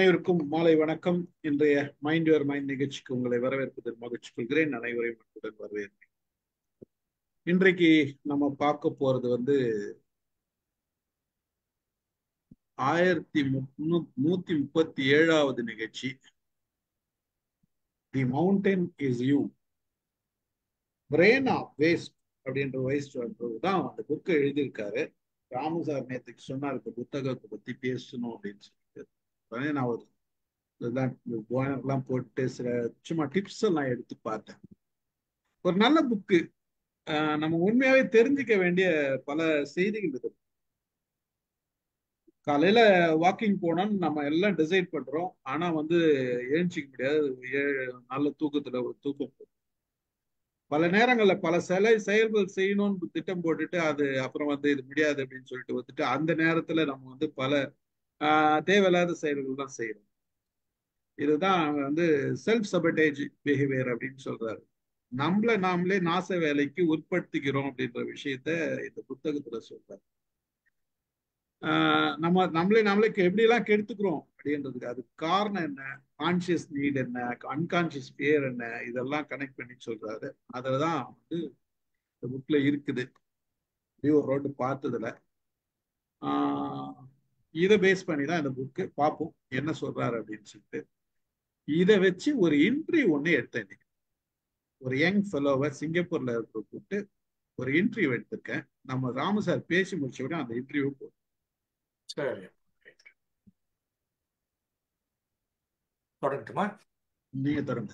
அனைவருக்கும் மாலை வணக்கம். இன்றைய மைண்ட் யுவர் மைண்ட் நிகழ்ச்சிக்கு உங்களை வரவேற்பதில் மகிழ்ச்சி கொள்கிறேன். அனைவரையும் அன்புடன் வரவேற்கிறேன். இன்றைக்கு நம்ம பார்க்க போறது 1137வது நிகழ்ச்சி. The mountain is you, brain of waste அப்படின்ற வயசு தான் அந்த புக்கை எழுதியிருக்காரு. ராமு சார் நேற்றுக்கு சொன்னார் இந்த புத்தகத்தை பத்தி பேசணும் அப்படின்னு சொல்லிட்டு. நான் ஒரு எல்லாம் போட்டு சில சும்மா டிப்ஸ் எல்லாம் எடுத்து பார்த்தேன். ஒரு நல்ல புக்கு. நம்ம உண்மையாவே தெரிஞ்சுக்க வேண்டிய பல செய்திகள் இருக்கு. காலையில வாக்கிங் போனோம்னு நம்ம எல்லாம் டிசைட் பண்றோம். ஆனா எழுந்திக்க முடியாது. நல்ல தூக்கத்துல ஒரு தூக்கம். பல நேரங்கள்ல பல செயல்கள் செய்யணும்னு திட்டம் போட்டுட்டு அது அப்புறம் இது முடியாது அப்படின்னு சொல்லிட்டு வந்துட்டு அந்த நேரத்துல நம்ம பல தேவையில்லாத செயல்கள் தான் செய்யறோம். இதுதான் செல்ஃப் சபட்டேஜ் பிஹேவியர் அப்படின்னு சொல்றாரு. நாமளே நாச வேலைக்கு உட்படுத்திக்கிறோம் அப்படின்ற விஷயத்த இந்த புத்தகத்துல சொல்றாரு. நம்மளே எப்படி எல்லாம் கெடுத்துக்கிறோம் அப்படின்றதுக்கு அதுக்கு காரணம் என்ன, கான்சியஸ் நீட் என்ன, அன்கான்சியஸ் ஃபியர் என்ன, இதெல்லாம் கனெக்ட் பண்ணி சொல்றாரு. அதுலதான் இந்த புக்ல இருக்குது. ஒரு ரோடு பார்த்ததுல இதை பேஸ் பண்ணி தான் இந்த புக்கு பார்ப்போம் என்ன சொல்றாரு அப்படின்னு சொல்லிட்டு. இதை வச்சு ஒரு இன்டர்வியூ ஒண்ணு எடுத்தேன். ஒரு யங் ஃபெலோவை சிங்கப்பூர்ல கூப்பிட்டு ஒரு இன்டர்வியூ எடுத்திருக்கேன். நம்ம ராமு சார் பேசி முடிச்ச உடனே அந்த இன்டர்வியூ போகும். சரி, தொடங்கட்டுமா? நீங்க தொடங்க.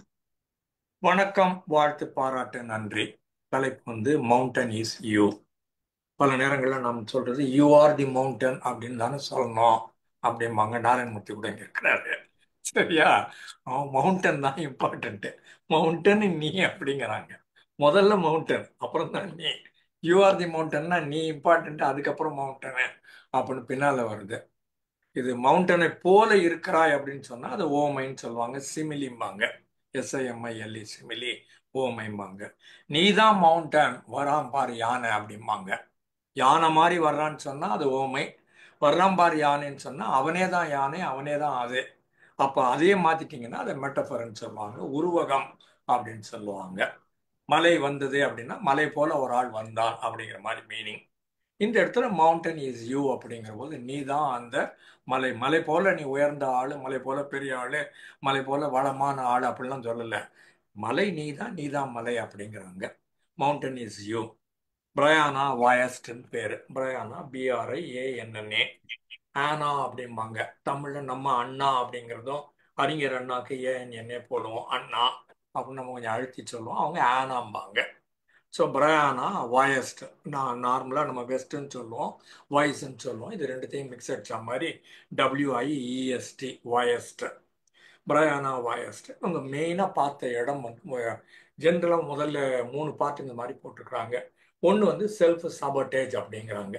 வணக்கம், வாழ்த்து, பாராட்டு, நன்றி. தலைப்பு மவுண்டன் இஸ் யூ. பல நேரங்களில் நாம் சொல்றது யூ ஆர் தி மவுண்டன் அப்படின்னு தானே சொல்லணும் அப்படிம்பாங்க. நாராயணமூர்த்தி கூட இங்க இருக்கிறாரு. சரியா? மவுண்டன் தான் இம்பார்ட்டன்ட். மவுண்டன் நீ அப்படிங்கிறாங்க. முதல்ல மவுண்டன், அப்புறம் தான் நீ. யூ ஆர் தி மவுண்டன்னா நீ இம்பார்ட்டன்ட், அதுக்கப்புறம் மவுண்டனு அப்படின்னு பின்னால வருது. இது மவுண்டனை போல இருக்கிறாய் அப்படின்னு சொன்னா அது ஓமைன்னு சொல்லுவாங்க. சிமிலிம்பாங்க. SIMILE, சிமிலி, ஓமைம்பாங்க. நீதான் மவுண்டன், வரான் பாரு யானை அப்படிம்பாங்க. யானை மாதிரி வர்றான்னு சொன்னா அது ஓமை. வர்றான் பாரு யானைன்னு சொன்னா அவனே தான் யானை, அவனே தான் அது. அப்ப அதையே மாத்திட்டீங்கன்னா அதை மெட்டஃபர்ன்னு சொல்லுவாங்க, உருவகம் அப்படின்னு சொல்லுவாங்க. மலை வந்தது அப்படின்னா மலை போல ஒரு ஆள் வந்தான் அப்படிங்கிற மாதிரி மீனிங். இந்த இடத்துல மவுண்டன் இஸ் யூ அப்படிங்கிற போது நீ தான் அந்த மலை. மலை போல நீ உயர்ந்த ஆளு, மலை போல பெரிய ஆளு, மலை போல வளமான ஆளு அப்படிலாம் சொல்லல. மலை நீ தான் மலை அப்படிங்கிறாங்க. Mountain is you. பிரயானா வாயஸ்ட்ன்னு பேரு. Brianna BRIANNA. ஆனா அப்படிம்பாங்க. தமிழ்ல நம்ம அண்ணா அப்படிங்கிறதும் அறிஞர் அண்ணாக்கு ANNA போடுவோம், அண்ணா அப்படின்னு நம்ம கொஞ்சம் அழுத்தி சொல்லுவோம். அவங்க ஆனாம்பாங்க. ஸோ பிரயானா வாயஸ்ட். நார்மலாக நம்ம வெஸ்ட்ன்னு சொல்லுவோம், வாய்ஸ்ன்னு சொல்லுவோம். இது ரெண்டுத்தையும் மிக்ஸ் அடிச்ச மாதிரி WIEST, வாயஸ்ட். பிரயானா வாயஸ்ட். அவங்க மெயினாக பார்த்த இடம் ஜென்ரலாக முதல்ல 3 பார்ட் இந்த மாதிரி போட்டிருக்கிறாங்க. ஒன்று செல்ஃப் சபட்டேஜ் அப்படிங்கிறாங்க.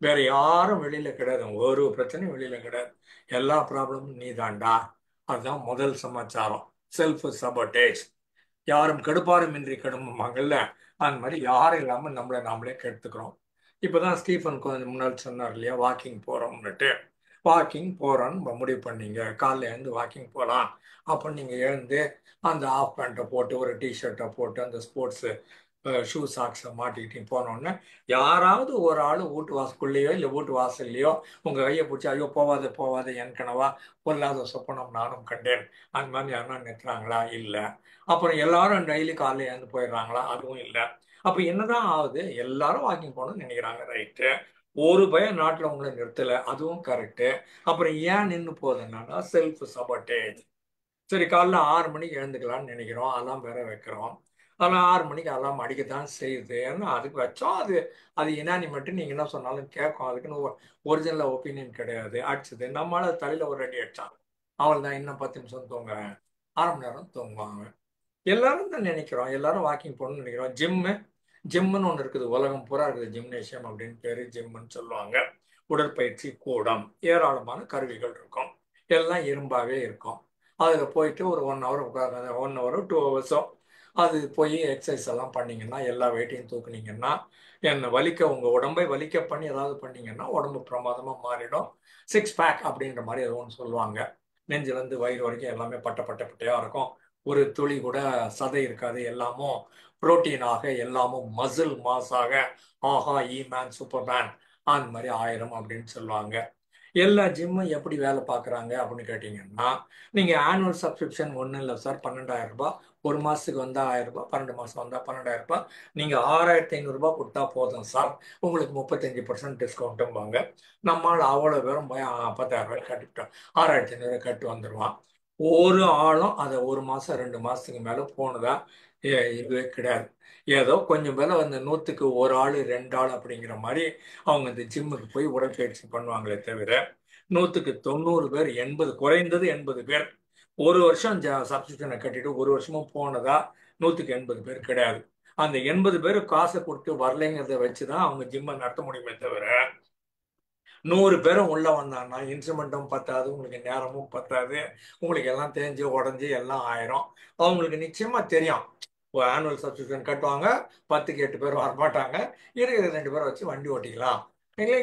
வேற யாரும் வெளியில கிடையாது, ஒரு பிரச்சனையும் வெளியில கிடையாது, எல்லா ப்ராப்ளமும் நீ தாண்டா. அதுதான் முதல் சமாச்சாரம், செல்ஃப் சபட்டேஜ். யாரும் கெடுப்பாரும் இன்றி கெடும்பாங்கல்ல, அந்த மாதிரி யாரும் இல்லாமல் நம்மளை நாமளே கெடுத்துக்கிறோம். இப்போதான் ஸ்டீஃபன் கொஞ்சம் முன்னாடி சொன்னார் இல்லையா, வாக்கிங் போகிறோம்னுட்டு. வாக்கிங் போகிறோன்னு முடிவு பண்ணீங்க, காலைல எழுந்து வாக்கிங் போகலாம். அப்போ நீங்கள் எழுந்து அந்த ஆஃப் பேண்ட்டை போட்டு ஒரு டிஷர்ட்டை போட்டு அந்த ஸ்போர்ட்ஸு ஷூ சாக்ஸை மாட்டிக்கிட்டு போனோடனே யாராவது ஒரு ஆள் வீட்டு வாசலுக்குள்ளேயோ இல்லை வீட்டு வாசல்லையோ உங்கள் கையை பிடிச்சி ஐயோ போவாத போவாத என் கனவா பொல்லாத சொப்பனம் நானும் கண்டேன் அந்த மாதிரி யாருன்னா நிறுத்துறாங்களா? இல்லை. அப்புறம் எல்லாரும் டெய்லி காலையில் எழுந்து போயிடுறாங்களா? அதுவும் இல்லை. அப்போ என்னதான் ஆகுது? எல்லாரும் வாக்கிங் போகணும்னு நினைக்கிறாங்க, ரைட்டு. ஒரு பயம் நாட்டில் உங்களை நிறுத்தலை, அதுவும் கரெக்டு. அப்புறம் ஏன் நின்று போகுதுன்னா செல்ஃப் சபட்டேஜ். சரி, காலைல 6 மணிக்கு எழுந்துக்கலாம்னு நினைக்கிறோம், அலாம் வேற வைக்கிறோம். அதெல்லாம் 6 மணிக்கு அலாம் அடிக்கத்தான் செய்யுது. ஏன்னா அதுக்கு வச்சோம், அது அது இனானிமெண்ட்டு, நீங்கள் என்ன சொன்னாலும் கேட்கும். அதுக்குன்னு ஒரிஜினல் ஒப்பீனியன் கிடையாது. அடிச்சது நம்மளால தலையில் ஒரு அடி அடிச்சான், அவள் தான் இன்னும் 10 நிமிஷம் தூங்குறேன், 1/2 மணி நேரம் தூங்குவாங்க. எல்லாரும் தான் நினைக்கிறோம், எல்லாரும் வாக்கிங் போகணும்னு நினைக்கிறோம். ஜிம்முன்னு ஒன்று இருக்குது, உலகம் பூரா இருக்குது, ஜிம்னேஷியம் அப்படின்னு பேர், ஜிம்முன்னு சொல்லுவாங்க. உடற்பயிற்சி கூடம், ஏராளமான கருவிகள் இருக்கும், எல்லாம் இரும்பாகவே இருக்கும். அதில் போயிட்டு ஒரு 1 ஹவர் உட்கார, 1 ஹவரோ 2 ஹவர்ஸோ அது போய் எக்ஸசைஸ் எல்லாம் பண்ணீங்கன்னா, எல்லா வெயிட்டையும் தூக்குனீங்கன்னா, என்ன வலிக்க உங்கள் உடம்பை வலிக்க பண்ணி ஏதாவது பண்ணீங்கன்னா உடம்பு பிரமாதமாக மாறிடும். 6 பேக் அப்படின்ற மாதிரி ஏதோ ஒன்று சொல்லுவாங்க. நெஞ்சிலேருந்து வயிறு வரைக்கும் எல்லாமே பட்டையாக இருக்கும். ஒரு துளி கூட சதை இருக்காது. எல்லாமும் புரோட்டீனாக, எல்லாமும் மசில் மாஸாக, ஆஹா மேன் சூப்பர் மேன் அந்த மாதிரி ஆயிரம் அப்படின்னு சொல்லுவாங்க. எல்லா ஜிம்மும் எப்படி வேலை பார்க்குறாங்க அப்படின்னு கேட்டிங்கன்னா, நீங்கள் ஆனுவல் சப்ஸ்கிரிப்ஷன் ஒன்றும் இல்லை சார், 12,000 ரூபாய். ஒரு மாதத்துக்கு வந்தால் 1000 ரூபாய், 12 மாதம் வந்தால் 12,000 ரூபாய். நீங்கள் 6,500 ரூபாய் கொடுத்தா போதும் சார், உங்களுக்கு 35% டிஸ்கவுண்ட்டும்பாங்க. நம்மால் அவ்வளோ பேரும் போய் 10,000 ரூபாய் கட்டிவிட்டோம், 6,500 கட்டு வந்துடுவான். ஒரு ஆளும் அதை ஒரு மாதம் 2 மாதத்துக்கு மேலே போனதா இதுவே கிடையாது. ஏதோ கொஞ்சம் பேர் அந்த 100க்கு ஒரு ஆள் 2 ஆள் அப்படிங்கிற மாதிரி அவங்க இந்த ஜிம்முக்கு போய் உடற்பயிற்சி பண்ணுவாங்களே தவிர 100க்கு 90 பேர், 80, குறைந்தது 80 பேர் ஒரு வருஷம் சப்ஸ்கிரிப்ஷனை கட்டிட்டு ஒரு வருஷமும் போனதா 100க்கு 80 பேர் கிடையாது. அந்த 80 பேர் காசை கொடுத்து வரலைங்கிறத வச்சுதான் அவங்க ஜிம்மை நடத்த முடியுமே தவிர 100 பேரும் உள்ள வந்தாங்கன்னா இன்ஸ்ட்ருமெண்ட்டும் பத்தாது, உங்களுக்கு நேரமும் பத்தாது, உங்களுக்கு எல்லாம் தெரிஞ்சு உடஞ்சி எல்லாம் ஆயிரும். அவங்களுக்கு நிச்சயமா தெரியும், ஆனுவல் சப்ஸ்கிரிப்ஷன் கட்டுவாங்க, 10க்கு 8 பேர் வரமாட்டாங்க, இருக்கிற 2 பேரை வச்சு வண்டி ஓட்டிக்கலாம்.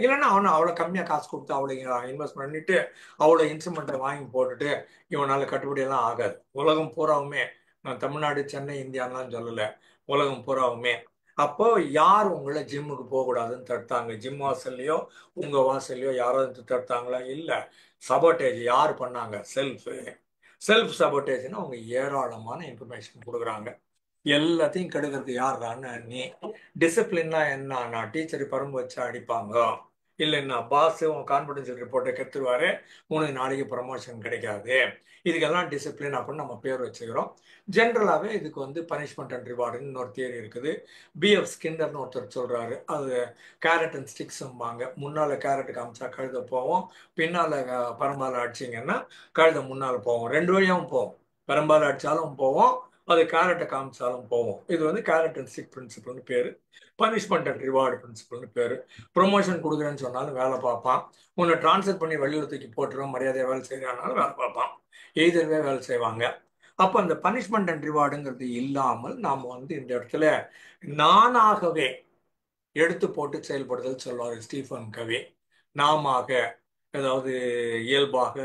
இல்லைன்னா அவனை அவ்வளோ கம்மியாக காசு கொடுத்து அவ்வளோ இன்வெஸ்ட் பண்ணிட்டு அவ்வளோ இன்ஸ்ட்ருமெண்ட்டை வாங்கி போட்டுட்டு இவனால கட்டுப்படியெல்லாம் ஆகாது. உலகம் பூராவுமே, நான் தமிழ்நாடு, சென்னை, இந்தியான்லாம் சொல்லலை, உலகம் பூராவுமே. அப்போ யார் உங்களை ஜிம்முக்கு போகக்கூடாதுன்னு தடுத்தாங்க? ஜிம் வாசல்லையோ உங்க வாசல்லையோ யாராவது தடுத்தாங்களா? இல்லை. சபோட்டேஜ் யார் பண்ணாங்க? செல்ஃப் சபோட்டேஜ்னு அவங்க ஏராளமான இன்ஃபர்மேஷன் கொடுக்குறாங்க. எல்லாத்தையும் கெடுக்கிறது யாருடான்னு நீ. டிசிப்ளின்னா என்ன? டீச்சர் பரும்பு வச்சு அடிப்பாங்க, இல்லைன்னா பாஸ் உன் கான்ஃபிடன்ஸ் ரிப்போர்ட்டை கெடுத்துருவாரு, உனக்கு நாளைக்கு ப்ரமோஷன் கிடைக்காது. இதுக்கெல்லாம் டிசிப்ளின் அப்படின்னு நம்ம பேர் வச்சுக்கிறோம். ஜென்ரலாகவே இதுக்கு வந்து பனிஷ்மெண்ட் அண்ட் ரிவார்டுன்னு இன்னொரு தியரி இருக்குது. பிஎஃப் ஸ்கின்னர்னு ஒருத்தர் சொல்கிறாரு, அது கேரட் அண்ட் ஸ்டிக்ஸும்பாங்க. முன்னால் கேரட் காமிச்சா கழுத போவோம், பின்னால் பரம்பால் அடிச்சிங்கன்னா கழுத முன்னால் போவோம். 2 வழியாகவும் போவோம், பரம்பால் அடித்தாலும் போவோம், அது கேரட்டை காமிச்சாலும் போவோம். இது வந்து கேரட் அண்ட் ஸ்டிக் பிரின்சிபல்னு பேர். பனிஷ்மெண்ட் அண்ட் ரிவார்டு பிரின்சிபல்னு பேர். ப்ரொமோஷன் கொடுக்குறேன்னு சொன்னாலும் வேலை பார்ப்பான், உன்னை டிரான்ஸ்ஃபர் பண்ணி வலியுறுத்திக்கு போட்டுருவோம், மரியாதையை வேலை செய்யறானாலும் வேலை பார்ப்பான், எய்தர்வே வேலை செய்வாங்க. அப்போ அந்த பனிஷ்மெண்ட் அண்ட் ரிவார்டுங்கிறது இல்லாமல் நாம் வந்து இந்த இடத்துல நானாகவே எடுத்து போட்டு செயல்படுதல் சொல்வார் ஸ்டீஃபன் கவி. நாமாக, அதாவது இயல்பாக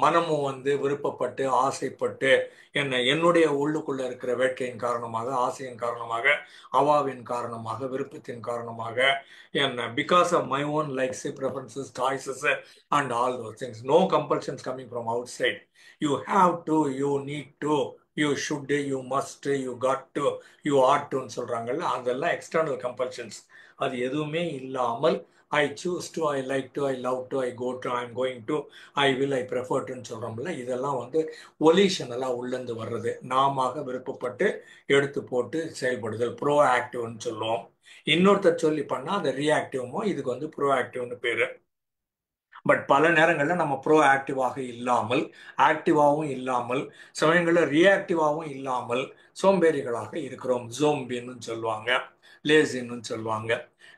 மனமும் வந்து விருப்பப்பட்டு ஆசைப்பட்டு என்னுடைய உள்ளுக்குள்ள இருக்கிற வேட்கையின் காரணமாக, ஆசையின் காரணமாக, அவாவின் காரணமாக, விருப்பத்தின் காரணமாக, because of my own likes, preferences, choices and all those things. No compulsions coming from outside. You have to, you need to, you should, you must, you got to, you ought டுன்னு சொல்றாங்கல்ல, அதெல்லாம் external compulsions. அது எதுவுமே இல்லாமல் I choose to, I like to, I love to, I go to, I am going to, I will, I prefer டுன்னு சொல்கிறோம்ல, இதெல்லாம் வந்து ஒலிஷனலாக உள்ளேருந்து வர்றது. நாம விருப்பப்பட்டு எடுத்து போட்டு செயல்படுதல், ப்ரோ ஆக்டிவ்னு சொல்லுவோம். இன்னொருத்தர் சொல்லி பண்ணால் அந்த ரியாக்டிவமோ, இதுக்கு வந்து ப்ரோ ஆக்டிவ்னு பேர். பட் பல நேரங்களில் நம்ம ப்ரோ ஆக்டிவாக இல்லாமல், ஆக்டிவாகவும் இல்லாமல், சமயங்களில் ரியாக்டிவாகவும் இல்லாமல் சோம்பேறிகளாக இருக்கிறோம். ஜோம்பின்னு சொல்லுவாங்க, லேசின்னு சொல்லுவாங்க.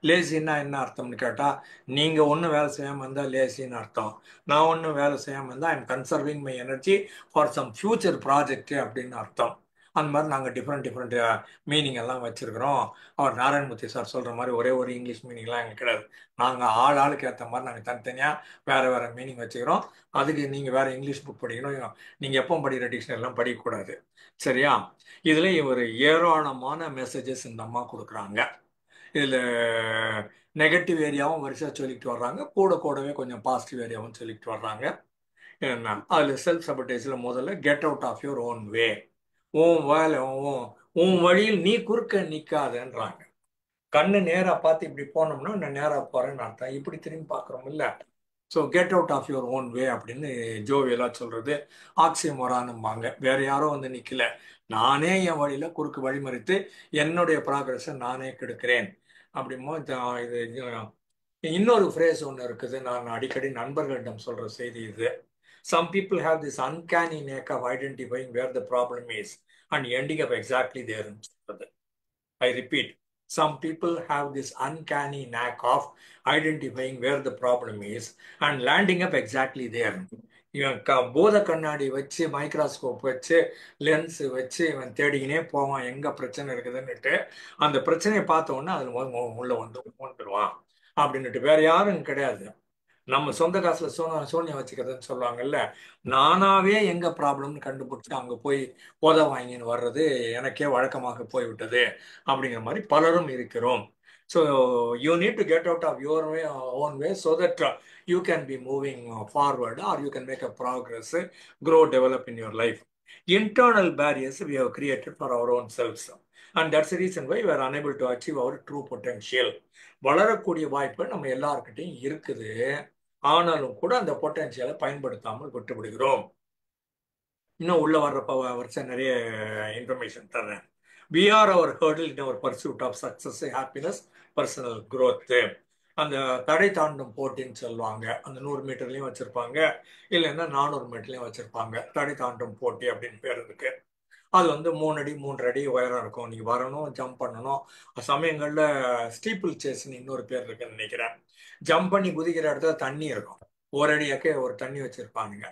லேசின்னா என்ன அர்த்தம்னு கேட்டால், நீங்கள் ஒன்றும் வேலை செய்யாமல் இருந்தால் லேசின்னு அர்த்தம். நான் ஒன்றும் வேலை செய்யாமல் இருந்தால் I am conserving my energy for some future project அப்படின்னு அர்த்தம். அந்த மாதிரி நாங்கள் டிஃப்ரெண்ட் மீனிங் எல்லாம் வச்சுருக்கிறோம். அவர் நாராயணமூர்த்தி சார் சொல்கிற மாதிரி ஒரே ஒரு இங்கிலீஷ் மீனிங்லாம் எங்களுக்கு கிடையாது. நாங்கள் ஆளுக்கு ஏற்ற மாதிரி நாங்கள் தனித்தனியாக வேறு மீனிங் வச்சுக்கிறோம். அதுக்கு நீங்கள் வேறு இங்கிலீஷ் புக் படிக்கணும், நீங்கள் எப்போ படிக்கிற டிக்ஷனரிலாம் படிக்கக்கூடாது, சரியா? இதில் இவர் ஏராளமான மெசேஜஸ் இந்த அம்மா கொடுக்குறாங்க. இதில் நெகட்டிவ் ஏரியாவும் வரிசையாக சொல்லிட்டு வர்றாங்க, கூடவே கொஞ்சம் பாசிட்டிவ் ஏரியாவும் சொல்லிட்டு வர்றாங்க. என்ன அதில் செல்ஃப் சபோட்டேஜில் முதல்ல get out of your own way. உன் வேலை, உன் வழியில் நீ குறுக்க நிற்காதன்றாங்க. கண்ணு நேராக பார்த்து இப்படி போனோம்னா நான் நேராக போகிறேன்னு அர்த்தம். இப்படி திரும்பி பார்க்குறோம் இல்லை. So get out of your own way அப்படின்னு ஜோவியெல்லாம் சொல்கிறது ஆக்சிமோரானும்பாங்க. வேற யாரோ வந்து நிற்கல, நானே என் வழியில் குறுக்கு வழிமறித்து என்னுடைய ப்ராக்ரஸை நானே கெடுக்கிறேன் அப்படிமோ. இது இன்னொரு ஃப்ரேஸ் ஒன்று இருக்குது, நான் அடிக்கடி நண்பர்களிடம் சொல்கிற செய்தி இது. Some people have this uncanny knack of identifying where the problem is and ending up exactly there. I repeat, some people have this uncanny knack of identifying where the problem is and landing up exactly there. இவன் போத கண்ணாடி வச்சு, microscope வச்சு, lens வச்சு இவன் தேடிக்கினே போவான் எங்கே பிரச்சனை இருக்குதுன்னுட்டு. அந்த பிரச்சனையை பார்த்த உடனே அதில் உள்ள வந்துடுவான் அப்படின்னுட்டு. வேற யாரும் கிடையாது, நம்ம சொந்த காசுல சோனியா வச்சுக்கிறதுன்னு சொல்லுவாங்கல்ல, நானாவே எங்க ப்ராப்ளம்னு கண்டுபிடிச்சு அங்க போய் வாங்கின்னு வர்றது எனக்கே வழக்கமாக போய்விட்டது அப்படிங்கிற மாதிரி பலரும் இருக்கிறோம். So you need to get out of your way own way so that you can be moving forward or you can make a progress, grow, develop in your life. Internal barriers we have created for our own selves. And that's the reason why we are unable to achieve our true potential. வளரக்கூடிய வாய்ப்பு நம்ம எல்லாருக்கிட்டையும் இருக்குது. ஆனாலும் கூட அந்த பொட்டன்ஷியலை பயன்படுத்தாமல் விட்டுவிடுகிறோம். இன்னும் உள்ள வர்றப்ப வருஷம் நிறைய இன்ஃபர்மேஷன் தர்றேன். We are our hurdle in our pursuit of success, happiness, personal growth. அந்த தடை தாண்டும் போட்டின்னு சொல்லுவாங்க. அந்த 100 மீட்டர்லயும் வச்சிருப்பாங்க, இல்லைன்னா 400 மீட்டர்லயும் வச்சிருப்பாங்க. தடை தாண்டும் போட்டி அப்படின்னு பேர் இருக்கு. அது வந்து 3 அடி 3 அடி உயரம் இருக்கும். நீங்க வரணும், ஜம்ப் பண்ணணும். சமயங்கள்ல ஸ்டீப்பிள் சேஸ்ன்னு இன்னொரு பேர் இருக்குன்னு நினைக்கிறேன். ஜம்ப் பண்ணி குதிக்கிற இடத்துல தண்ணி இருக்கும். ஒரு அடியாக்க ஒரு தண்ணி வச்சிருப்பானுங்க.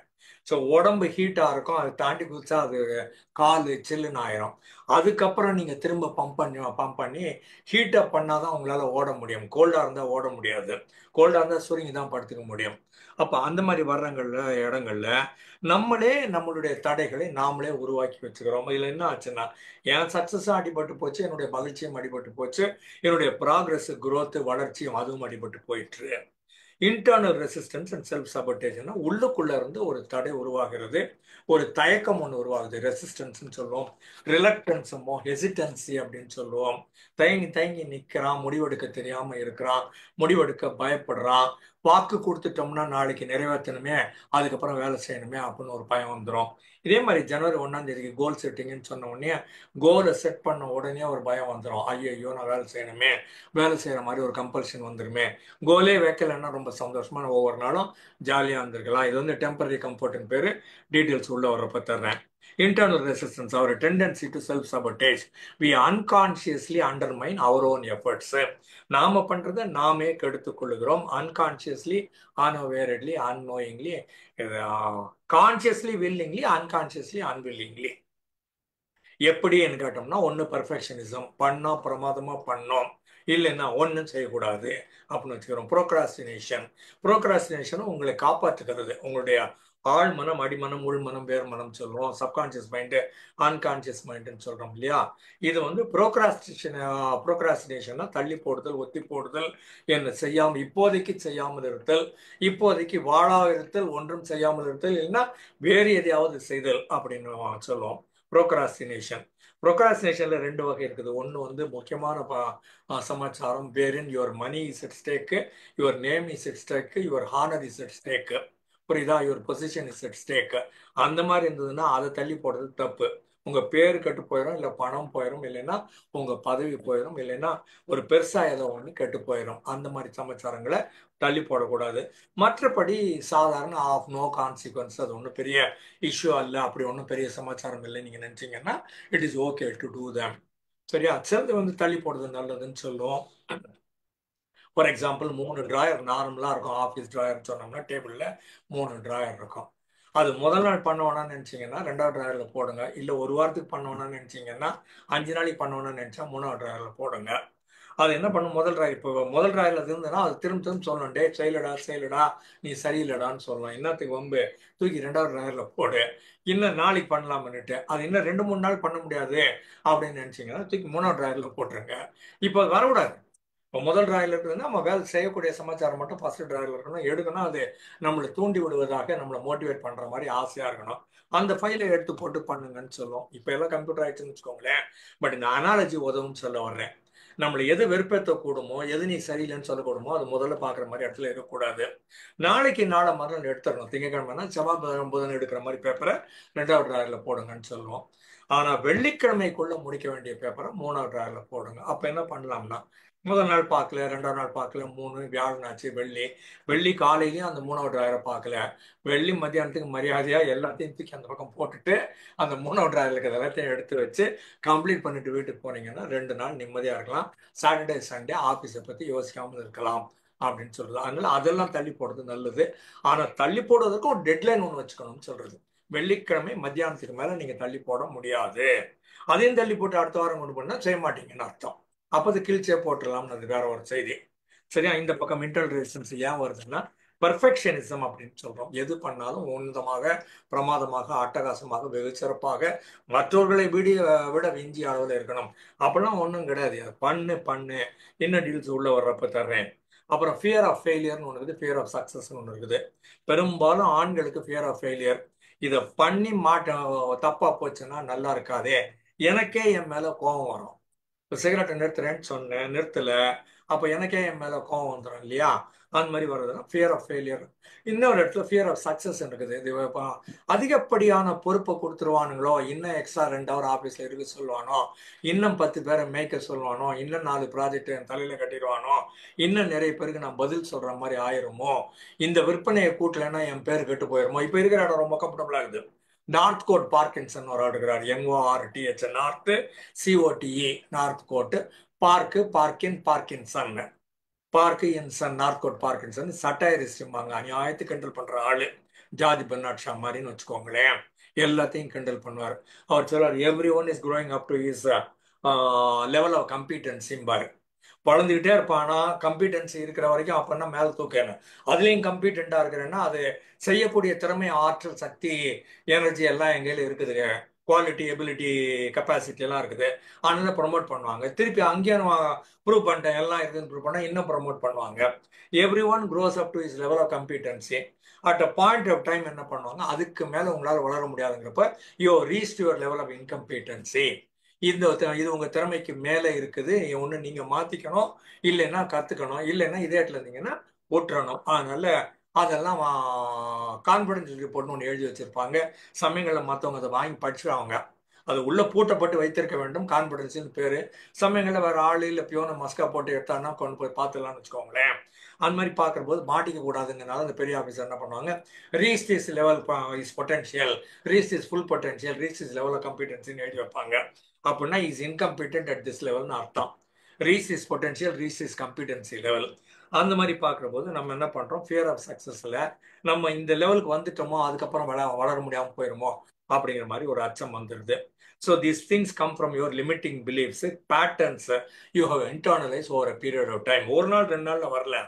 ஸோ உடம்பு ஹீட்டா இருக்கும், அதை தாண்டி குதிச்சா அது கால் சில்லுன்னு ஆயிரும். அதுக்கப்புறம் நீங்க திரும்ப பம்ப் பண்ணி ஹீட் அப் பண்ணாதான் உங்களால ஓட முடியும். கோல்டா இருந்தா ஓட முடியாது. கோல்டா இருந்தா சுருங்கி தான் படுத்துக்க முடியும். அப்ப அந்த மாதிரி இடங்கள்ல நம்மளே நம்மளுடைய தடைகளை நாமளே உருவாக்கி வச்சுக்கிறோம். இதுல என்ன ஆச்சுன்னா, என் சக்சஸும் அடிபட்டு போச்சு, என்னுடைய மகிழ்ச்சியும் அடிபட்டு போச்சு, என்னுடைய ப்ராக்ரஸ், growth, வளர்ச்சியும் அதுவும் அடிபட்டு போயிட்டு. இன்டர்னல் ரெசிஸ்டன்ஸ் அண்ட் செல்ஃப் சபர்டேஷன், உள்ளுக்குள்ள இருந்து ஒரு தடை உருவாகிறது, ஒரு தயக்கம் ஒன்று உருவாகுது. ரெசிஸ்டன்ஸ்ன்னு சொல்லுவோம், ரிலக்டன்ஸமோ ஹெசிடன்சி அப்படின்னு சொல்லுவோம். தயங்கி தயங்கி நிற்கிறான், முடிவெடுக்க தெரியாம இருக்கிறான், முடிவெடுக்க பயப்படுறான். வாக்கு கொடுத்துட்டோம்னா நாளைக்கு நிறைவேற்றணுமே, அதுக்கப்புறம் வேலை செய்யணுமே அப்படின்னு ஒரு பயம் வந்துடும். இதே மாதிரி ஜனவரி 1ஆம் தேதிக்கு கோல் செட்டிங்னு சொன்ன உடனே, கோலை செட் பண்ண உடனே ஒரு பயம் வந்துடும். ஐயோ நான் வேலை செய்யணுமே, வேலை செய்யற மாதிரி ஒரு கம்பல்ஷன் வந்துருமே. கோலே வைக்கலைன்னா ரொம்ப சந்தோஷமா நான் ஒவ்வொரு நாளும் ஜாலியாக இருந்திருக்கலாம். இது வந்து டெம்பரரி கம்ஃபர்ட்னு பேர். டீட்டெயில்ஸ் உள்ள வர்றப்ப தர்றேன். Internal resistance, our tendency to self sabotage. We unconsciously undermine our own efforts. நாம பண்றதை நாமே கெடுத்துக் கொள்ளுகிறோம். unconsciously, unawarely, unknowingly, consciously, willingly, unconsciously, unwillingly. எப்படின்னு கேட்டோம்னா, ஒன்று பர்ஃபெக்ஷனிசம், பண்ணோம் பிரமாதமா பண்ணோம், இல்லைன்னா ஒன்றும் செய்யக்கூடாது அப்படின்னு வச்சுக்கிறோம். ப்ரோக்ராஸ்டினேஷனும் உங்களை காப்பாற்றுகிறது. உங்களுடைய ஆழ் மனம், அடிமனம், உள்மனம், வேர்மனம் சொல்லுவோம். சப்கான்சியஸ் மைண்டு, அன்கான்சியஸ் மைண்டுன்னு சொல்றோம் இல்லையா? இது வந்து ப்ரோக்ராஸ்டினேஷன்னா தள்ளி போடுதல், ஒத்தி போடுதல், என்ன செய்யாமல், இப்போதைக்கு செய்யாமல் இருத்தல், இப்போதைக்கு வாழா இருத்தல், ஒன்றும் செய்யாமல் இருத்தல், இல்லைன்னா வேறு எதையாவது செய்தல் அப்படின்னு சொல்லுவோம். ப்ரோக்ராஸ்டினேஷன்ல 2 வகை இருக்குது. ஒன்று வந்து முக்கியமான சமாச்சாரம், wherein your money is at stake, your name is at stake, your honour is at stake, புரியுதா? Your position is at stake. அந்த மாதிரி இருந்ததுன்னா அதை தள்ளி போடுறது தப்பு. உங்க பேர் கெட்டு போயிடும், இல்லை பணம் போயிடும், இல்லைன்னா உங்க பதவி போயிடும், இல்லைன்னா ஒரு பெருசா ஏதோ ஒன்று கெட்டு போயிடும். அந்த மாதிரி சமாச்சாரங்களை தள்ளி போடக்கூடாது. மற்றபடி சாதாரண ஆஃப் நோ கான்சிக்வன்ஸ், அது ஒன்றும் பெரிய இஷ்யூ அல்ல, அப்படி ஒன்றும் பெரிய சமாச்சாரம் இல்லை நீங்க நினைச்சீங்கன்னா, it is okay to do them. சரியா? சிலது வந்து தள்ளி போடுறது நல்லதுன்னு சொல்லுவோம். ஃபார் எக்ஸாம்பிள், 3 டிராயர் நார்மலா இருக்கும். ஆஃபீஸ் டிராயர் சொன்னோம்னா டேபிள்ல 3 டிராயர் இருக்கும். அது முதல் நாள் பண்ண நினைச்சீங்கன்னா 2வது டிராயர்ல போடுங்க. இல்லை ஒரு வாரத்துக்கு பண்ண நினைச்சீங்கன்னா 5 நாளைக்கு பண்ண நினைச்சா 3வது டிராயர்ல போடுங்க. அது என்ன பண்ணும், முதல் டிராயர், இப்போ முதல் டிராயர்ல இருந்ததுன்னா அது திரும்ப திரும்ப சொல்லணும், டே செய்யலடா நீ சரியில்லடான்னு சொல்லணும். என்னத்துக்கு வம்பு, தூக்கி 2வது டிராயர்ல போடு. இன்னும் நாளைக்கு பண்ணலாம்னுட்டு, அது இன்னும் 2-3 நாள் பண்ண முடியாது அப்படின்னு நினைச்சீங்கன்னா தூக்கி 3வது டிராயர்ல போட்டுருங்க. இப்போ அது வரக்கூடாது. இப்போ முதல் டிராயர்ல இருக்குதுன்னா நம்ம வேலை செய்யக்கூடிய சமாச்சாரம் மட்டும் ஃபர்ஸ்ட் டிராயர்ல இருக்கணும். எடுக்கணும், அது நம்மளை தூண்டி விடுவதாக, நம்மளை மோட்டிவேட் பண்ற மாதிரி ஆசையா இருக்கணும். அந்த ஃபைலை எடுத்து போட்டு பண்ணுங்கன்னு சொல்லுவோம். இப்போ எல்லாம் கம்ப்யூட்டர் ஆயிடுச்சுன்னு வச்சுக்கோங்களேன். பட் இந்த அனாலஜி உதவுன்னு சொல்ல வர்றேன். நம்மளை எது வெறுப்பேற்ற கூடுமோ, எது நீ சரியில்லைன்னு சொல்லக்கூடுமோ, அது முதல்ல பார்க்குற மாதிரி இடத்துல இருக்கக்கூடாது. நாளைக்கு நாளை மறுநாள் எடுத்துடணும். திங்கக்கிழமைனா செவ்வாய் புதன் எடுக்கிற மாதிரி பேப்பரை 2வது டிராயர்ல போடுங்கன்னு சொல்லுவோம். ஆனா வெள்ளிக்கிழமைக்குள்ள முடிக்க வேண்டிய பேப்பரை 3வது டிராயர்ல போடுங்க. அப்ப என்ன பண்ணலாம்னா, முதல் நாள் பார்க்கல, 2வது நாள் பார்க்கல, 3 வியாழன் ஆச்சு, வெள்ளி காலையிலயும் அந்த 3வது டிராயரை பார்க்கல, வெள்ளி மத்தியானத்துக்கு மரியாதையா எல்லாத்தையும் தூக்கி அந்த பக்கம் போட்டுட்டு அந்த 3வது டிராயர்ல இருக்கிற எல்லாத்தையும் எடுத்து வச்சு கம்ப்ளீட் பண்ணிட்டு வீட்டுக்கு போனீங்கன்னா 2 நாள் நிம்மதியா இருக்கலாம். சாட்டர்டே சண்டே ஆஃபீஸை பத்தி யோசிக்காமல் இருக்கலாம் அப்படின்னு சொல்றது. அதனால அதெல்லாம் தள்ளி போடுறது நல்லது. ஆனா தள்ளி போடுறதுக்கு ஒரு டெட்லைன் ஒன்று வச்சுக்கணும்னு சொல்றது. வெள்ளிக்கிழமை மத்தியானத்துக்கு மேல நீங்க தள்ளி போட முடியாது. அதையும் தள்ளி போட்டு அடுத்த வாரம் கொண்டு பண்ணா செய்ய மாட்டீங்கன்னு அர்த்தம். அப்போ அது கிழிச்சே போட்டுடலாம்னு, அது வேற ஒரு செய்தி. சரியா? இந்த பக்கம் இன்டர்னல் ரெசிஸ்டன்ஸ் ஏன் வருதுன்னா, பெர்ஃபெக்ஷனிசம் அப்படின்னு சொல்றோம். எது பண்ணாலும் உன்னதமாக, பிரமாதமாக, அட்டகாசமாக, வெகு சிறப்பாக, மற்றவர்களை விட விஞ்சிய அளவில் இருக்கணும். அப்படிலாம் ஒன்றும் கிடையாது. பண்ணு பண்ணு, என்ன டீல்ஸ் உள்ள வர்றப்ப தர்றேன். அப்புறம் ஃபியர் ஆஃப் ஃபெயிலியர்னு ஒன்று இருக்குது, ஃபியர் ஆஃப் சக்சஸ்னு ஒன்று இருக்குது. பெரும்பாலும் ஆண்களுக்கு ஃபியர் ஆஃப் ஃபெயிலியர். இதை பண்ணி தப்பா போச்சுன்னா நல்லா இருக்காதே, எனக்கே என் மேல கோபம் வரும். இப்போ சிகரெட்டை நிறுத்துறேன்னு சொன்னேன், நிறுத்தல, அப்போ எனக்கே என் மேல கோபம் வந்துடும் இல்லையா? அந்த மாதிரி வர்றதுன்னா ஃபியர் ஆஃப் ஃபெயிலியர். இன்னொரு இடத்துல ஃபியர் ஆஃப் சக்சஸ் இருக்குது. இது அதிகப்படியான பொறுப்பை கொடுத்துருவானுங்களோ, இன்னும் எக்ஸ்ட்ரா 2 ஹவர் ஆஃபீஸில் இருக்க சொல்லுவானோ, இன்னும் 10 பேரை மேய்க்க சொல்லுவானோ, இன்னும் 4 ப்ராஜெக்ட் என் தலையில கட்டிடுவானோ, இன்னும் நிறைய பேருக்கு நான் பதில் சொல்ற மாதிரி ஆயிருமோ, இந்த விற்பனையை கூட்டலைன்னா என் பேர் கெட்டு போயிருமோ. இப்போ இருக்கிற இடம் ரொம்ப கம்ஃபர்டபுளா இருக்குது. நார்த் கோட் பார்க்கின்சன் ஒரு இருக்கிறார், NORTH, North COTE, Northcote Park, Parkinson, Parkinson, Northcote Parkinson. சட்டையரிஸ்ட்பாங்க, அநியாயத்துக்கு கிண்டல் பண்ற ஆளு. ஜார்ஜ் பெர்னாட் ஷா மாதிரின்னு வச்சுக்கோங்களேன், எல்லாத்தையும் கிண்டல் பண்ணுவார். அவர் சொல்றார், every one is growing up to is level of கம்பீட்டன்சிம்பாரு. வளர்ந்துக்கிட்டே இருப்பானா, கம்பீட்டன்சி இருக்கிற வரைக்கும் அப்பன்னா மேலே தூக்கணும். அதுலேயும் கம்பீட்டண்டா இருக்கிறேன்னா அது செய்யக்கூடிய திறமை, ஆற்றல், சக்தி, எனர்ஜி எல்லாம் என் கையில் இருக்குதுங்க. குவாலிட்டி, எபிலிட்டி, கெப்பாசிட்டி எல்லாம் இருக்குது. அதனால ப்ரொமோட் பண்ணுவாங்க. திருப்பி அங்கேயும் ப்ரூவ் பண்ணிட்டேன் எல்லாம் இருக்குன்னு ப்ரூவ் பண்ணால் இன்னும் ப்ரொமோட் பண்ணுவாங்க. Every one grows up to is level of competency. At a point of time என்ன பண்ணுவாங்க, அதுக்கு மேலே உங்களால் வளர முடியாதுங்கிறப்ப you reach your level of incompetency. இது உங்க திறமைக்கு மேலே இருக்குது. ஒன்று நீங்க மாத்திக்கணும், இல்லைன்னா கத்துக்கணும், இல்லைன்னா இதே இடத்துல இருந்தீங்கன்னா விட்டுறணும். அதனால அதெல்லாம் கான்பிடன்ஸ் ரிப்போர்ட்னு ஒன்று எழுதி வச்சிருப்பாங்க. சமயங்களில் மற்றவங்க அதை வாங்கி படிச்சுருவாங்க. அது உள்ள பூட்டப்பட்டு வைத்திருக்க வேண்டும், கான்பிடன்ஸ்னு பேரு. சமயங்களில் வேற ஆளு இல்லை பியோனை மஸ்கா போட்டு எடுத்தான்னா கொண்டு போய் பார்த்துலாம்னு வச்சுக்கோங்களேன். அந்த மாதிரி பார்க்குற போது மாட்டிக்க கூடாதுங்கிறனால அந்த பெரிய ஆஃபீஸர் என்ன பண்ணுவாங்க, reach this level is potential, reach this full potential, reach this level of கம்பீட்டன்சின்னு எழுதி வைப்பாங்க. அப்படின்னா இஸ் இன்கம்பீட்டன்ட் அட் திஸ் லெவல்னு அர்த்தம். Reach is potential, reach is competency level. அந்த மாதிரி பார்க்குற போது நம்ம என்ன பண்ணுறோம், ஃபியர் ஆஃப் சக்ஸஸில் நம்ம இந்த லெவலுக்கு வந்துட்டோமோ அதுக்கப்புறம் வளர முடியாமல் போயிருமோ அப்படிங்கிற மாதிரி ஒரு அச்சம் வந்துடுது. So these things come from your limiting beliefs, patterns you have internalise over a period of time. ஒரு நாள் 2 நாளில் வரல.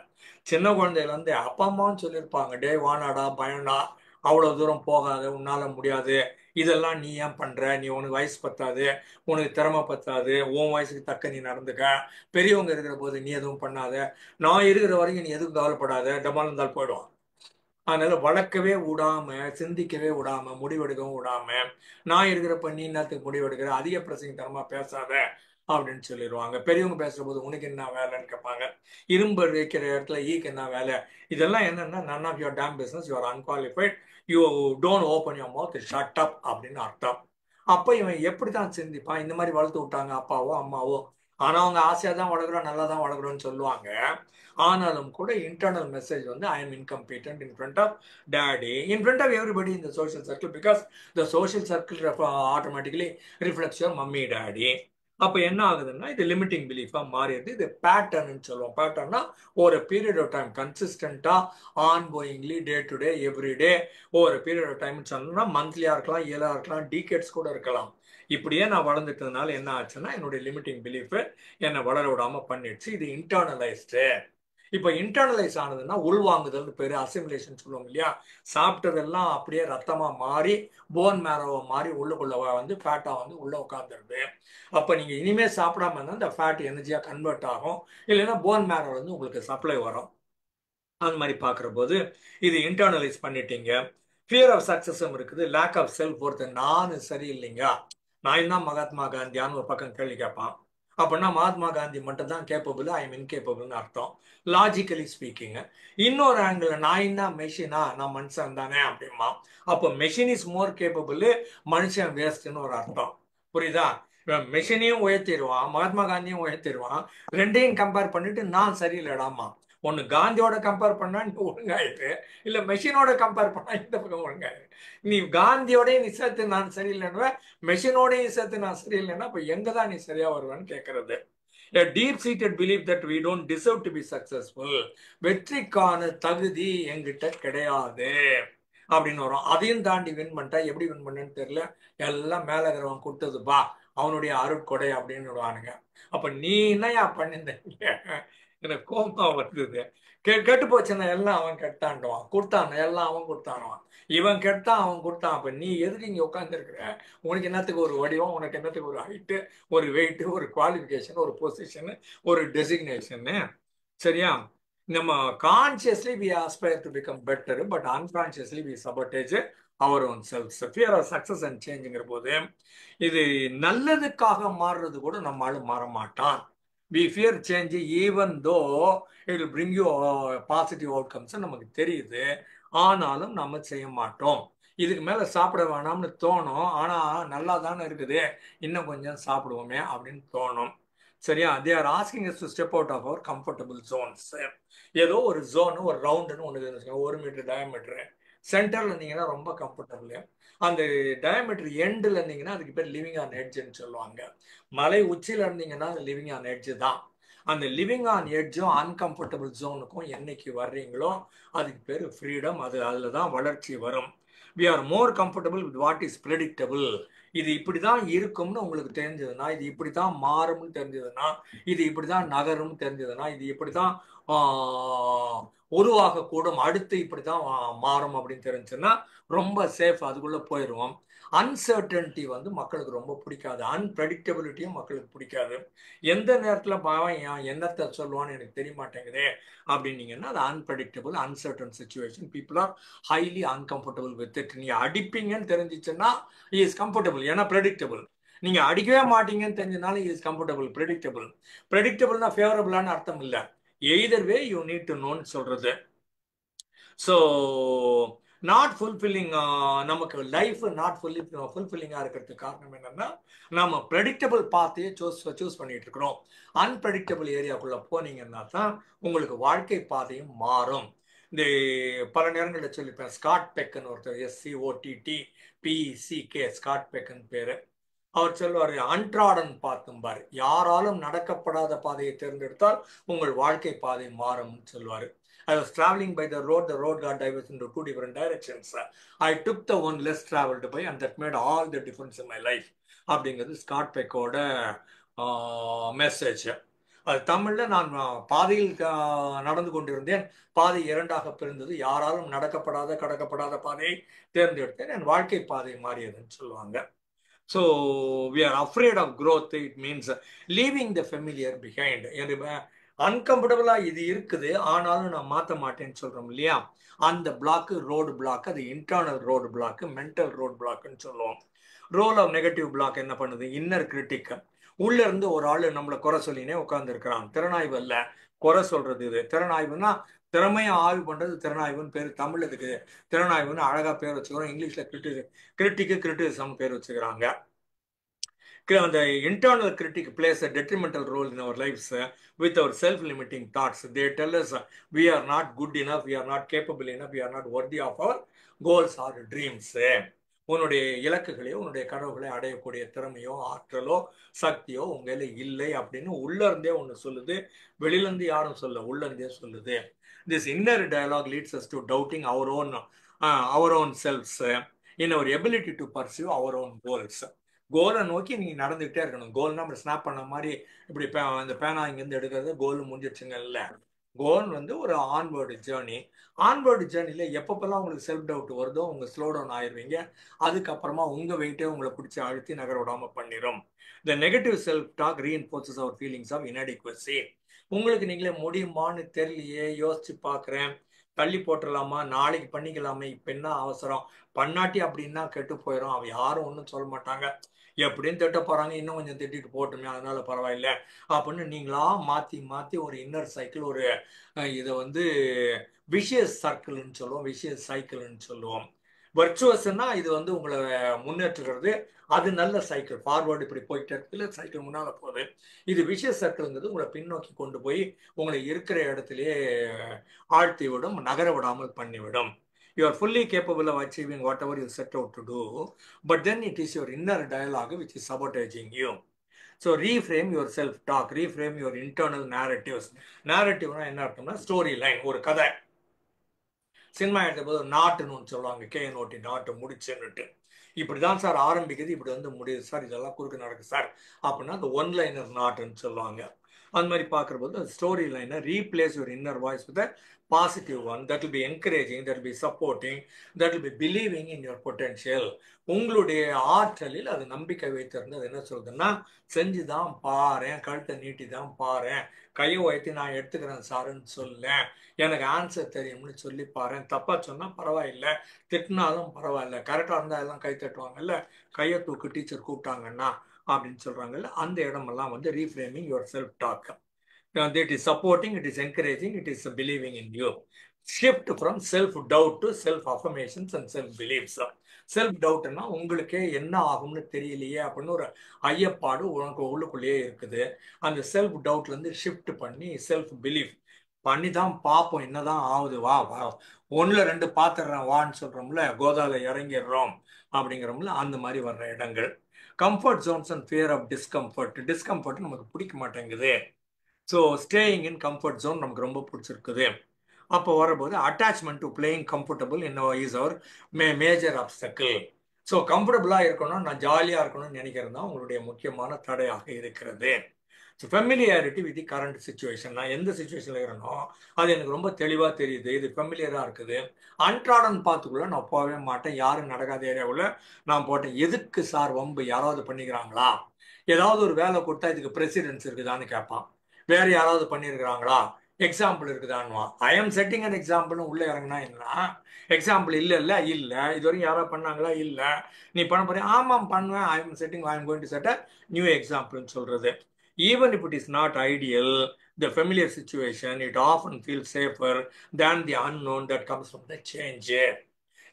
சின்ன குழந்தையிலேருந்து அப்பா அம்மான்னு சொல்லியிருப்பாங்க, டே வானாடா பயண்டா, அவ்வளோ தூரம் போகாத, உன்னால முடியாது, இதெல்லாம் நீ ஏன் பண்ற, நீ உனக்கு வயசு பத்தாது, உனக்கு திறமை பத்தாது, உன் வயசுக்கு தக்க நீ நடந்துக்க, பெரியவங்க இருக்கிற போது நீ எதுவும் பண்ணாத, நான் இருக்கிற வரைக்கும் நீ எதுவும் கவலைப்படாத, டமால் இருந்தால் போயிடுவான். அதனால வளர்க்கவே விடாம, சிந்திக்கவே விடாம, முடிவெடுக்கவும் விடாம, நான் இருக்கிறப்ப நீ என்னத்துக்கு முடிவெடுக்கிற, அதிக பிரசங்கத்தனமா பேசாத அப்படின்னு சொல்லிடுவாங்க. பெரியவங்க பேசுற போது உனக்கு என்ன வேலைன்னு கேட்பாங்க. இரும்பு வைக்கிற இடத்துல ஈக்கு என்ன வேலை. இதெல்லாம் என்னன்னா, none of your damn business, you are unqualified, you don't open your mouth, shut up அப்படின்னு அர்த்தம். அப்ப இவன் எப்படித்தான் சிந்திப்பான்? இந்த மாதிரி வளர்த்து விட்டாங்க அப்பாவோ அம்மாவோ. ஆனா அவங்க ஆசையா தான் வளர்க்குறோம், நல்லா தான் வளர்க்குறோம்னு சொல்லுவாங்க. ஆனாலும் கூட இன்டர்னல் மெசேஜ் வந்து I am incompetent in front of daddy, in front of everybody in the social circle, because the social circle automatically reflects your mummy daddy. அப்போ என்ன ஆகுதுன்னா, இது லிமிட்டிங் பிலீஃபாக மாறிடுது. இது பேட்டர்ன்னு சொல்லுவோம். பேட்டர்னா ஒரு பீரியட் ஆஃப் டைம் கன்சிஸ்டண்டா, ongoingly, day to day, every day, ஒரு பீரியட் ஆஃப் டைம் சொன்னோம்னா மந்த்லியா இருக்கலாம், இயரா இருக்கலாம், டீகேட்ஸ் கூட இருக்கலாம். இப்படியே நான் வளர்ந்துட்டதுனால என்ன ஆச்சுன்னா, என்னுடைய லிமிட்டிங் பிலீஃப் என்னை வளர விடாம பண்ணிடுச்சு. இது இன்டர்னலைஸ்டு. இப்போ இன்டர்னலைஸ் ஆனதுன்னா உள்வாங்குதல் பேரு, அசிமுலேஷன் சொல்லுவோம் இல்லையா? சாப்பிட்டதெல்லாம் அப்படியே ரத்தமா மாறி, போன் மேரோவா மாறி உள்ளுக்குள்ள வந்து ஃபேட்டா வந்து உள்ள உட்காந்துருது. அப்ப நீங்க இனிமே சாப்பிடாம இருந்தா இந்த ஃபேட் எனர்ஜியா கன்வெர்ட் ஆகும், இல்லைன்னா போன் மேரோ வந்து உங்களுக்கு சப்ளை வரும். அந்த மாதிரி பார்க்குற போது இது இன்டர்னலைஸ் பண்ணிட்டீங்க. ஃபியர் ஆஃப் சக்சஸும் இருக்குது, லேக் ஆஃப் செல்ஃப் ஒர்த். நான் சரியில்லைங்க, நான் தான் மகாத்மா காந்தியான்னு ஒரு பக்கம் கேள்வி கேட்பான். அப்படின்னா மகாத்மா காந்தி மட்டும் தான் கேப்பபிள், ஐ எம் இன்கேப்பபிள்னு அர்த்தம், லாஜிக்கலி ஸ்பீக்கிங். இன்னொரு ஆங்கிள், நான் தான் மெஷினா, நான் மனுஷன் தானே அப்படிமா. அப்போ மெஷின் இஸ் மோர் கேப்பபிள், மனுஷன் வேஸ்ட்னு ஒரு அர்த்தம். புரியுதா? மெஷினையும் உயர்த்திடுவான், மகாத்மா காந்தியும் உயர்த்திடுவான். ரெண்டையும் கம்பேர் பண்ணிட்டு நான் சரியில்லைடாமா. ஒன்று காந்தியோட கம்பேர் பண்ணா நீ ஒழுங்காயிட்டு, இல்லை மெஷினோட கம்பேர் பண்ணா இந்த பக்கம் ஒழுங்காயிரு. நீ காந்தியோடய நீ சேர்த்து நான் சரியில்லைன்னு, மெஷினோடையும் சேர்த்து நான் சரியில்லைன்னா அப்போ எங்க தான் நீ சரியா வருவேன்னு கேட்கறது. A deep-seated belief that we don't deserve to be successful. வெற்றிக்கான தகுதி என்கிட்ட கிடையாது அப்படின்னு வரும். அதையும் தாண்டி வின் பண்ணிட்டா, எப்படி வின் பண்ணேன்னு தெரியல, எல்லாம் மேல இருக்கிறவன் கொடுத்ததுப்பா, அவனுடைய அருட்கொடை அப்படின்னு விடுவானுங்க. அப்ப நீ என்னையா பண்ணிருந்தீங்க, எனக்கு கோபமா வருது. கெட்டு போச்சுன்னா எல்லாம் அவன் கெட்டான்டுவான், கொடுத்தான் எல்லாம் அவன் கொடுத்தானுவான், இவன் கெட்டான் அவன் கொடுத்தான். அப்ப நீ எதுக்கு இங்க உட்கார்ந்து இருக்கிற? உனக்கு என்னத்துக்கு ஒரு வடிவம், உனக்கு என்னத்துக்கு ஒரு ஹைட்டு, ஒரு வெயிட், ஒரு குவாலிஃபிகேஷன், ஒரு பொசிஷன், ஒரு டெசிக்னேஷன்? சரியா? நம்ம consciously we aspire to become better, but unconsciously we sabotage our own self. Fear of success and சேஞ்சுங்கிற போது இது நல்லதுக்காக மாறுறது கூட நம்மளால மாற மாட்டான். We fear change even though it will bring you positive outcomes நமக்கு தெரியுது, ஆனாலும் நம்ம செய்ய மாட்டோம். இதுக்கு மேல சாப்பிட வேணாம்னு தோணும், ஆனா நல்லா தானே இருக்குது, இன்னும் கொஞ்சம் சாப்பிடுவோமே அப்படின்னு தோணும். சரியா? They are asking us to step out of our comfortable zones. ஏதோ ஒரு ஜோன், ஒரு ரவுண்டுன்னு ஒன்று இருந்துச்சுங்க, 1 மீட்டர் டயமீட்டர். சென்டர்ல இருந்தீங்கன்னா ரொம்ப கம்ஃபர்டபுள். அந்த டயமீட்டர் எண்டில் இருந்தீங்கன்னா அதுக்கு பேர் லிவிங் ஆன் எட்ஜ்னு சொல்லுவாங்க. மலை உச்சியில் இருந்தீங்கன்னா அது லிவிங் ஆன் எட்ஜ் தான். அந்த லிவிங் ஆன் எட்ஜும் அன்கம்ஃபர்டபுள் ஜோனுக்கும் என்னைக்கு வர்றீங்களோ அதுக்கு பேர் ஃப்ரீடம். அதில் தான் வளர்ச்சி வரும். We are more comfortable with what is predictable. இது இப்படி தான் இருக்கும்னு உங்களுக்கு தெரிஞ்சதுன்னா, இது இப்படி தான் மாறும்னு தெரிஞ்சதுன்னா, இது இப்படி தான் நகரும்னு தெரிஞ்சதுன்னா, இது இப்படி தான் உருவாகக்கூடும், அடுத்து இப்படி தான் மாறும் அப்படின்னு தெரிஞ்சுன்னா ரொம்ப சேஃப், அதுக்குள்ளே போயிடுவோம். அன்சர்டனிட்டி வந்து மக்களுக்கு ரொம்ப பிடிக்காது, அன்பிரடிக்டபிலிட்டியும் மக்களுக்கு பிடிக்காது. எந்த நேரத்தில் பாவம் என்னத்தை சொல்லுவான்னு எனக்கு தெரிய மாட்டேங்குதே அப்படின்னீங்கன்னா அது unpredictable, uncertain situation. People are highly uncomfortable with it. நீ அடிப்பீங்கன்னு தெரிஞ்சிச்சுன்னா இஸ் கம்ஃபர்டபுள், ஏன்னா ப்ரெடிக்டபிள். நீங்க அடிக்கவே மாட்டீங்கன்னு தெரிஞ்சனால இஸ் கம்ஃபர்டபுள். ப்ரெடிக்டபிள், ப்ரெடிக்டபிள்னா ஃபேவரபிளான அர்த்தம் இல்லை, either way you need to நோன்னு சொல்றது. ஸோ நாட் ஃபுல்ஃபில்லிங், நமக்கு லைஃப் நாட் ஃபுல்ஃபில்லிங்காக இருக்கிறதுக்கு காரணம் என்னன்னா நம்ம ப்ரெடிக்டபிள் பாத்தையே சூஸ் பண்ணிட்டு இருக்கிறோம். அன்பிரடிக்டபிள் ஏரியாக்குள்ள போனீங்கன்னா தான் உங்களுக்கு வாழ்க்கை பாதையும் மாறும். இந்த பல நேரங்களில் சொல்லிப்பேன், ஸ்காட் பெக்கன் ஒருத்தர், SCOTTPECK, ஸ்காட் பெக்கன் பேரு. அவர் சொல்லுவார், அன்ட்ராடன் பார்த்தும்பார், யாராலும் நடக்கப்படாத பாதையை தேர்ந்தெடுத்தால் உங்கள் வாழ்க்கை பாதை மாறும்னு சொல்லுவார். I was traveling by the road got diverged into 2 different directions. I took the one less traveled by and that made all the difference in my life. அப்படிங்கிறது ஸ்காட் பெக்கோட மெசேஜ். அது தமிழில், நான் பாதையில் நடந்து கொண்டிருந்தேன், பாதை 2ஆக பிரிந்தது, யாராலும் கடக்கப்படாத பாதையை தேர்ந்தெடுத்தேன், என் வாழ்க்கை பாதை மாறியதுன்னு சொல்லுவாங்க. So we are afraid of growth. It means leaving the familiar behind. அன்கம்ஃபர்டபுளா இது இருக்குது, ஆனாலும் நான் மாற்ற மாட்டேன்னு சொல்றோம் இல்லையா, அந்த பிளாக் ரோடு பிளாக், அது internal road block, mental road பிளாக்னு சொல்லுவோம். ரோல் ஆஃப் நெகட்டிவ் பிளாக் என்ன பண்ணுது? Inner critic. உள்ள இருந்து ஒரு ஆளு நம்மளை குறை சொல்லினே உட்கார்ந்து இருக்கிறான். திறனாய்வு அல்ல, குறை சொல்றது. இது திறனாய்வுன்னா திறமையை ஆய்வு பண்றது திறனாய்வுன்னு பேர். தமிழ் இதுக்கு திறனாய்வுன்னு அழகா பேர் வச்சுக்கிறோம், இங்கிலீஷ்ல கிரிட்டிசிசம் பேர் வச்சுக்கிறாங்க. The internal critic plays a detrimental role in our lives with our self-limiting thoughts. They tell us we are not good enough, we are not capable enough, we are not worthy of our goals or dreams. உன்னுடைய இலக்குகளையோ உன்னுடைய கனவுகளை அடையக்கூடிய திறமையோ ஆற்றலோ சக்தியோ உங்கள இல்லை அப்படின்னு உள்ள இருந்தே ஒன்று சொல்லுது. வெளியில இருந்து யாரும் சொல்ல, உள்ள இருந்தே சொல்லுது. This inner dialogue leads us to doubting our own selves in our ability to pursue our own goals. கோலை நோக்கி நீங்க நடந்துகிட்டே இருக்கணும். கோல்னா நம்ம ஸ்னாப் பண்ண மாதிரி இப்படி அந்த பேனா இங்கேருந்து எடுக்கிறது கோல் முடிஞ்சிடுச்சுங்க இல்லை. கோல் வந்து ஒரு ஆன்வேர்டு ஜேர்னி. ஆன்வேர்டு ஜேர்னில எப்பப்பெல்லாம் உங்களுக்கு செல்ஃப் டவுட் வருதோ உங்க ஸ்லோ டவுன் ஆயிடுவீங்க. அதுக்கப்புறமா உங்க வெயிட்டே உங்களை பிடிச்சி அழுத்தி நகர விடாம பண்ணிடும். The negative self-talk reinforces our feelings of inadequacy. உங்களுக்கு நீங்களே முடியுமான்னு தெரியலையே, யோசிச்சு பார்க்குறேன், தள்ளி போட்டுடலாமா, நாளைக்கு பண்ணிக்கலாமே, இப்போ என்ன அவசரம், பண்ணாட்டி அப்படின்னா கெட்டு போயிடும், அவன் யாரும் ஒன்றும் சொல்ல மாட்டாங்க, எப்படின்னு திட்ட போறாங்க, இன்னும் கொஞ்சம் திட்டிட்டு போட்டுமே, அதனால பரவாயில்ல அப்படின்னு நீங்களா மாத்தி மாத்தி ஒரு இன்னர் சைக்கிள், ஒரு இதை வந்து விஷியஸ் சர்க்கிள்னு சொல்லுவோம், விஷியஸ் சைக்கிள்னு சொல்லுவோம். வர்ச்சுவஸ்ன்னா இது வந்து உங்களை முன்னேற்றுகிறது, அது நல்ல சைக்கிள், ஃபார்வர்டு இப்படி போயிட்டு இருக்குல்ல, சைக்கிள் முன்னால போகுது. இது விஷியஸ் சர்க்கிள்ங்கிறது உங்களை பின்னோக்கி கொண்டு போய் உங்களை இருக்கிற இடத்துலயே ஆழ்த்தி விடும், நகர விடாமல் பண்ணிவிடும். You are fully capable of achieving whatever you set out to do, but then it is your inner dialogue which is sabotaging you. So reframe your self-talk, reframe your internal narratives. Narrative-னா என்ன அர்த்தம்னா story line, ஒரு கதை. Cinema எடுத்த போது நாட்டுன்னு ஒன்று சொல்லுவாங்க, KNOT, நாட்டு முடிச்சுன்னுட்டு. இப்படிதான் சார் ஆரம்பிக்குது, இப்படி வந்து முடியுது சார், இதெல்லாம் குறுக்கு நடக்குது சார் அப்படின்னா அந்த ஒன் லைனர் நாட்டுன்னு சொல்லுவாங்க. அந்த மாதிரி பார்க்குற போது ஸ்டோரி லைனை replace your inner voice with positive one that will be encouraging, that will be supporting, that will be believing in your potential. உங்களுடைய ஆற்றலில் அது நம்பிக்கை வைத்திருந்து அது என்ன சொல்றதுன்னா, செஞ்சுதான் பாரேன், கழுத்தை நீட்டி தான் பாரேன், கையை உயர்த்தி நான் எடுத்துக்கிறேன் சாருன்னு சொல்ல, எனக்கு ஆன்சர் தெரியும்னு சொல்லி பாரேன், தப்பா சொன்னா பரவாயில்ல, திட்டினாலும் பரவாயில்ல, கரெக்டாக இருந்தால் எல்லாம் கை தட்டுவாங்கல்ல, கையை தூக்கு டீச்சர் கூப்பிட்டாங்கன்னா அப்படின்னு சொல்றாங்கல்ல, அந்த இடமெல்லாம் வந்து reframing your self talk. It is supporting, it is encouraging, it is believing in you. Shift from self-doubt to self-affirmations and self-beliefs. செல்ஃப்-டவுட்னா உங்களுக்கே என்ன ஆகும்னு தெரியலையே அப்படின்னு ஒரு ஐயப்பாடு உனக்கு உள்ளுக்குள்ளேயே இருக்குது. அந்த செல்ஃப் டவுட்ல இருந்து ஷிஃப்ட் பண்ணி செல்ஃப் பிலீஃப் பண்ணி தான் பார்ப்போம் என்னதான் ஆகுது, வா வா 1-2 பார்த்துடுறேன் வான்னு சொல்றோம்ல, கோதால இறங்கிடுறோம் அப்படிங்கிறோம்ல, அந்த மாதிரி வர்ற இடங்கள். Comfort zones and fear of discomfort. Discomfort நமக்கு பிடிக்க மாட்டேங்குது. So staying in comfort zone நமக்கு ரொம்ப பிடிச்சிருக்குது. அப்போ வரும்போது attachment to playing comfortable is our major obstacle. So கம்ஃபர்டபுளாக இருக்கணும், நான் ஜாலியாக இருக்கணும்னு நினைக்கிறது தான் உங்களுடைய முக்கியமான தடையாக இருக்கிறது. So familiarity with the current situation. நான் எந்த சுச்சுவேஷனில் இருக்கணும் அது எனக்கு ரொம்ப தெளிவாக தெரியுது, இது ஃபெமிலியராக இருக்குது. அன்ட்ராடன் பார்த்துக்குள்ள நான் போகவே மாட்டேன், யாரும் நடக்காத ஏரியாவில் நான் போட்டேன். எதுக்கு சார் வம்பு, யாராவது பண்ணிக்கிறாங்களா, ஏதாவது ஒரு வேலை கொடுத்தா இதுக்கு பிரசிடென்ஸ் இருக்குதான்னு கேட்பான், வேற யாராவது பண்ணியிருக்கிறாங்களா, எக்ஸாம்பிள் இருக்குதான்னுவான். ஐ எம் செட்டிங் அன் எக்ஸாம்பிள்னு உள்ள இறங்கினா என்ன, எக்ஸாம்பிள் இல்லை இல்லை இல்லை இது வரைக்கும் யாராவது பண்ணாங்களா, இல்லை நீ பண்ண போறியா, ஆமாம் பண்ணுவேன், I am setting, I am going to set a new எக்ஸாம்பிள்னு சொல்றது. Even if it is not ideal, the familiar situation, it often feels safer than the unknown that comes from the change.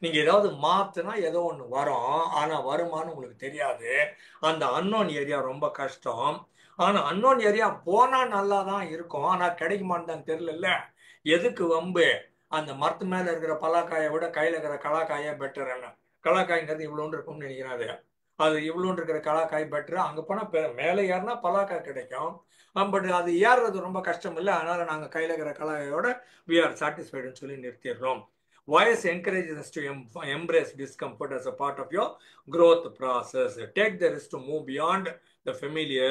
நீங்க ஏதாவது மாத்தினா ஏதோ ஒன்று வரும், ஆனா வருமானு உங்களுக்கு தெரியாது. அந்த அன்னோன் ஏரியா ரொம்ப கஷ்டம். ஆனா அன்னோன் ஏரியா போனா நல்லா தான் இருக்கும், ஆனா கிடைக்குமான்னு தான் தெரியல. எதுக்கு வம்பு, அந்த மரத்து மேல இருக்கிற பலாக்காயை விட கையில இருக்கிற கலாக்காயே பெட்டர். என்ன கலாக்காய்ங்கிறது இவ்வளோன்னு இருக்கும்னு நினைக்கிறாரு, அது இவ்வளோன்னு இருக்கிற கலாக்காய் பெட்டர். அங்க போனா மேலே ஏறினா பலாக்காய் கிடைக்கும், பட் அது ஏறுறது ரொம்ப கஷ்டம் இல்லை, அதனால நாங்க கையில இருக்கிற கலாக்காயோட we are satisfied ன்னு சொல்லி நிறுத்திடுறோம். Voice encourages us to embrace discomfort as a part of your growth process. Take the risk to move beyond the familiar,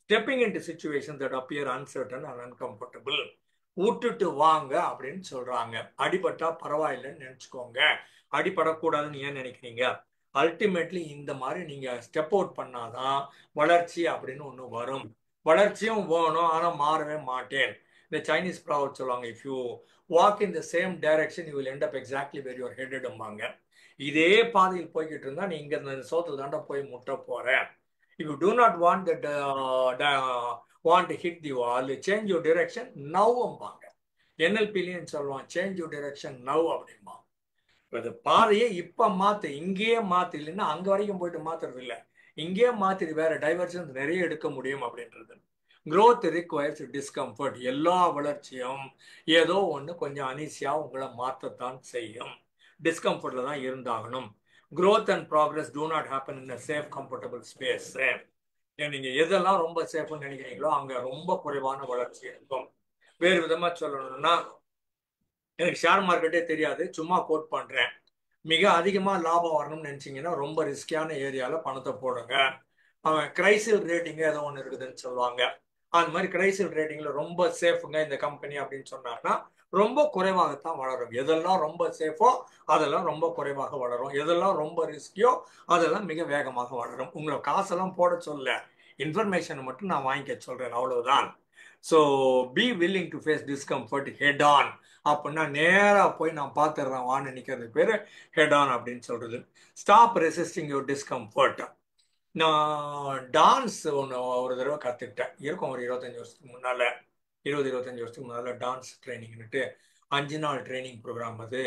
stepping into situations that appear uncertain and uncomfortable. விட்டுட்டு வாங்க அப்படின்னு சொல்றாங்க. அடிபட்டா பரவாயில்லைன்னு நினைச்சுக்கோங்க, அடிபடக்கூடாதுன்னு ஏன் நினைக்கிறீங்க? அல்டிமேட்லி இந்த மாதிரி நீங்க ஸ்டெப் அவுட் பண்ணாதான் வளர்ச்சி அப்படின்னு ஒண்ணு வரும். வளர்ச்சியும் வேணும், ஆனா மாறவே மாட்டேன். இந்த சைனீஸ் ப்ராவர்ப் சொல்லுவாங்க, if you walk in the same direction you will end up exactly where your ஹெட்டட்ம்பாங்க. இதே பாதையில் போய்கிட்டு இருந்தா நீ இங்க இந்த சோத்துல தாண்டா போய் முட்ட போற. If you do not want to hit the wall, change your direction நவ்ம்பாங்க. என்எல்பிலையும் சொல்லுவான், சேஞ்ச் யூர் டிரெக்ஷன் நவ் அப்படிம்பா. அது பாதையை இப்ப மாத்து, இங்கேயே மாத்து, இல்லைன்னா அங்க வரைக்கும் போயிட்டு மாத்துறது இல்லை, இங்கேயே மாத்திட்டு வேற டைவர்ஷன் நிறைய எடுக்க முடியும் அப்படின்றது. growth requires discomfort. எல்லா வளர்ச்சியும் ஏதோ ஒன்று கொஞ்சம் அனீசியா உங்களை மாற்றத்தான் செய்யும், டிஸ்கம்ஃபர்ட்ல தான் இருந்தாகணும். growth and progress do not happen in a safe comfortable space. நீங்க எதெல்லாம் ரொம்ப சேஃப்னு நினைக்கிறீங்களோ அங்க ரொம்ப குறைவான வளர்ச்சி இருக்கும். வேறு விதமா சொல்லணும்னா, எனக்கு ஷேர் மார்க்கெட்டே தெரியாது, சும்மா கோட் பண்றேன், மிக அதிகமா லாபம் வரணும்னு நினைச்சீங்கன்னா ரொம்ப ரிஸ்கியான ஏரியால பணத்தை போடுங்க. அவன் கிரைசில் ரேட்டிங் ஏதோ ஒன்று இருக்குதுன்னு சொல்லுவாங்க, அந்த மாதிரி கிரைசில் ரேட்டிங்ல ரொம்ப சேஃபுங்க இந்த கம்பெனி அப்படின்னு சொன்னாங்கன்னா ரொம்ப குறைவாகத்தான் வளரும். எதெல்லாம் ரொம்ப சேஃபோ அதெல்லாம் ரொம்ப குறைவாக வளரும், எதெல்லாம் ரொம்ப ரிஸ்கியோ அதெல்லாம் மிக வேகமாக வளரும். உங்களை காசெல்லாம் போட சொல்ல, இன்ஃபர்மேஷனை மட்டும் நான் வாங்கிக்க சொல்றேன், அவ்வளவுதான். So be willing to face discomfort head on. அப்படின்னா நேராக போய் நான் பார்த்துடுறேன் வான்னு நிற்கிறதுக்கு பேர் ஹெட் ஆன் அப்படின்னு சொல்றது. Stop resisting your discomfort. நான் டான்ஸ் ஒன்று ஒரு தடவை கற்றுக்கிட்டேன், இருக்கும் ஒரு 25 வருஷத்துக்கு முன்னால், 20-25 வருஷத்துக்கு முன்னால் டான்ஸ் ட்ரைனிங்னுட்டு 5 நாள் ட்ரைனிங் ப்ரோக்ராம். அது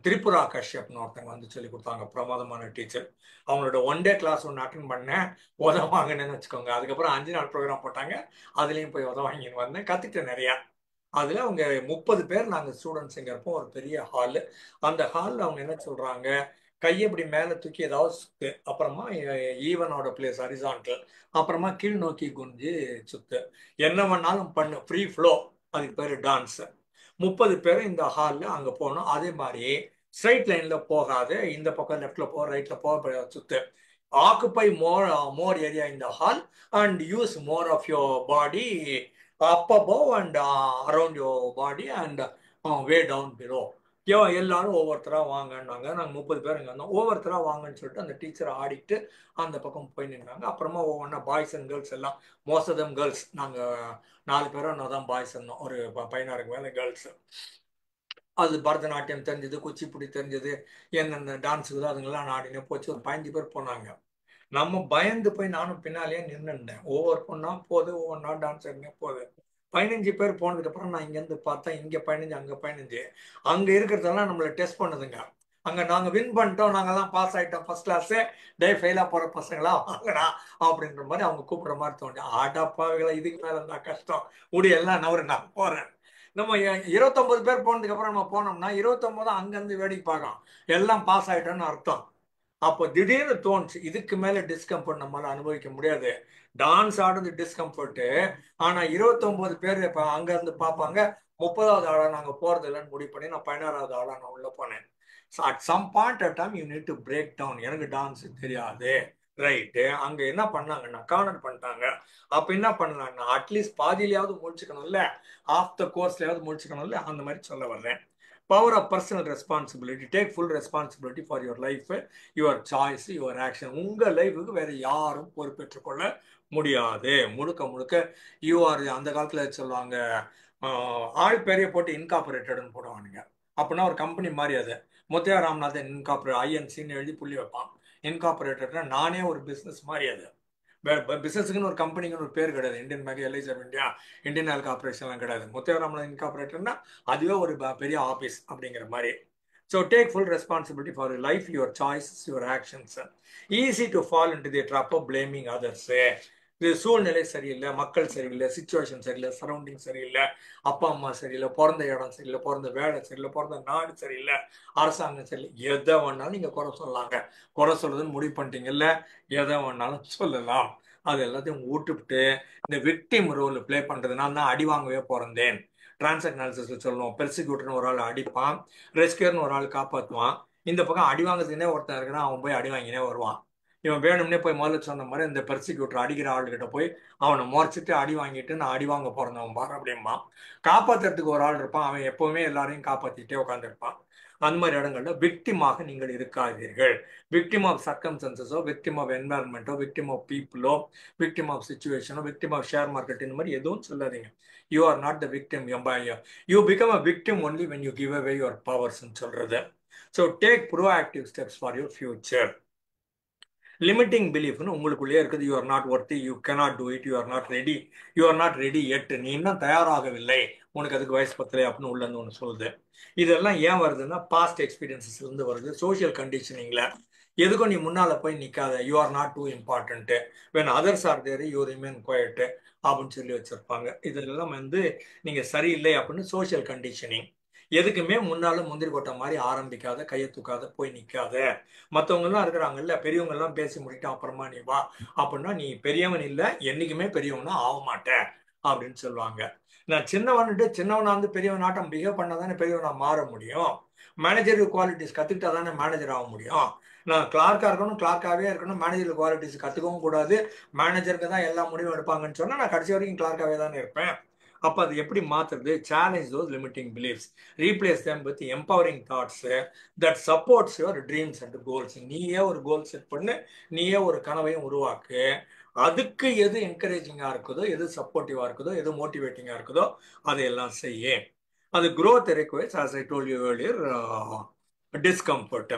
திரிபுரா கஷ்யப்னு ஒருத்தங்க வந்து சொல்லி கொடுத்தாங்க, பிரமாதமான டீச்சர். அவங்களோட 1 டே கிளாஸ் ஒன்று அட்டன் பண்ணேன், உதவாங்கன்னு வச்சுக்கோங்க. அதுக்கப்புறம் 5 நாள் ப்ரோக்ராம் போட்டாங்க, அதுலேயும் போய் உதவாங்கின்னு வந்தேன், கற்றுக்கிட்டேன் நிறையா. அதில் அவங்க 30 பேர் நாங்கள் ஸ்டூடெண்ட்ஸ் இங்கே இருப்போம், ஒரு பெரிய ஹாலு. அந்த ஹாலில் அவங்க என்ன சொல்கிறாங்க, கையை இப்படி மேலே தூக்கி ஏதாவது சுத்து, அப்புறமா ஈவனோட பிளேஸ் ஹரிசான்டல், அப்புறமா கீழ் நோக்கி குனிஞ்சு சுத்து, என்ன வேணாலும் பண்ணு, ஃப்ரீ ஃப்ளோ, அதுக்கு பேர் டான்ஸ். 30 பேர் இந்த ஹாலில் அங்கே போகணும். அதே மாதிரி ஸ்ட்ரைட் லைனில் போகாது, இந்த பக்கம் லெஃப்டில் போ, ரைட்டில் போக சுத்து. Occupy more area in the hall and use more of your body up above and around your body and way down below. எல்லாரும் ஒவ்வொருத்தராக வாங்கன்னாங்க. நாங்கள் 30 பேர் இங்கே இருந்தோம். ஒவ்வொருத்தராக வாங்கன்னு சொல்லிட்டு அந்த டீச்சரை ஆடிட்டு அந்த பக்கம் போய் நின்னாங்க. அப்புறமா ஒவ்வொன்றா பாய்ஸ் அண்ட் கேர்ள்ஸ் எல்லாம், மோஸ்ட் ஆஃப் தம் கேர்ள்ஸ், நாங்கள் 4 பேரும் நான் தான் பாய்ஸ் இருந்தோம், ஒரு 16க்கு மேலே கேர்ள்ஸ். அது பரதநாட்டியம் தெரிஞ்சது, குச்சிப்புடி தெரிஞ்சது, என்னென்ன டான்ஸுக்கு தான் அதுங்கெல்லாம் ஆடினே போச்சு. ஒரு 15 பேர் போனாங்க. நம்ம பயந்து போய் நானும் பின்னாலேயே நின்றுட்டேன். ஒவ்வொரு பொண்ணா போகுது, ஒவ்வொன்றா டான்ஸ் ஆடினே போகுது. 15 பேர் போனதுக்கு அப்புறம் நான் இங்கேருந்து பார்த்தா இங்கே 15 அங்கே 15 அங்கே இருக்கிறதெல்லாம் நம்மளை டெஸ்ட் பண்ணுதுங்க. அங்கே நாங்கள் வின் பண்ணிட்டோம், நாங்கெல்லாம் பாஸ் ஆகிட்டோம், ஃபர்ஸ்ட் கிளாஸு, ஃபெயிலாக போகிற பசங்களா வாங்கடா அப்படின்ற மாதிரி அவங்க கூப்பிட்ற மாதிரி தோண்டி, ஆட்டாப்பாவிகளா இதுக்கு மேலே இருந்தால் கஷ்டம், எல்லாம் நான் போகிறேன். நம்ம 29 பேர் போனதுக்கு அப்புறம் நம்ம போனோம்னா 29 அங்கேருந்து வேடிக்கை பார்க்கலாம், எல்லாம் பாஸ் ஆகிட்டோன்னு அர்த்தம். அப்போ திடீர்னு தோணுச்சு, இதுக்கு மேல டிஸ்கம்ஃபர்ட் நம்மளால அனுபவிக்க முடியாது. டான்ஸ் ஆடுறது டிஸ்கம்ஃபர்ட்டு, ஆனா 29 பேர் இப்ப அங்க இருந்து பார்ப்பாங்க. 30வது ஆளா நாங்க போறது இல்லைன்னு முடிவு பண்ணி நான் 16வது ஆளா நான் உள்ள போனேன். At some point of time you need to break down. எனக்கு டான்ஸ் தெரியாது, ரைட்டு. அங்க என்ன பண்ணாங்கன்னா கார்னர் பண்ணிட்டாங்க. அப்ப என்ன பண்ணலாம்னா அட்லீஸ்ட் பாதியிலையாவது முடிச்சுக்கணும்ல, ஆஃப் த கோர்ஸ்லயாவது முடிச்சுக்கணும்ல, அந்த மாதிரி சொல்ல வர்றேன். Power of personal responsibility. Take full responsibility for your life, your choice, your action. உங்கள் லைஃபுக்கு வேற யாரும் பொறுப்பேற்றுக்கொள்ள முடியாது. முழுக்க முழுக்க யூ ஆர். அந்த காலத்தில் சொல்லுவாங்க, ஆள் பெரிய போட்டு இன்கார்பரேட்டட்னு போடுவானுங்க. அப்படின்னா ஒரு கம்பெனி மாதிரி அது. முத்தையா ராமநாதன் இன்கார்பரேட், ஐஎன்சின்னு எழுதி புள்ளி வைப்பான். இன்கார்பரேட்டட்னா நானே ஒரு பிஸ்னஸ் மாதிரி. அது பிசினஸுக்குன்னு ஒரு கம்பெனிக்குன்னு ஒரு பேர் கிடையாது. இந்தியன் மேக், LIC of India, Indian oil கார்பரேஷன்லாம் கிடையாது. முத்தையாராமன் இன்கார்பரேட்டர்னா அதுவே ஒரு பெரிய ஆஃபீஸ் அப்படிங்கிற மாதிரி. So take full responsibility for your life, your choices, your actions. Easy to fall into the trap of blaming others. இது சூழ்நிலை சரியில்லை, மக்கள் சரியில்லை, சுச்சுவேஷன் சரியில்லை, சரௌண்டிங் சரியில்லை, அப்பா அம்மா சரியில்லை, பிறந்த இடம் சரியில்லை, பிறந்த வேலை சரியில்லை, பிறந்த நாடு சரியில்லை, அரசாங்கம் சரியில்லை, எதை வேணாலும் நீங்கள் குறை சொல்லலாங்க. குறை சொல்றதுன்னு முடிவு பண்ணிட்டீங்கல்ல, எதை வேணாலும் சொல்லலாம். அது எல்லாத்தையும் விட்டுவிட்டு இந்த விக்டிம் ரோல் பிளே பண்றது. நான் தான் அடி வாங்கவே பிறந்தேன். டிரான்சாக்ஷனாலிசிஸ்ல சொல்லணும், பெர்சிக்யூட்டர்னு ஒரு ஆள் அடிப்பான், ரெஸ்கியூர்னு ஒரு ஆள் காப்பாற்றுவான். இந்த பக்கம் அடி வாங்குறதுனே ஒருத்தன் இருக்குன்னா அவன் போய் அடி வாங்கினே வருவான். இவன் வேணும்னே போய் முதல்ல சொன்ன மாதிரி இந்த பெர்சிக்யூட்டர் அடிக்கிற ஆளுகிட்ட போய் அவனை முறைச்சிட்டு அடி வாங்கிட்டு நான் அடி வாங்க பிறந்தவன் பாரு அப்படின்பா. காப்பாத்துறதுக்கு ஒரு ஆள் இருப்பான், அவன் எப்பவுமே எல்லாரையும் காப்பாத்திட்டே உட்காந்துருப்பான். அந்த மாதிரி இடங்கள்ல விக்டிமாக நீங்கள் இருக்காதீர்கள். விக்டிம் ஆஃப் சர்க்கம்ஸ்டன்சஸோ, விக்டிம் ஆஃப் என்வாயர்மெண்ட்டோ, விக்டிம் ஆஃப் பீப்புளோ, விக்டிம் ஆஃப் சுச்சுவேஷனோ, விக்டிம் ஆஃப் ஷேர் மார்க்கெட், இந்த மாதிரி எதுவும் சொல்லாதீங்க. You are not the victim. You become a victim only when you give away your பவர்ஸ்ன்னு சொல்றது. So take proactive steps for your future. Limiting பிலீஃப்னு உங்களுக்குள்ளேயே இருக்குது. You are not worthy, you cannot do it, you are not ready, you are not ready எட். நீ இன்னும் தயாராகவில்லை, உனக்கு அதுக்கு வயசு பத்தலை அப்படின்னு உள்ள இருந்து ஒன்று சொல்லுது. இதெல்லாம் ஏன் வருதுன்னா பாஸ்ட் எக்ஸ்பீரியன்சஸ்ல இருந்து வருது, சோஷியல் கண்டிஷனிங்ல. எதுக்கும் நீ முன்னால போய் நிக்காத, you are not too important, when others are there you remain quiet அப்படின்னு சொல்லி வச்சிருப்பாங்க. இதெல்லாம் நீங்க சரியில்லை அப்படின்னு சோஷியல் கண்டிஷனிங். எதுக்குமே முன்னாலும் முந்திரி கொட்டை மாதிரி ஆரம்பிக்காத, கையை தூக்காத, போய் நிக்காத. மற்றவங்க எல்லாம் இருக்கிறாங்கல்ல, பெரியவங்க எல்லாம் பேசி முடிட்டு அப்புறமா நீ வா அப்படின்னா நீ பெரியவன் இல்லை, என்னைக்குமே பெரியவனா ஆக மாட்டேன் அப்படின்னு சொல்லுவாங்க. நான் சின்னவன்ட்டு சின்னவனா வந்து பெரியவன் ஆட்டம் பிஹேவ் பண்ணாதானே பெரியவனா மாற முடியும். மேனேஜர் குவாலிட்டிஸ் கத்துக்கிட்டா தானே மேனேஜர் ஆக முடியும். நான் கிளார்க்கா இருக்கணும், கிளார்க்காவே இருக்கணும், மேனேஜர் குவாலிட்டிஸ் கத்துக்கவும் கூடாது, மேனேஜருக்கு தான் எல்லா முடிவும் எடுப்பாங்கன்னு சொன்னா நான் கடைசி வரைக்கும் கிளார்க்காவே தானே இருப்பேன். அப்ப அது எப்படி மாத்துறது? Challenge those limiting beliefs, replace them with empowering thoughts that supports your dreams and goals. நீயே ஒரு கோல் செட் பண்ணு, நீயே ஒரு கனவையும் உருவாக்கு. அதுக்கு எது என்கரேஜிங்கா இருக்குதோ, எது சப்போர்ட்டிவா இருக்குதோ, எது மோட்டிவேட்டிங்கா இருக்குதோ அதையெல்லாம் செய்ய. அது growth requires, as I told you earlier, discomfort.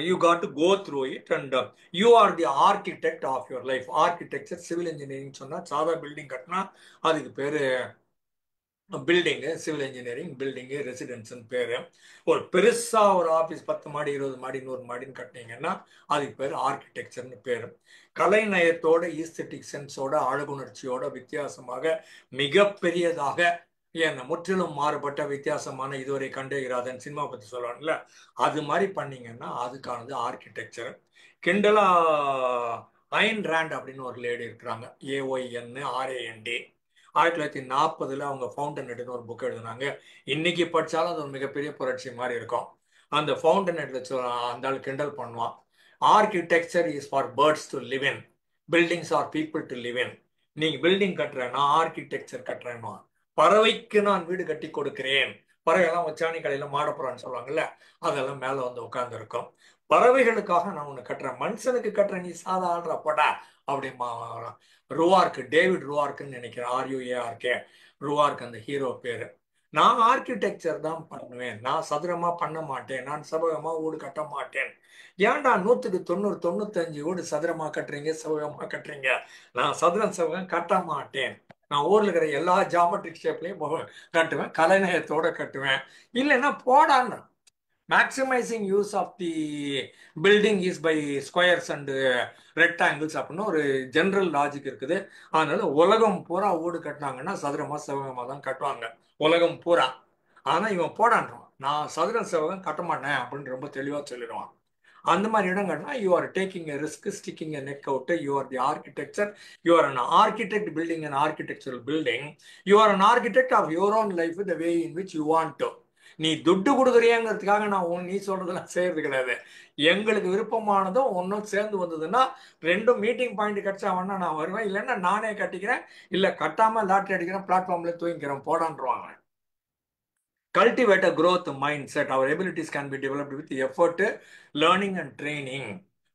You got to go through it, and you are the architect of your life. Architecture, civil engineering சொன்னா சாதா பில்டிங் கட்டினா அதுக்கு பேரு பில்டிங்கு, சிவில் இன்ஜினியரிங் பில்டிங்கு, ரெசிடென்ஸ்ன்னு பேரு. ஒரு பெருசா ஒரு ஆஃபீஸ் 10 மாடி 20 மாடி 100 மாடின்னு கட்டினீங்கன்னா அதுக்கு பேர் ஆர்கிடெக்சர்னு பேரு. கலை நயத்தோட, ஈஸ்தட்டிக் சென்ஸோட, அழகுணர்ச்சியோட வித்தியாசமாக மிகப்பெரியதாக, ஏன்னா முற்றிலும் மாறுபட்ட வித்தியாசமான இதுவரை கண்டே இராதன் சினிமா பத்தி சொல்லுவாங்கல்ல, அது மாதிரி பண்ணீங்கன்னா அதுக்கானது ஆர்கிடெக்சர். கிண்டலா அயன் ராண்ட் அப்படின்னு ஒரு லேடி இருக்கிறாங்க, AOINRAND. 1940 அவங்க ஃபவுண்டன் ஹெட்னு ஒரு புக் எழுதினாங்க. இன்னைக்கு படிச்சாலும் அது ஒரு மிகப்பெரிய புரட்சி மாதிரி இருக்கும். அந்த ஃபவுண்டன் ஹெட் வச்சு அந்த ஆள் கிண்டல் பண்ணுவான். Architecture is for birds to live in, buildings are people to live in. நீங்க பில்டிங் கட்டுற, நான் ஆர்கிடெக்சர் கட்டுறேன்னா. பறவைக்கு நான் வீடு கட்டி கொடுக்கிறேன். பறவைகள்லாம் வச்சாணி கடையில மாடப்புறான்னு சொல்லுவாங்கல்ல, அதெல்லாம் மேல வந்து உட்கார்ந்து இருக்கும். பறவைகளுக்காக நான் ஒண்ணு கட்டுறேன், மனுஷனுக்கு கட்டுறேன், நீ சாதா ஆடுற போடா அப்படிமா. ருவார்க், டேவிட் ருவார்க்குன்னு நினைக்கிறேன், RUARK, ருவார்க் அந்த ஹீரோ பேரு. நான் ஆர்கிடெக்சர் தான் பண்ணுவேன், நான் சதுரமா பண்ண மாட்டேன், நான் செவ்வகமா வீடு கட்ட மாட்டேன். ஏன்டா 100-95 வீடு சதுரமா கட்டுறீங்க, செவ்வகமா கட்டுறீங்க? நான் சதுரம் செவ்வகம் கட்ட மாட்டேன். நான் ஊர்ல இருக்கிற எல்லா ஜாமெட்ரிக் ஷேப்லயும் கட்டுவேன், கலைநயத்தோட கட்டுவேன். இல்லைன்னா போடான்னு. Maximising use of the building is by squares and rectangles அப்படின்னு ஒரு ஜெனரல் லாஜிக் இருக்குது. அதனால உலகம் பூரா வீடு கட்டினாங்கன்னா சதுரமா செவ்வகமா தான் கட்டுவாங்க, உலகம் பூரா. ஆனா இவன் போடான்றான், நான் சதுரம் செவ்வகம் கட்ட மாட்டேன் அப்படின்னு ரொம்ப தெளிவா சொல்லிடுவான். அந்த மாதிரி இடங்கள்னா you are taking a risk, sticking a neck out. You are the architecture, you are an architect building an architectural building. You are an architect of your own life the way in which you want to. நீ துட்டு கொடுக்குறியங்கிறதுக்காக நான் நீ சொல்றதெல்லாம் செய்யறது கிடையாது. எங்களுக்கு விருப்பமானதும் ஒன்றும் சேர்ந்து வந்ததுன்னா ரெண்டும் மீட்டிங் பாயிண்ட் கிடைச்சா வேணா நான் வருவேன், இல்லைன்னா நானே கட்டிக்கிறேன், இல்லை கட்டாம லாட்டரி அடிக்கிறேன், பிளாட்ஃபார்ம்ல தூங்கிக்கிறேன் போடான்றாங்க. Cultivate a growth mindset. Our abilities can be developed with effort, learning and training.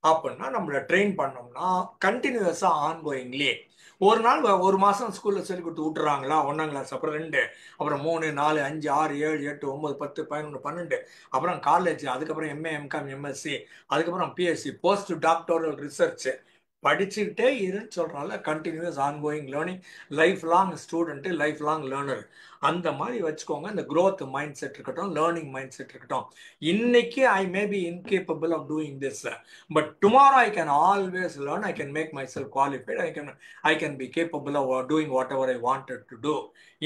அப்படின்னா நம்மளை ட்ரெயின் பண்ணோம்னா கண்டினியூஸா ஆன்கோயிங்லி. ஒரு நாள் ஒரு மாசம் ஸ்கூல்ல சொல்லி கொடுத்து விட்டுறாங்களா, 1ஆம் கிளாஸ், அப்புறம் 2, அப்புறம் 3, 4, 5, 6, 7, 8, 9, 10, 11, 12, அப்புறம் காலேஜ், அதுக்கப்புறம் MA, MCOM, MSc, அதுக்கப்புறம் PhD, போஸ்ட் டாக்டோரல் ரிசர்ச். படிச்சுக்கிட்டே இருன்னு சொல்றாங்க. Continuous ongoing learning, lifelong student, lifelong learner. அந்த மாதிரி வச்சுக்கோங்க. இந்த growth மைண்ட் செட் இருக்கட்டும், லேர்னிங் மைண்ட் செட் இருக்கட்டும். இன்னைக்கு I may be incapable of doing this, but tomorrow I can always learn, I can make myself qualified, I can be capable of doing whatever I wanted to do.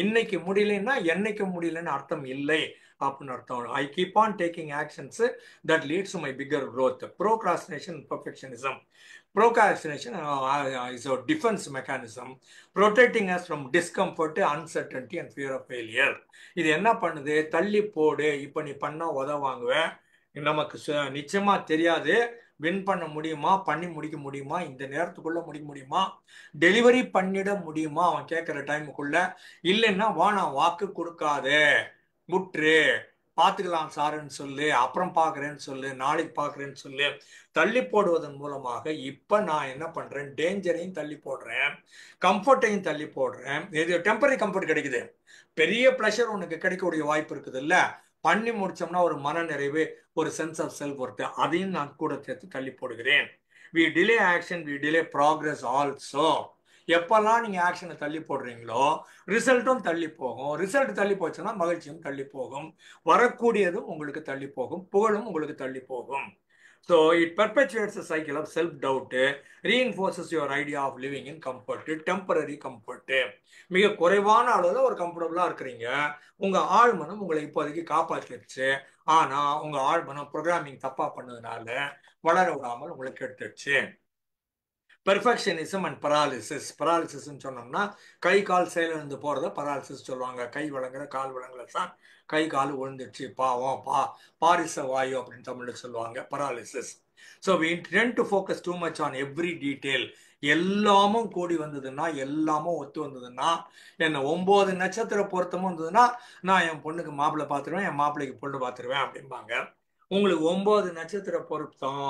இன்னைக்கு முடியலன்னா என்னைக்கு முடியலன்னு அர்த்தம் இல்லை அப்படின்னு அர்த்தம். I keep on taking actions that leads to my bigger growth. Procrastination, perfectionism. Procrastination is a defense mechanism protecting us from discomfort, uncertainty and fear of failure. இது என்ன பண்ணுது? தள்ளி போடு, இப்ப நீ பண்ணா உதவாங்குவேன், நமக்கு நிச்சயமா தெரியாது, வின் பண்ண முடியுமா, பண்ணி முடிக்க முடியுமா, இந்த நேரத்துக்குள்ள முடிக்க முடியுமா, டெலிவரி பண்ணிட முடியுமா அவன் கேட்கிற டைமுக்குள்ள, இல்லைன்னா நான் வாக்கு கொடுக்காதே, முற்று, பார்த்துக்கலாம் சாருன்னு சொல்லு, அப்புறம் பார்க்குறேன்னு சொல்லு, நாளைக்கு பார்க்குறேன்னு சொல்லு. தள்ளி போடுவதன் மூலமாக இப்ப நான் என்ன பண்றேன்? டேஞ்சரையும் தள்ளி போடுறேன், கம்ஃபர்ட்டையும் தள்ளி போடுறேன். இது டெம்பரரி கம்ஃபர்ட் கிடைக்குது, பெரிய ப்ளஷர் உனக்கு கிடைக்கக்கூடிய வாய்ப்பு இருக்குது இல்ல, பண்ணி முடிச்சோம்னா ஒரு மன நிறைவு, ஒரு சென்ஸ் ஆஃப் செல்ஃப் ஒர்த், அதையும் நான் கூட சேர்த்து தள்ளி போடுகிறேன். We delay action, we delay progress also. எப்பெல்லாம் நீங்க ஆக்ஷனை தள்ளி போடுறீங்களோ ரிசல்ட்டும் தள்ளி போகும். ரிசல்ட் தள்ளி போச்சுன்னா மகிழ்ச்சியும் தள்ளி போகும், வரக்கூடியதும் உங்களுக்கு தள்ளி போகும், புகழும் உங்களுக்கு தள்ளி போகும். So it perpetuates a cycle of self-doubt, reinforces your idea of living in comfort, temporary comfort. மிக குறைவான அளவில் ஒரு கம்ஃபர்டபுளா இருக்கிறீங்க, உங்க ஆழ்மனம் உங்களை இப்போதைக்கு காப்பாற்றிடுச்சு. ஆனா உங்க ஆழ்மனம் ப்ரோக்ராமிங் தப்பா பண்ணதுனால வளர விடாமல் உங்களுக்கு எடுத்துடுச்சு. Perfectionism and paralysis. பராலிசிஸ்ன்னு சொன்னோம்னா கை கால் செயலிழந்து போறத பராலிசிஸ் சொல்லுவாங்க. கை விளங்குற கால் விளங்குற தான் கை கால் விழுந்துச்சு, பாவம், பாரிச வாயு அப்படின்னு தமிழ்ல சொல்லுவாங்க, paralysis. So we tend to focus too much on every detail. எல்லாமும் கூடி வந்ததுன்னா, எல்லாமும் ஒத்து வந்ததுன்னா, என்ன 9 நட்சத்திர பொருத்தமும் வந்ததுன்னா நான் என் பொண்ணுக்கு மாப்பிள்ளை பார்த்துருவேன், என் மாப்பிள்ளைக்கு பொண்ணு பார்த்துருவேன் அப்படிம்பாங்க. உங்களுக்கு 9 நட்சத்திர பொருத்தம்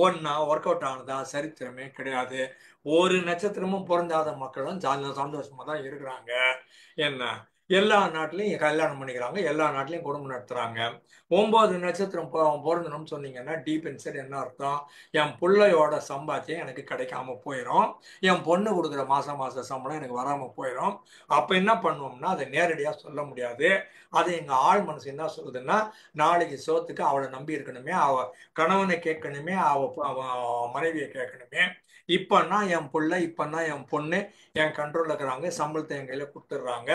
ஒன்னா ஒர்க் அவுட் ஆனதா சரித்திரமே கிடையாது. ஒரு நட்சத்திரமும் பொருந்தாத மக்களும் சந்தோஷமா தான் இருக்கிறாங்க. என்ன, எல்லா நாட்டிலையும் கல்யாணம் பண்ணிக்கிறாங்க, எல்லா நாட்டிலையும் குடும்பம் நடத்துறாங்க. 9 நட்சத்திரம் பொருந்தணும்னு சொன்னீங்கன்னா டீப் இன்சைட் என்ன அர்த்தம்? என் பிள்ளையோட சம்பாத்தியம் எனக்கு கிடைக்காம போயிடும், என் பொண்ணு கொடுக்குற மாசம் சம்பளம் எனக்கு வராம போயிடும். அப்ப என்ன பண்ணுவோம்னா அதை நேரடியா சொல்ல முடியாது. அது எங்க ஆள் மனசு என்ன சொல்லுதுன்னா, நாளைக்கு சோத்துக்கு அவளை நம்பி இருக்கணுமே, அவ கணவனை கேட்கணுமே, அவ மனைவியை கேட்கணுமே. இப்பன்னா என் பிள்ளை, இப்பன்னா என் பொண்ணு என் கண்ட்ரோல்ல இருக்கிறாங்க, சம்பளத்தை என் கையில கொடுத்துடுறாங்க,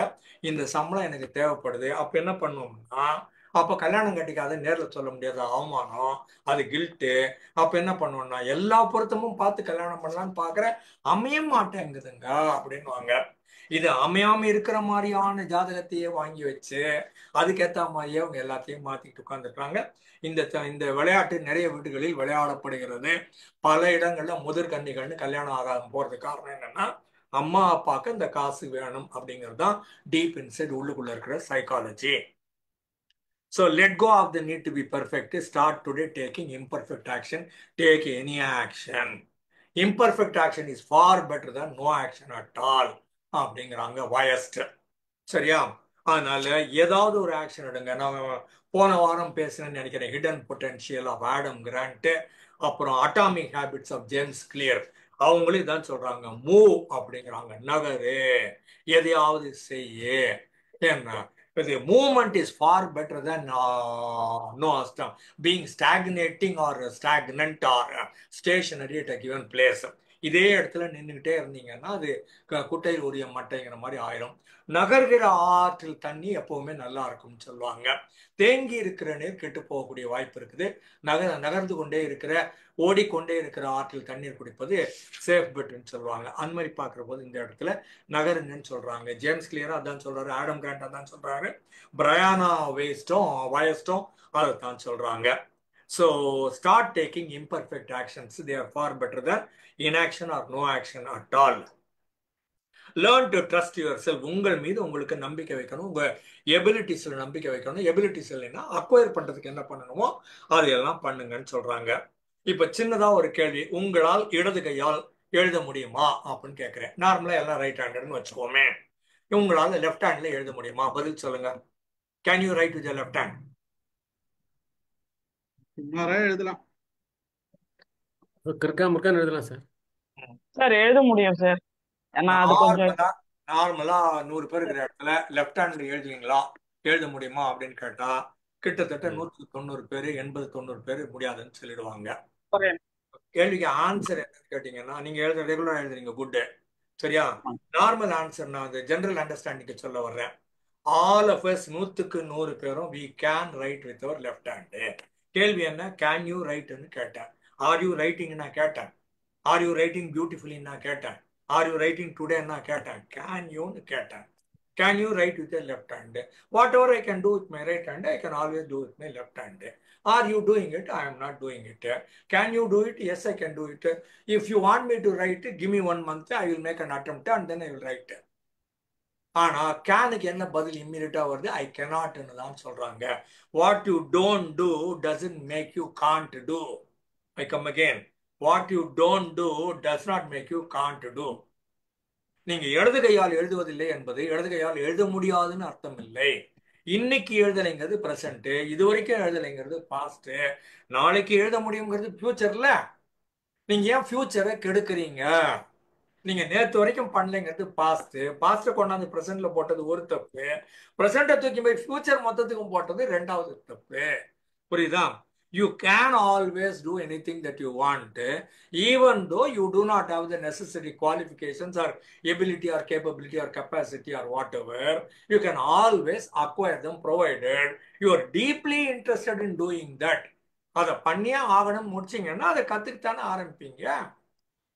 இந்த சம்பளம் எனக்கு தேவைப்படுது. அப்ப என்ன பண்ணுவோம்னா, அப்ப கல்யாணம் கட்டிக்காத நேர்ல சொல்ல முடியாத அவமானம், அது கில்ட்டு. அப்ப என்ன பண்ணுவோம்னா எல்லா பொருத்தமும் பார்த்து கல்யாணம் பண்ணலான்னு பாக்குற, அமைய மாட்டேங்குதுங்க அப்படின்வாங்க. இது அமையாம இருக்கிற மாதிரியான ஜாதகத்தையே வாங்கி வச்சு அதுக்கேற்ற மாதிரியே அவங்க எல்லாத்தையும் மாத்திட்டு உட்கார்ந்துருக்காங்க. இந்த விளையாட்டு நிறைய வீடுகளில் விளையாடப்படுகிறது. பல இடங்கள்ல முதிர்கன்னிகள்னு கல்யாணம் ஆகாம போறதுக்கு காரணம் என்னன்னா, அம்மா அப்பாவுக்கு இந்த காசு வேணும் அப்படிங்கிறது தான் டீப் இன்சைட் உள்ளுக்குள்ள இருக்கிற psychology. So let go of the need to be perfect. Start today taking imperfect action. Take any action. Imperfect action is far better than no action at all. அப்படிங்கிறாங்க வயஸ்ட். சரியா? அதனால ஏதாவது ஒரு ஆக்ஷன் எடுங்க. நான் போன வாரம் பேசுறேன்னு நினைக்கிறேன், hidden potential of Adam Grant, அப்புறம் atomic habits of James Clear. அவங்களே தான் சொல்றாங்க, மூவ் அப்படிங்கிறாங்க, நகரு, எதையாவது செய்ய. என்ன இது movement is far better than no being stagnating or stagnant or stationary at a given place. இதே இடத்துல நின்றுகிட்டே இருந்தீங்கன்னா அது குட்டையில் உரிய மட்டைங்கிற மாதிரி ஆயிரும். நகர்கிற ஆற்றில் தண்ணி எப்பவுமே நல்லா இருக்கும்னு சொல்லுவாங்க. தேங்கி இருக்கிற நீர் கெட்டு போகக்கூடிய வாய்ப்பு இருக்குது. நகர்ந்து கொண்டே இருக்கிற, ஓடிக்கொண்டே இருக்கிற ஆற்றில் தண்ணீர் குடிப்பது சேஃப் பெட்னு சொல்லுவாங்க. அந்த மாதிரி பார்க்குற போது இந்த இடத்துல நகருங்கன்னு சொல்றாங்க. ஜேம்ஸ் கிளியரா அதான் சொல்றாரு, ஆடம் கிராண்ட் அதான் சொல்றாரு, பிரையானா வயஸ்டும் அதை தான் சொல்றாங்க. So start taking imperfect actions. They are far better than inaction or no action at all. Learn to trust yourself. உங்கள் மீது உங்களுக்கு நம்பிக்கை வைக்கணும். உங்க எபிலிட்டிஸ்ல நம்பிக்கை வைக்கணும். எபிலிட்டிஸ் இல்லைன்னா அக்வயர் பண்றதுக்கு என்ன பண்ணணுமோ அதையெல்லாம் பண்ணுங்கன்னு சொல்றாங்க. இப்ப சின்னதா ஒரு கேள்வி, உங்களால் இடது கையால் எழுத முடியுமா அப்படின்னு கேட்கிறேன். நார்மலா எல்லாம் ரைட் ஹேண்டட்னு வச்சுக்கோமே. உங்களால லெஃப்ட் ஹேண்ட்ல எழுத முடியுமா? பதில் சொல்லுங்க. Can you write with left hand? சுமாரா எழுதலாம். கிறுக்கா முறுக்கான்னு எழுதலாம் சார். சார் எழுத முடியும் சார். ஏன்னா அது கொஞ்சம் நார்மலா 100 பேர் இருக்கிற இடத்துல லெஃப்ட் ஹேண்ட்ல எழுதுவீங்களா, எழுத முடியுமா அப்படின்னு கேட்டா கிட்டத்தட்ட 190 பேர் 80-90 பேர் முடியாதுன்னு சொல்லிடுவாங்க. கேள்விக்கு ஆன்சர் என்னன்னு கேட்டீங்கன்னா, நீங்க எழுத ரெகுலரா எழுதுறீங்க, குட். சரியா? நார்மல் ஆன்சர் நான் அந்த ஜெனரல் அண்டர்ஸ்டாண்டிங் சொல்ல வர்றேன். ஆல் ஆஃப் அஸ் 100க்கு 100 பேரும் we can write with our left hand. கேள்வி என்ன, கேன் யூ ரைட்னு கேட்டேன். ஆர் யூ ரைட்டிங் நான் கேட்டேன். ஆர் யூ ரைட்டிங் பியூட்டிஃபுல்லி நான் கேட்டேன். ஆர் யூ ரைட்டிங் டுடே நான் கேட்டேன். கேன் யூன்னு கேட்டேன். Can you write with left hand? Whatever I can do with my right hand I can always do with my left hand. Are you doing it? I am not doing it. Can you do it? Yes, I can do it. If you want me to write, give me 1 month, I will make an attempt and then I will write. ஆனா கேனுக்கு என்ன பதில் இம்மீடியட்டா வருது? ஐ கெனாட்னு தான் சொல்றாங்க. What you don't do doesn't make you can't do. I come again, what you don't do does not make you can't do. நீங்க இடது கையால் எழுதுவதில்லை என்பது இடது கையால் எழுத முடியாதுன்னு அர்த்தம் இல்லை. இன்னைக்கு எழுதலைங்கிறது பிரசன்ட், இது வரைக்கும் எழுதலைங்கிறது பாஸ்ட், நாளைக்கு எழுத முடியுங்கிறது ஃபியூச்சர்ல. நீங்க ஏன் ஃபியூச்சரை கெடுக்குறீங்க? நீங்க நேத்து வரைக்கும் பண்ணலைங்கிறது பாஸ்ட் கொண்டாந்து பிரசன்ட்ல போட்டது ஒரு தப்பு, பிரசன்ட தூக்கி போய் ஃபியூச்சர் மொத்தத்துக்கும் போட்டது ரெண்டாவது தப்பு. புரியுதா? You can always do anything that you want, even though you do not have the necessary qualifications or ability or capability or capacity or whatever. You can always acquire them provided you are deeply interested in doing that. அதை பண்ணியே ஆகணும் முடிச்சிங்கன்னா அதை கத்துக்கிட்டானே ஆரம்பிப்பீங்க.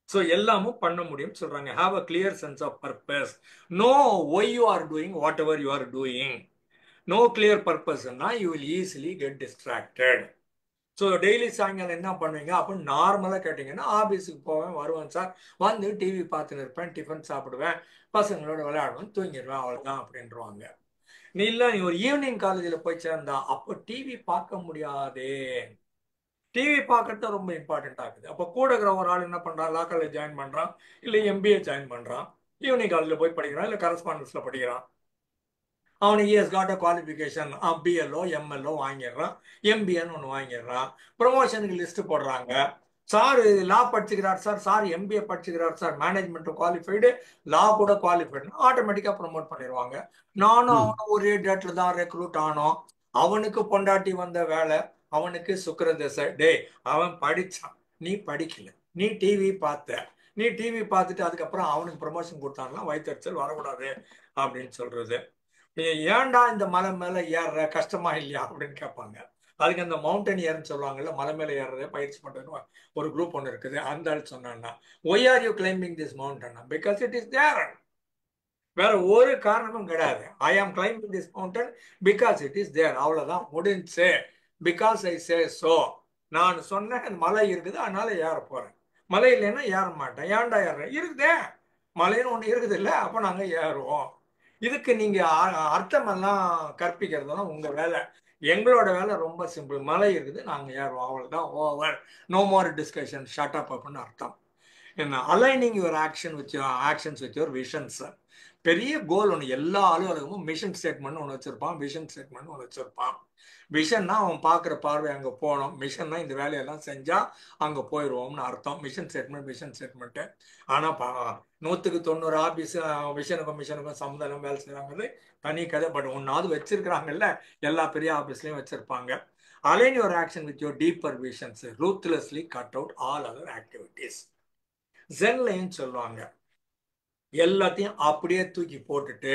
So எல்லாமும் பண்ண முடியும் சொல்றாங்க. Have a clear sense of purpose. Know why you are doing whatever you are doing. No clear பர்பஸ்னா you will easily get distracted. So daily சாயங்காலம் என்ன பண்ணுவீங்க அப்படின்னு நார்மலாக கேட்டிங்கன்னா, ஆஃபீஸுக்கு போவேன், வருவேன் சார், வந்து டிவி பார்த்துன்னு இருப்பேன், டிஃபன் சாப்பிடுவேன், பசங்களோட விளையாடுவேன், தூங்கிடுவேன், அவ்வளோதான் அப்படின்றவாங்க. நீ இல்லை, நீ ஒரு ஈவினிங் காலேஜில் போய் சேர்ந்தா அப்போ டிவி பார்க்க முடியாதே. டிவி பார்க்கறது ரொம்ப இம்பார்ட்டன்ட் ஆகுது. அப்போ கூட இருக்கிற ஒரு ஆள் என்ன பண்றான், லா காலேஜ் ஜாயின் பண்றான், இல்லை எம்பிஏ ஜாயின் பண்றான், ஈவினிங் காலேஜில் போய் படிக்கிறான், இல்லை கரஸ்பாண்டன்ஸ்ல படிக்கிறான். அவனுக்கு இஎஸ் காட் அ குவாலிஃபிகேஷன், பிஎல்ஓ எம்எல்ஓ வாங்கிடுறான், எம்பிஏன்னு ஒன்று வாங்கிடுறான். ப்ரொமோஷனுக்கு லிஸ்ட் போடுறாங்க. சார் லா படிச்சுக்கிறார் சார், சார் எம்பிஏ படிச்சுக்கிறார் சார், மேனேஜ்மெண்ட் குவாலிஃபைடு, லா கூட குவாலிஃபைடு, ஆட்டோமேட்டிக்காக ப்ரொமோட் பண்ணிடுவாங்க. நானும் அவனும் ஒரே டேட்ல தான் ரெக்ரூட் ஆனோம். அவனுக்கு பொண்டாட்டி வந்த வேலை, அவனுக்கு சுக்கிர தசை. டே, அவன் படிச்சான், நீ படிக்கல, நீ டிவி பார்த்த, நீ டிவி பார்த்துட்டு அதுக்கப்புறம் அவனுக்கு ப்ரொமோஷன் கொடுத்தாங்கன்னா வயிற்றுச்சல் வரக்கூடாது அப்படின்னு சொல்றது. ஏன்டா இந்த மலை மேல ஏறுற, கஷ்டமா இல்லையா அப்படின்னு கேட்பாங்க. அதுக்கு அந்த மவுண்டன் ஏர்ன்னு சொல்லுவாங்கல்ல, மலை மேல ஏறுறதே பயிற்சி பண்றது ஒரு குரூப் ஒன்று இருக்குது. அந்த ஆள் சொன்னான்னா, why are you climbing this mountain? Because it is there. வேற ஒரு காரணமும் கிடையாது. I am climbing this mountain because it is there. அவ்வளவுதான், முடிஞ்சு. Because I say so. நான் சொன்னேன் மலை இருக்குது அதனால ஏற போறேன், மலை இல்லைன்னா ஏற மாட்டேன். ஏன்டா ஏற இருக்குதே, மலைன்னு ஒண்ணு இருக்குது இல்ல, அப்ப நாங்க ஏறுவோம். இதுக்கு நீங்க அர்த்தமெல்லாம் கற்பிக்கிறதெல்லாம் உங்க வேலை. எங்களோட வேலை ரொம்ப சிம்பிள். மலை இருக்குது, நாங்க ஏறுவோம், அவ்வளவுதான். Over. No more discussion, shut up அப்படின்னு அர்த்தம். என்ன aligning your actions with your visions. பெரிய கோல் ஒன்று. எல்லா அலுவலகமும் மிஷன் ஸ்டேட்மெண்ட் ஒன்று வச்சிருப்பான், விஷன் ஸ்டேட்மெண்ட் ஒன்று வச்சிருப்பான். விஷன்னா அவன் பார்க்குற பார்வை அங்கே போகணும், மிஷன்னா இந்த வேலையெல்லாம் செஞ்சா அங்கே போயிடுவோம்னு அர்த்தம். Vision statement. ஆனால் 100% ஆபீஸ் விஷனுக்கும் மிஷனுக்கும் சம்மந்தம் வேலை செய்கிறாங்கிறது தனி கதை. பட் ஒன்றாவது வச்சிருக்கிறாங்கல்ல, எல்லா பெரிய ஆபீஸ்லயும் வச்சிருப்பாங்க. Align your action with your deeper visions, ruthlessly cut out all other activities. ஜென்லைன்னு சொல்லுவாங்க, எல்லாத்தையும் அப்படியே தூக்கி போட்டுட்டு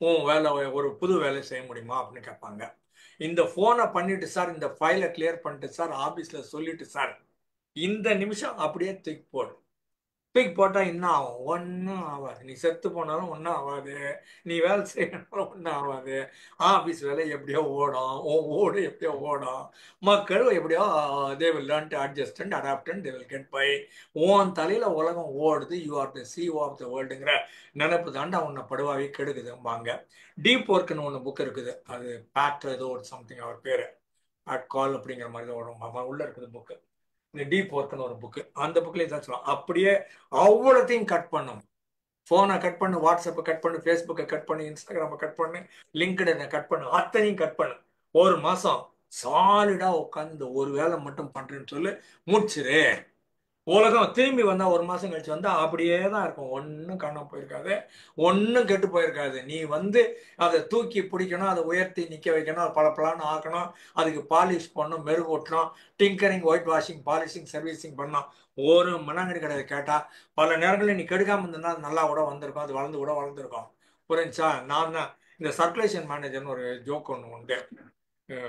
உன் வேலை, ஒரு புது வேலை செய்ய முடியுமா அப்படின்னு கேட்பாங்க. இந்த போனை பண்ணிட்டு சார், இந்த ஃபைலை கிளியர் பண்ணிட்டு சார், ஆபீஸ்ல சொல்லிட்டு சார், இந்த நிமிஷம் அப்படியே தூக்கி போடு. தூக்கி போட்டா என்ன ஆகும்? ஒன்றும் ஆகாது. நீ செத்து போனாலும் ஒன்றும் ஆகாது, நீ வேலை செய்யணும் ஒன்றும் ஆகாது. ஆபீஸ் வேலை எப்படியோ ஓடும், ஓடு எப்படியோ ஓடும். மக்கள் எப்படியோ they will learn to adjust and adapt and they will get by. உன் தலையில உலகம் ஓடுது, you are the CEO of the வேர்ல்டுங்கிற நினைப்பு தாண்டா உன்னை படுவாவி கெடுக்குதும்பாங்க. டீப் ஒர்க்னு ஒன்று புக் இருக்குது, அது பேட் ஏதோ ஒரு சம்திங் அவர் பேரு, பேட் கால் அப்படிங்கிற மாதிரி தான் வரும், உள்ள இருக்குது புக்கு. இந்த டீப் ஒர்க்னு ஒரு புக்கு, அந்த புக்லேயே தான் சொல்லலாம். அப்படியே அவ்வளோத்தையும் கட் பண்ணும். ஃபோனை கட் பண்ணு, வாட்ஸ்அப்பை கட் பண்ணு, ஃபேஸ்புக்கை கட் பண்ணு, இன்ஸ்டாகிராமை கட் பண்ணு, லிங்க்டினை கட் பண்ணு, அத்தனையும் கட் பண்ணு. ஒரு மாசம் சாலிடா உட்காந்து இந்த ஒரு வேலை மட்டும் பண்றேன்னு சொல்லி முடிச்சிரு. உலகம் திரும்பி வந்தா, ஒரு மாசம் கழிச்சு வந்தா அப்படியே தான் இருக்கும். ஒன்றும் காணாம போயிருக்காது, ஒன்றும் கெட்டு போயிருக்காது. நீ அதை தூக்கி பிடிக்கணும், அதை உயர்த்தி நிக்க வைக்கணும், அதை பளபளன்னு ஆக்கணும், அதுக்கு பாலிஷ் பண்ணணும், மெருகூட்டணும், tinkering, whitewashing, polishing, servicing பண்ணணும். ஒரு மனங்கடி கிடையாது. கேட்டா பல நேரங்களில் நீ கெடுக்காம இருந்ததுனா அது நல்லா கூட வந்திருக்கும், அது வளர்ந்து கூட வளர்ந்துருக்கும். புரிஞ்சா? நான் தான் இந்த சர்க்குலேஷன் மேனேஜர்னு ஒரு ஜோக் ஒன்று உண்டு.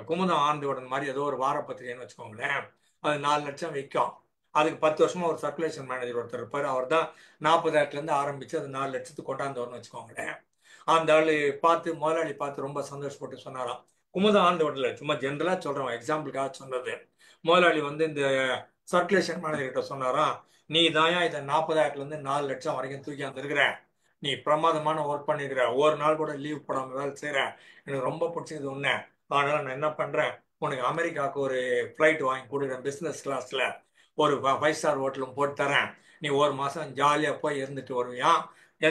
குமுதம் ஆண்டோட மாதிரி ஏதோ ஒரு வார பத்திரிகைன்னு வச்சுக்கோங்களேன், அது 4 லட்சம் விற்கும். அதுக்கு 10 வருஷமா ஒரு சர்க்குலேஷன் மேனேஜர் ஒருத்தர் இருப்பார். அவர் தான் 40,000 ஆரம்பிச்சு அது 4 லட்சத்துக்கு கொண்டாந்தவர்னு வச்சுக்கோங்களேன். அந்த ஆளு பார்த்து, முதலாளி பார்த்து ரொம்ப சந்தோஷப்பட்டு சொன்னாராம், குமுதம் ஆண்டோடல, சும்மா ஜென்ரலா சொல்றேன், எக்ஸாம்பிளுக்காக சொன்னது. முதலாளி இந்த சர்க்குலேஷன் மேனேஜர் கிட்ட சொன்னாராம், நீ தாயா இதை 40,000 4 லட்சம் வரைக்கும் தூக்கி வந்துருக்கிற, நீ பிரமாதமான ஒர்க் பண்ணிருக்கிற, ஒரு நாள் கூட லீவ் போடாம வேலை செய்யற, எனக்கு ரொம்ப பிடிச்சது ஒண்ணு. அதனால நான் என்ன பண்றேன், உனக்கு அமெரிக்காவுக்கு ஒரு ஃப்ளைட் வாங்கி கொடுக்குறேன், பிசினஸ் கிளாஸ்ல ஒரு 5 ஸ்டார் ஹோட்டலும் போட்டு தரேன், நீ ஒரு மாசம் ஜாலியா போய் இருந்துட்டு வருவியா,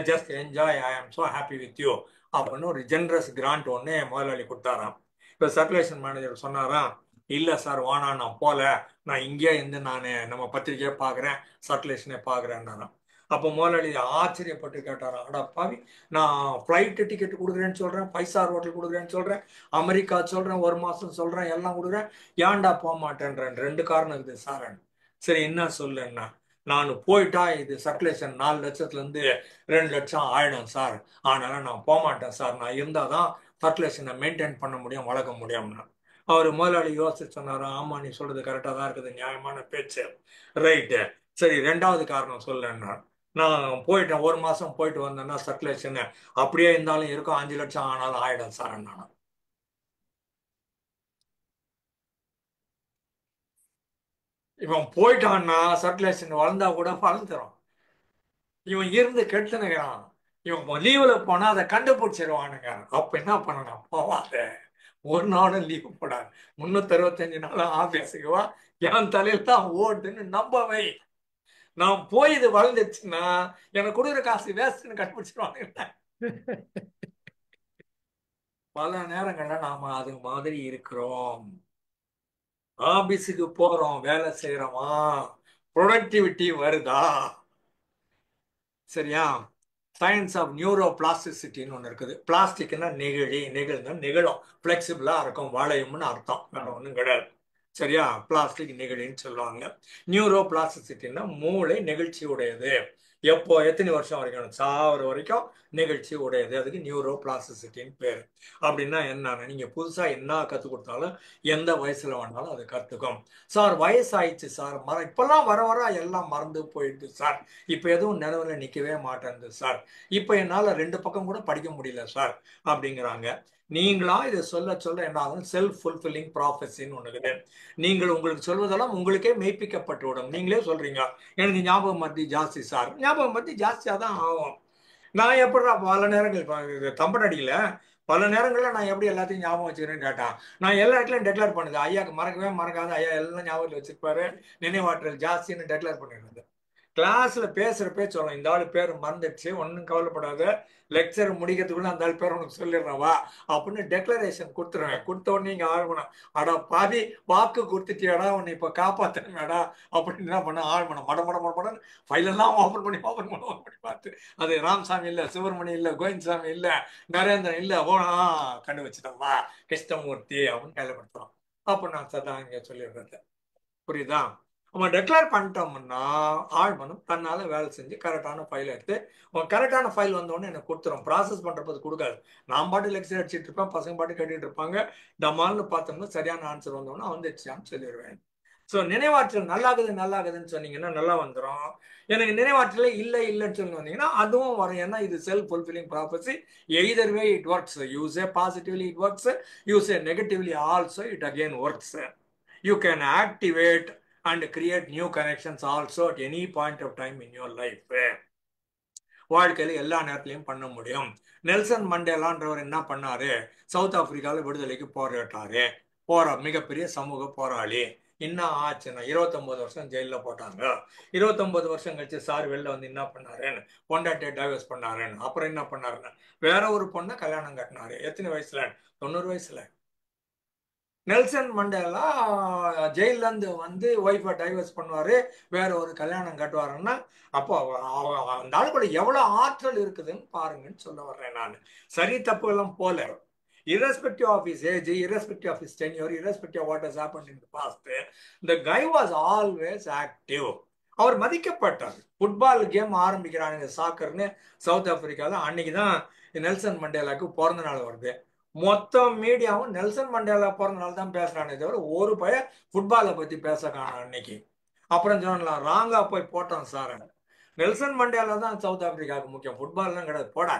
ஜஸ்ட் என்ஜாய், ஐ ஆம் சோ ஹாப்பி வித் யூ அப்படின்னு ஒரு ஜென்ரஸ் கிராண்ட் ஒன்று முதலாளி கொடுத்தாராம். இப்போ சர்க்குலேஷன் மேனேஜர் சொன்னாராம், இல்லை சார் வானா, நான் போல, நான் இங்கேயே இருந்து நான் நம்ம பத்திரிக்கையை பார்க்குறேன், சர்க்குலேஷனே பார்க்குறேன்னாராம். அப்போ முதலாளி ஆச்சரியப்பட்டு கேட்டாராம், அடா பாவி, நான் ஃப்ளைட்டு டிக்கெட் கொடுக்குறேன்னு சொல்கிறேன், 5 ஸ்டார் ஹோட்டல் கொடுக்குறேன்னு சொல்கிறேன், அமெரிக்கா சொல்கிறேன், ஒரு மாதம் சொல்கிறேன், எல்லாம் கொடுக்குறேன், ஏன்டா போக மாட்டேன்றேன்? 2 காரணம் இருக்குது சார். சரி என்ன சொல்லுன்னா, நான் போயிட்டா இது சர்க்குலேஷன் 4 லட்சத்துலேருந்து 2 லட்சம் ஆயிடும் சார், அதனால நான் போக மாட்டேன் சார், நான் இருந்தால் தான் சர்க்குலேஷனை மெயின்டைன் பண்ண முடியும், வளர்க்க முடியும்னா. அவர் முதலாளி யோசிச்சு சொன்னாரு, ஆமா நீ சொல்றது கரெக்டாக தான் இருக்குது, நியாயமான பேச்சு, ரைட்டு, சரி 2வது காரணம் சொல்லுன்னா, நான் போயிட்டேன், ஒரு மாசம் போயிட்டு வந்தேன்னா சர்க்குலேஷன் அப்படியே இருந்தாலும் இருக்கும், 5 லட்சம் ஆனாலும் ஆயிடும் சார். நான் இவன் போயிட்டான்னா சர்க்குலேஷன் வளர்ந்தா கூட வளர்ந்துரும், இவன் இருந்து கெடுத்துனுக்கிறான், இவன் லீவ்ல போனா அதை கண்டுபிடிச்சிருவானுங்க. அப்ப என்ன பண்ணணும், போவாத, ஒரு நாளும் லீவ் போடாது, 365 நாளும் ஆபீஸுக்கு வா, என் தலையில தான் ஓடுதுன்னு நம்பவை. நான் போய் இது வளர்ந்துச்சுன்னா எனக்கு கொடுக்குற காசு வேஸ்ட்னு கண்டுபிடிச்சிருவானுங்க. பல நேரங்கள்ல நாம அது மாதிரி இருக்கிறோம். ஆபீஸுக்கு போறோம், வேலை செய்யறோமா, ப்ரொடக்டிவிட்டி வருதா? சரியா? சயின்ஸ் ஆஃப் நியூரோ பிளாஸ்டிசிட்டின்னு ஒன்று இருக்குது. பிளாஸ்டிக்னா நெகிழ்னா நிகழும், ஃபிளெக்சிபிளா இருக்கும், வளையும்னு அர்த்தம், வேற ஒன்றும் கிடையாது. சரியா? பிளாஸ்டிக் நெகிழின்னு சொல்லுவாங்க. நியூரோ பிளாஸ்டிசிட்டின்னா மூளை நெகிழ்ச்சி உடையது. எப்போ, எத்தனை வருஷம் வரைக்கும், சாவர வரைக்கும் நெகிழ்ச்சி உடையது, அதுக்கு நியூரோ பிளாஸ்டிசிட்டின்னு பேர். அப்படின்னா என்னன்னா, நீங்க புதுசா என்ன கற்றுக் கொடுத்தாலும் எந்த வயசுல வேணாலும் அது கற்றுக்கும். சார் வயசாயிடுச்சு சார், இப்பெல்லாம் வர வர எல்லாம் மறந்து போயிடுது சார், இப்போ எதுவும் நிலவுல நிற்கவே மாட்டேங்குது சார், இப்போ என்னால் 2 பக்கம் கூட படிக்க முடியல சார் அப்படிங்கிறாங்க. நீங்களா இதை சொல்ல சொல்ல என்ன ஆகும், செல்ஃப் ஃபுல்ஃபில்லிங் ப்ராஃபஸின்னு ஒன்று இருக்குது. நீங்கள் உங்களுக்கு சொல்வதெல்லாம் உங்களுக்கே மெய்ப்பிக்கப்பட்டு விடும். நீங்களே சொல்றீங்க, எனக்கு ஞாபகம் மறதி ஜாஸ்தி சார், ஞாபகம் பத்தி ஜாஸ்தியா தான் ஆகும். நான் எப்படிடா பல நேரங்கள் தம்பன் அடிக்கல, பல நேரங்கள்ல நான் எப்படி எல்லாத்தையும் ஞாபகம் வச்சுக்கிறேன்னு கேட்டான். நான் எல்லா இடத்துலயும் டெக்ளேர் பண்ணுது, ஐயாக்கு மறக்கவே மறக்காது, ஐயா எல்லாம் ஞாபகத்தில் வச்சிருப்பாரு, நினைவாற்றல் ஜாஸ்தின்னு டெக்ளேர் பண்ணிடுறது. கிளாஸ்ல பேசுற பேச்சு சொல்லலாம், இந்த ஆளு பேர் மறந்துடுச்சு, ஒன்றும் கவலைப்படாத, லெக்சர் முடிக்கிறதுக்குள்ள அந்த ஆள் பேர் உனக்கு சொல்லிடுறேன் வா அப்படின்னு டெக்ளரேஷன் கொடுத்துருவேன். கொடுத்த உடனே இங்க ஆழ்மனம், அடா பாதி வாக்கு கொடுத்துட்டியாடா, உன்னை இப்ப காப்பாத்தணுமேடா அப்படின்னு என்ன பண்ண, ஆழ்மனம் மட மட மட மடன்னு ஃபைலெல்லாம் ஓப்பன் பண்ணி பார்த்து, அது ராமசாமி இல்ல, சுப்பிரமணி இல்ல, கோவிந்தசாமி இல்ல, நரேந்திரன் இல்ல, கண்டு வச்சுட்டோம்மா கிருஷ்ணமூர்த்தி அப்படின்னு கையிலப்படுத்துறோம். அப்ப நான் சதான் இங்க சொல்லிடுறது. புரியுதா? நம்ம டெக்ளேர் பண்ணிட்டோம்னா ஆழ்மனம் தன்னால வேலை செஞ்சு கரெக்டான ஃபைல் எடுத்து, கரெக்டான ஃபைல் வந்தோடனே எனக்கு கொடுத்துரும். ப்ராசஸ் பண்றப்பது கொடுக்காது. நான் பாட்டு லெக்சர் அடிச்சுட்டு இருப்பேன், பசங்க பாட்டு கட்டிட்டு இருப்பாங்க, டமால்னு பார்த்தோம்னா சரியான ஆன்சர் வந்தோடனே வந்துடுச்சான்னு சொல்லிடுவேன். ஸோ நினைவாற்றல் நல்லாகுதுன்னு சொன்னீங்கன்னா நல்லா வந்துடும். எனக்கு நினைவாற்றலே இல்லைன்னு சொல்லி வந்தீங்கன்னா அதுவும் வரும். ஏன்னா இது self fulfilling prophecy. Either way it works. You say positively it works, you say negatively also it again works. You can activate and create new connections also at any point of time in your life. வாழ்க்கையில எல்லா நேரத்திலையும் பண்ண முடியும். Nelson மண்டேலான்றவர் என்ன பண்ணாரு, south ஆப்பிரிக்காவில் விடுதலைக்கு போராட்டாரு, மிகப்பெரிய சமூக போராளி. என்ன ஆச்சுன்னா 29 வருஷம் ஜெயில போட்டாங்க. 29 வருஷம் கழிச்சு சார் வெளில வந்து என்ன பண்ணாருன்னு, பொண்டாட்டியை டைவர்ஸ் பண்ணாருன்னு, அப்புறம் என்ன பண்ணாருன்னு வேற ஒரு பொண்ணை கல்யாணம் கட்டினாரு. எத்தனை வயசுல? 90 வயசுல. நெல்சன் மண்டேலா ஜெயில இருந்து வந்து ஒய்ஃபை டைவர்ஸ் பண்ணுவாரு, வேற ஒரு கல்யாணம் கட்டுவாருன்னா அப்போ அந்த ஆளுக்குள்ள எவ்வளவு ஆற்றல் இருக்குதுன்னு பாருங்கன்னு சொல்ல வர்றேன் நான். சரி தப்பு எல்லாம் போல, irrespective of his age, irrespective of his tenure, irrespective of what has happened in the past, the guy was always active. அவர் மதிக்கப்பட்டார். ஃபுட்பால் கேம் ஆரம்பிக்கிறானுங்க, சாக்கர்னு சவுத் ஆப்பிரிக்கால. அன்னைக்குதான் நெல்சன் மண்டேலாக்கு பிறந்த நாள் வருது. மொத்த மீடியாவும் நெல்சன் மண்டேலா பிறந்த நாள் தான் பேசுறானே தவிர ஒரு பையன் ஃபுட்பாலை பத்தி பேச காணும் அன்னைக்கு. அப்புறம் சொல்லலாம் ராங்கா போய் போட்டோம் சார். நெல்சன் மண்டேலா தான் சவுத் ஆப்பிரிக்காவுக்கு முக்கியம், ஃபுட்பால்லாம் கிடையாது போட,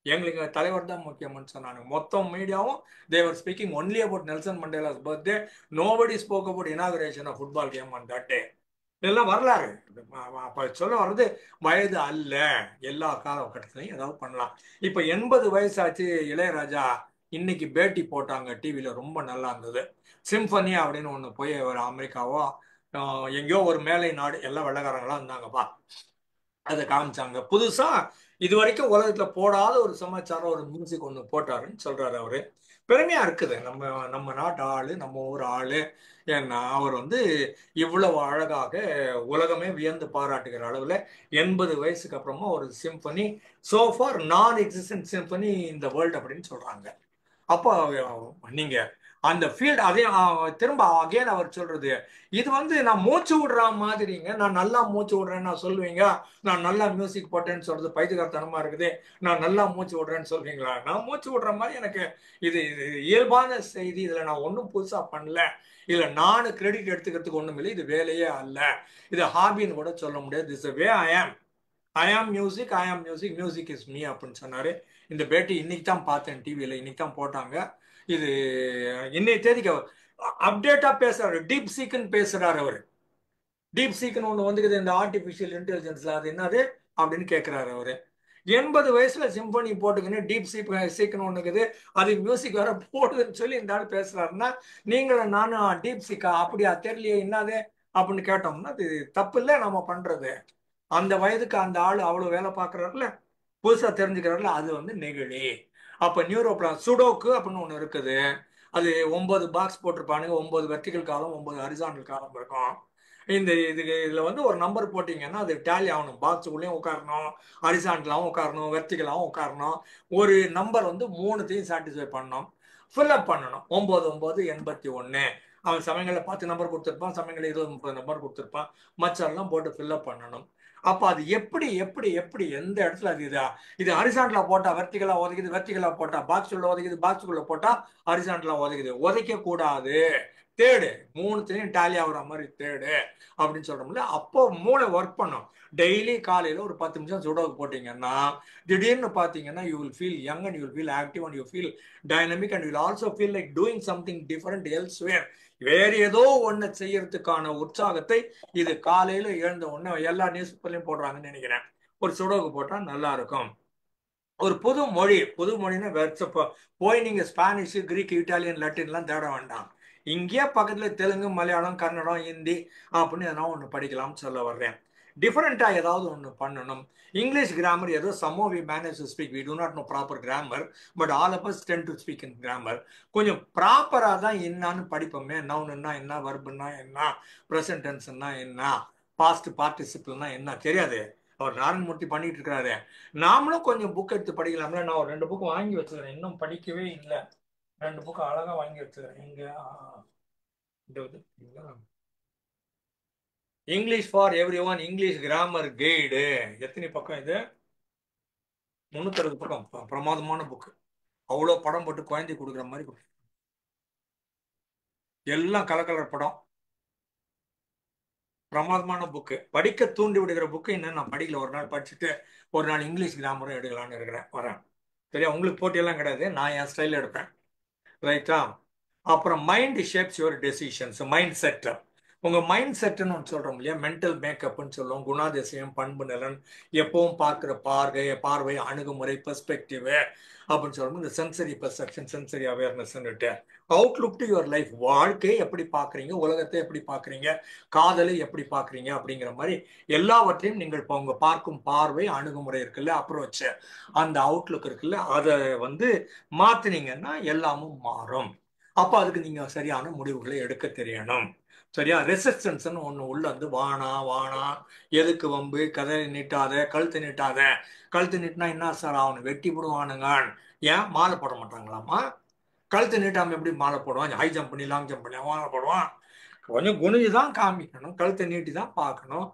எங்களுக்கு தலைவர் தான் முக்கியம்னு சொன்னாங்க. மொத்தம் மீடியாவும் they were speaking only about Nelson Mandela's birthday. Nobody spoke about inauguration of football game on that day. இதெல்லாம் வரலாறு. அப்ப சொல்ல வர்றது வயது அல்ல, எல்லா காலகட்டத்திலையும் ஏதாவது பண்ணலாம். இப்ப 80 வயசாச்சு இளையராஜா. இன்னைக்கு பேட்டி போட்டாங்க டிவியில, ரொம்ப நல்லா இருந்தது. சிம்பனி அப்படின்னு ஒண்ணு போய் ஒரு அமெரிக்காவோ எங்கேயோ ஒரு மேலை நாடு, எல்லாம் வெள்ளக்காரங்களா இருந்தாங்கப்பா, அதை காமிச்சாங்க. புதுசா இது வரைக்கும் உலகத்துல போடாத ஒரு சமாச்சாரம், ஒரு மியூசிக் ஒண்ணு போட்டாருன்னு சொல்றாரு அவரு. பெருமையா இருக்குது. நம்ம நாட்டு ஆளு, நம்ம ஊர் ஆளு. ஏன்னா அவர் வந்து இவ்வளவு அழகாக உலகமே வியந்து பாராட்டுகிற அளவுல 80 வயசுக்கு அப்புறமா ஒரு சிம்பனி, சோஃபார் நான் எக்ஸிஸ்டன்ட் சிம்பனி இந்த வேர்ல்டு அப்படின்னு சொல்றாங்க. அப்போ நீங்க அந்த ஃபீல்டு அதையும் திரும்ப அகைன் அவர் சொல்றது, இது வந்து நான் மூச்சு விடுற மாதிரிங்க, நான் நல்லா மூச்சு விடுறேன்னு நான் சொல்லுவீங்க, நான் நல்லா மியூசிக் போட்டேன்னு சொல்றது பைத்தியக்காரத்தனமா இருக்குது, நான் நல்லா மூச்சு விடுறேன்னு சொல்றீங்களா? நான் மூச்சு விடுற மாதிரி எனக்கு இது இயல்பான செய்தி, இதுல நான் ஒன்றும் புதுசா பண்ணல, இதுல நான் கிரெடிட் எடுத்துக்கிறதுக்கு ஒண்ணும் இல்லை, இது வேலையே அல்ல, இது ஹாபின்னு கூட சொல்ல முடியாது. திஸ் வே ஐ ஆம் மியூசிக், மியூசிக் இஸ் மீ அப்படின்னு சொன்னாரு. இந்த பேட்டி இன்னைக்கு தான் பார்த்தேன் டிவியில, இன்னைக்கு தான் போட்டாங்க. இது இன்னைக்கு தேதிக்கு அப்டேட்டா பேசுறாரு, டீப் சீக்குன்னு பேசுறாரு அவரு. டீப் சீக்குன்னு ஒண்ணு வந்துக்குது இந்த ஆர்டிபிஷியல் இன்டெலிஜென்ஸ்ல, அது என்னது அப்படின்னு கேட்கிறாரு அவரு. 80 வயசுல சிம்பனி போட்டுக்கின்னு டீப் சீக்குன்னு ஒண்ணுக்குது, அது மியூசிக் வேற போடுதுன்னு சொல்லி இந்த ஆள் பேசுறாருன்னா, நீங்களும் நானும் டீப் சீக்கா அப்படியா தெரியலையே என்னது அப்படின்னு கேட்டோம்னா அது தப்பு இல்லை நம்ம பண்றது. அந்த வயதுக்கு அந்த ஆள் அவ்வளவு வேலை பார்க்கறாருல, புதுசா தெரிஞ்சுக்கிறாருல, அது வந்து நெகிழி. அப்ப நியூரோ பிளான் சுடோக்கு அப்படின்னு ஒண்ணு இருக்குது. அது 9 பாக்ஸ் போட்டிருப்பானுங்க, 9 வெர்டிகல் காலம், 9 ஹரிசாண்டல் காலம் இருக்கும். இதுல வந்து ஒரு நம்பர் போட்டீங்கன்னா அது டேலி ஆகணும். பாக்ஸுக்குள்ளேயும் உட்காரணும், ஹரிசாண்டலாவும் உட்காரணும், வெர்டிகலாவும் உட்காரணும். ஒரு நம்பர் வந்து 3த்தையும் சாட்டிஸ்ஃபை பண்ணணும், ஃபில்அப் பண்ணணும். 9981. அவன் சமயங்களை 10 நம்பர் கொடுத்துருப்பான், சமயங்களை 20-30 நம்பர் கொடுத்துருப்பான், மச்செல்லாம் போட்டு ஃபில்அப் பண்ணணும். அப்ப அது எப்படி எப்படி எப்படி எந்த இடத்துல அது இது ஹரிசாண்டலா போட்டா வெர்டிகலா உதைக்குது, வெர்டிகலா போட்டா பாக்ஸுக்குள்ள உதைக்குது, பாக்ஸுக்குள்ள போட்டா ஹரிசாண்டலா உதைக்குது. உதைக்க கூடாது, தேடு, 3த்தையும் டேலி ஆகுற மாதிரி தேடு அப்படின்னு சொல்றோம்ல. அப்போ மூளை ஒர்க் பண்ணும். டெய்லி காலையில ஒரு 10 நிமிஷம் சுடோக்கு போட்டீங்கன்னா திடீர்னு பாத்தீங்கன்னா you will feel young and you will feel active and you feel dynamic and you will also feel like doing something different elsewhere. வேற ஏதோ ஒண்ணு செய்யறதுக்கான உற்சாகத்தை இது காலையில எழுந்த உடனே எல்லா நியூஸ் பேப்பர்லயும் போடுறாங்கன்னு நினைக்கிறேன். ஒரு சுடோக்கு போட்டா நல்லா இருக்கும். ஒரு புது மொழின்னா போய் நீங்க ஸ்பானிஷ், கிரீக், இட்டாலியன், லட்டின்லாம் தேட வேண்டாம். இங்கேயே பக்கத்துல தெலுங்கு, மலையாளம், கன்னடம், ஹிந்தி அப்படின்னு எதனா ஒன்று படிக்கலாம்னு சொல்ல வர்றேன். டிஃபரெண்டா ஏதாவது ஒன்று பண்ணணும். இங்கிலீஷ் கிராமர் ஏதோ somehow we manage to speak, we do not know proper grammar, but all of us tend to speak in grammar. கொஞ்சம் ப்ராப்பரா தான் என்னன்னு படிப்போமே. நவுன்னா என்ன, வர்புன்னா என்ன, ப்ரெசன்ட் டென்ஸ்னா என்ன, பாஸ்ட் பார்ட்டிசிபிள்னா என்ன தெரியாது. அவர் நாராயணமூர்த்தி பண்ணிட்டு இருக்கிறாரு. நாமளும் கொஞ்சம் புக் எடுத்து படிக்கலாம்ல. நான் ஒரு 2 புக் வாங்கி வச்சுக்கிறேன், இன்னும் படிக்கவே இல்லை. 2 புக் அழகா வாங்கி வச்சுக்கிறேன். இங்க English for every one, English grammar guide. எத்தனை பக்கம் இது? 360 பக்கம். பிரமாதமான புக். அவ்வளோ படம் போட்டு குழந்தை கொடுக்குற மாதிரி எல்லாம் கலர் படம். பிரமாதமான புக்கு. படிக்க தூண்டி விடுகிற புக்கு. இன்னும் நான் படிக்கல. ஒரு நாள் படிச்சுட்டு ஒரு நாள் இங்கிலீஷ் கிராமரும் எடுக்கலான்னு இருக்கிறேன். வரேன். சரியா? உங்களுக்கு போட்டியெல்லாம் கிடையாது, நான் என் ஸ்டைலில் எடுப்பேன். ரைட்டா? அப்புறம் mind shapes your decisions. Mind set. உங்க மைண்ட் செட்னு ஒன்று சொல்றோம் இல்லையா, மென்டல் மேக்கப்னு சொல்லுவோம். குணாதிசயம், பண்பு நலன், எப்பவும் பார்க்குற பார்வை, அணுகுமுறை, பெர்ஸ்பெக்டிவ் அப்படின்னு சொல்லும்போது இந்த சென்சரி பெர்செப்ஷன், சென்சரி அவேர்னஸ்ன்னுட்டு அவுட்லுக் டு யுவர் லைஃப். வாழ்க்கையை எப்படி பார்க்குறீங்க, உலகத்தை எப்படி பார்க்குறீங்க, காதலை எப்படி பார்க்குறீங்க அப்படிங்கிற மாதிரி எல்லாவற்றையும் நீங்கள் இப்போ உங்க பார்க்கும் பார்வை, அணுகுமுறை இருக்குல்ல, அப்ரோச், அந்த அவுட்லுக் இருக்குல்ல, அதை வந்து மாத்தினீங்கன்னா எல்லாமும் மாறும். அப்போ அதுக்கு நீங்க சரியான முடிவுகளை எடுக்க தெரியணும். சரியா? ரெசிஸ்டன்ஸ்னு ஒன்று உள்ள வந்து வானா எதுக்கு வம்பு, கதை நீட்டாத, கழுத்து நீட்டாத. கழுத்து நீட்டினா என்ன சார் அவனை வெட்டி விடுவானுங்க. ஏன் மாலை போட மாட்டாங்களாமா? கழுத்து நீட்டாம எப்படி மாலை போடுவான்? ஹை ஜம்ப் பண்ணி லாங் ஜம்ப் பண்ணி மாலை போடுவான். கொஞ்சம் குனிஞ்சு தான் காமிக்கணும், கழுத்தை நீட்டி தான் பார்க்கணும்.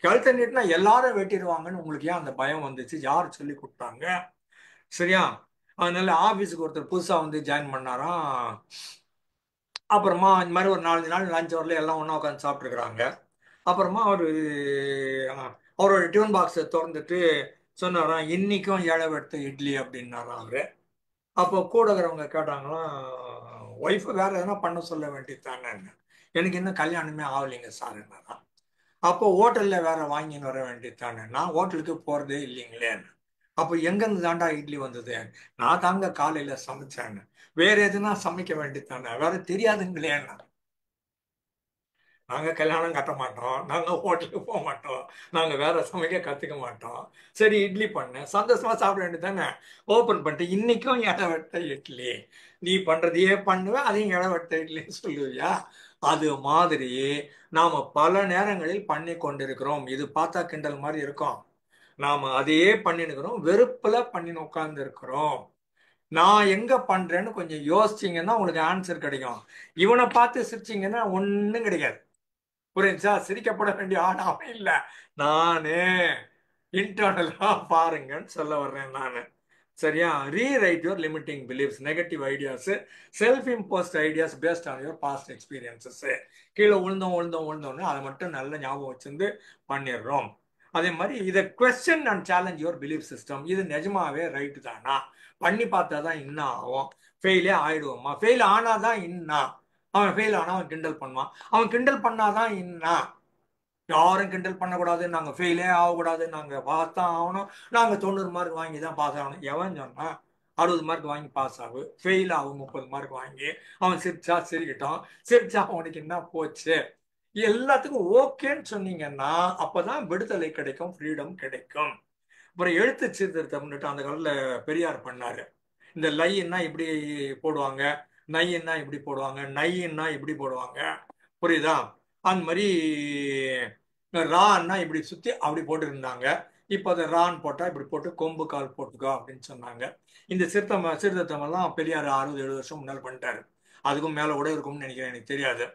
கழுத்தை நீட்டினா எல்லாரும் வெட்டிடுவாங்கன்னு உங்களுக்கு ஏன் அந்த பயம் வந்துச்சு? யார் சொல்லி கொடுத்தாங்க? சரியா? அதனால ஆஃபீஸுக்கு ஒருத்தர் புதுசாக வந்து ஜாயின் பண்ணாராம். அப்புறமா இந்த மாதிரி ஒரு 4 நாள் லஞ்ச் ஹவரில் எல்லாம் ஒன்றா உட்காந்து சாப்பிட்ருக்குறாங்க. அப்புறமா அவரோட டியூன் பாக்ஸை திறந்துட்டு சொன்னாராம், இன்னைக்கும் இழவெடுத்த இட்லி அப்படின்னாராம் அவரு. அப்போ கூட இருக்கிறவங்க கேட்டாங்களாம், ஒய்ஃபை வேற எதனா பண்ண சொல்ல வேண்டியது தானே, எனக்கு இன்னும் கல்யாணமே ஆகலைங்க சார் என்னதான். அப்போ ஹோட்டலில் வேற வாங்கின்னு வர வேண்டியது தானே, நான் ஹோட்டலுக்கு போகிறதே இல்லைங்களே. அப்போ எங்கேருந்து தாண்டா இட்லி வந்தது? நான் தாங்க காலையில் சமைச்சேன்னு. வேற எதுனா சமைக்க வேண்டியது தானே, வேற தெரியாதுங்களேன்னு. நாங்கள் கல்யாணம் கட்ட மாட்டோம், நாங்கள் ஹோட்டலுக்கு போக மாட்டோம், நாங்கள் வேற சமைக்க கற்றுக்க மாட்டோம். சரி இட்லி பண்ணேன், சந்தோஷமா சாப்பிட வேண்டியது தானே. ஓப்பன் பண்ணிட்டு இன்னைக்கும் இளவட்ட இட்லி, நீ பண்ணுறதையே பண்ணுவேன், அதையும் இளவட்ட இட்லின்னு சொல்லுவியா? அது மாதிரி நாம் பல நேரங்களில் பண்ணி கொண்டிருக்கிறோம். இது பார்த்தா கிண்டல் மாதிரி இருக்கும், நாம் அதையே பண்ணினுக்கிறோம், வெறுப்பில் பண்ணின்னு உட்கார்ந்து இருக்கிறோம். நான் எங்க பண்றேன்னு கொஞ்சம் யோசிச்சிங்கன்னா உங்களுக்கு ஆன்சர் கிடைக்கும். இவனை பார்த்து சிரிச்சிங்கன்னா ஒன்றும் கிடைக்காது. புரியுச்சா? சிரிக்கப்பட வேண்டிய ஆள் அவன் இல்லை, நானு. இன்டர்னலா பாருங்கன்னு சொல்ல வர்றேன் நானு. சரியா? Rewrite your limiting beliefs, negative ideas, self imposed ideas based on your past experiences. கீழே விழுந்தோன்னு அதை மட்டும் நல்ல ஞாபகம் வச்சிருந்து பண்ணிடுறோம். அதே மாதிரி இதை question and challenge your belief system. இது நிஜமாவே ரைட்டு தானா? பண்ணி பார்த்தா தான் இன்னும் ஆகும். ஃபெயிலே ஆயிடுவோமா? ஃபெயில் ஆனாதான் இன்னா. அவன் ஃபெயில் ஆனா அவன் கிண்டல் பண்ணுவான், அவன் கிண்டல் பண்ணாதான் இன்னா. யாரும் கிண்டல் பண்ணக்கூடாது, நாங்கள் ஃபெயிலே ஆகக்கூடாது, நாங்கள் பாஸ் தான் ஆகணும், நாங்கள் 90 மார்க் வாங்கி தான் பாஸ் ஆகணும். எவன் சொன்னா 60 மார்க் வாங்கி பாஸ் ஆகு, ஃபெயில் ஆகும் 30 மார்க் வாங்கி. அவன் சிரிச்சா சிரிக்கட்டும், சிரிச்சா அவனுக்கு என்ன போச்சு? எல்லாத்துக்கும் ஓகேன்னு சொன்னீங்கன்னா அப்பதான் விடுதலை கிடைக்கும், ஃப்ரீடம் கிடைக்கும். அப்புறம் எழுத்து சீர்திருத்தம்னுட்டு அந்த காலத்தில் பெரியார் பண்ணாரு. இந்த லைன்னா இப்படி போடுவாங்க, நைன்னா இப்படி போடுவாங்க, நைன்னா இப்படி போடுவாங்க, புரியுதா? அந்த மாதிரி ரான்னா இப்படி சுத்தி அப்படி போட்டு இருந்தாங்க. இப்போ அதை ரான் போட்டா இப்படி போட்டு கொம்பு கால் போட்டுக்கோ அப்படின்னு சொன்னாங்க. இந்த சீர்திருத்தம் எல்லாம் பெரியார் 60-70 வருஷம் முன்னால் பண்ணிட்டாரு. அதுக்கும் மேல கூட இருக்கும்னு நினைக்கிறேன், எனக்கு தெரியாது.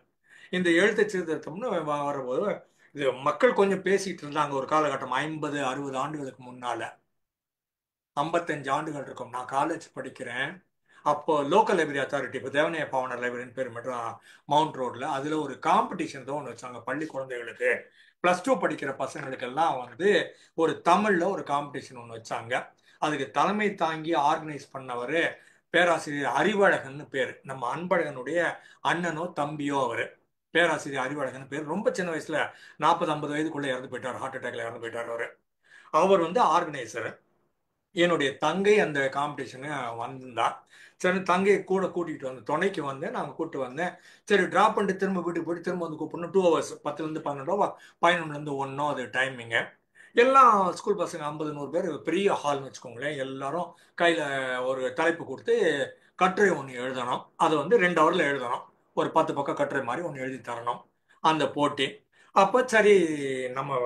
இந்த எழுத்து சீர்திருத்தம்னு வரும்போது இது மக்கள் கொஞ்சம் பேசிட்டு இருந்தாங்க ஒரு காலகட்டம், 50-60 ஆண்டுகளுக்கு முன்னால. 55 ஆண்டுகள் இருக்கும், நான் காலேஜ் படிக்கிறேன். அப்போ லோக்கல் லைப்ரரி அத்தாரிட்டி, இப்போ தேவனைய பாவனர் லைப்ரரின்னு பேர் மட்டும் மவுண்ட் ரோட்ல, அதுல ஒரு காம்படிஷன் தான் ஒன்று வச்சாங்க. பள்ளி குழந்தைகளுக்கு, +2 படிக்கிற பசங்களுக்கெல்லாம் வந்து ஒரு தமிழ்ல ஒரு காம்படிஷன் ஒன்று வச்சாங்க. அதுக்கு தலைமை தாங்கி ஆர்கனைஸ் பண்ணவர் பேராசிரியர் அறிவழகன் பேர். நம்ம அன்பழகனுடைய அண்ணனோ தம்பியோ அவரு. பேராசிரியர் அறிவழகன் பேர். ரொம்ப சின்ன வயசுல 40-50 வயதுக்குள்ள இறந்து போயிட்டார், ஹார்ட் அட்டாக்ல இறந்து போயிட்டார் அவரு. அவர் வந்து ஆர்கனைசர். என்னுடைய தங்கை அந்த காம்படிஷனு வந்திருந்தா. சரி, தங்கையை கூட கூட்டிகிட்டு வந்து துணைக்கு வந்தேன். நாங்கள் கூப்பிட்டு வந்தேன். சரி, ட்ராப் பண்ணிட்டு திரும்ப வீட்டுக்கு போயிட்டு திரும்ப வந்து கூப்பிடணும். 2 hours, 10லேருந்து 12, 11லேருந்து 1 அது டைமிங்கு. எல்லாம் ஸ்கூல் பசங்க 50, 100 பேர், பெரிய ஹால்னு வச்சுக்கோங்களேன். எல்லாரும் கையில் ஒரு தலைப்பு கொடுத்து கட்டுரை ஒன்று எழுதணும். அதை வந்து 2 ஹவரில் எழுதணும். ஒரு 10 பக்கம் கட்டுரை மாதிரி ஒன்று எழுதி தரணும் அந்த போட்டி. அப்போ சரி, நம்ம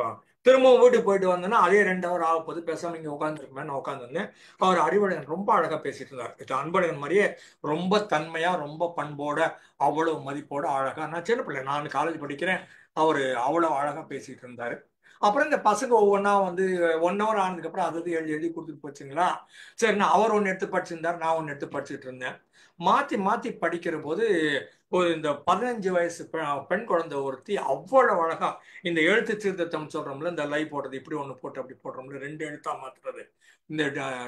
திரும்பவும் வீட்டுக்கு போயிட்டு வந்தோன்னா அதே 2 ஹவர் ஆக போது, பேசாம இங்கே உட்காந்துருக்குமே. நான் உட்காந்துருந்தேன். அவர் அறிவழகன் ரொம்ப அழகாக பேசிட்டு இருந்தார். இது அன்பழகன் மாதிரியே ரொம்ப தன்மையா, ரொம்ப பண்போட, அவ்வளவு மதிப்போட அழகா. நான் சின்ன பிள்ளை, நான் காலேஜ் படிக்கிறேன். அவர் அவ்வளோ அழகா பேசிட்டு இருந்தாரு. அப்புறம் இந்த பசங்க ஒவ்வொன்றா வந்து 1 hour ஆனதுக்கப்புறம் அது எழுதி எழுதி கொடுத்துட்டு போச்சுங்களா. சரி, நான் அவர் ஒன்று எடுத்து படிச்சிருந்தார், நான் ஒன்று எடுத்து படிச்சுட்டு இருந்தேன். மாற்றி மாற்றி படிக்கிற போது ஒரு இந்த 15 வயசு பெண் குழந்தை ஒருத்தி அவ்வளவு அழகா இந்த எழுத்து சீர்திருத்தம் சொல்றோம்ல, இந்த லை போடுறது, இப்படி ஒன்று போட்டு அப்படி போடுறோம்ல, 2 எழுத்தா மாத்துறது, இந்த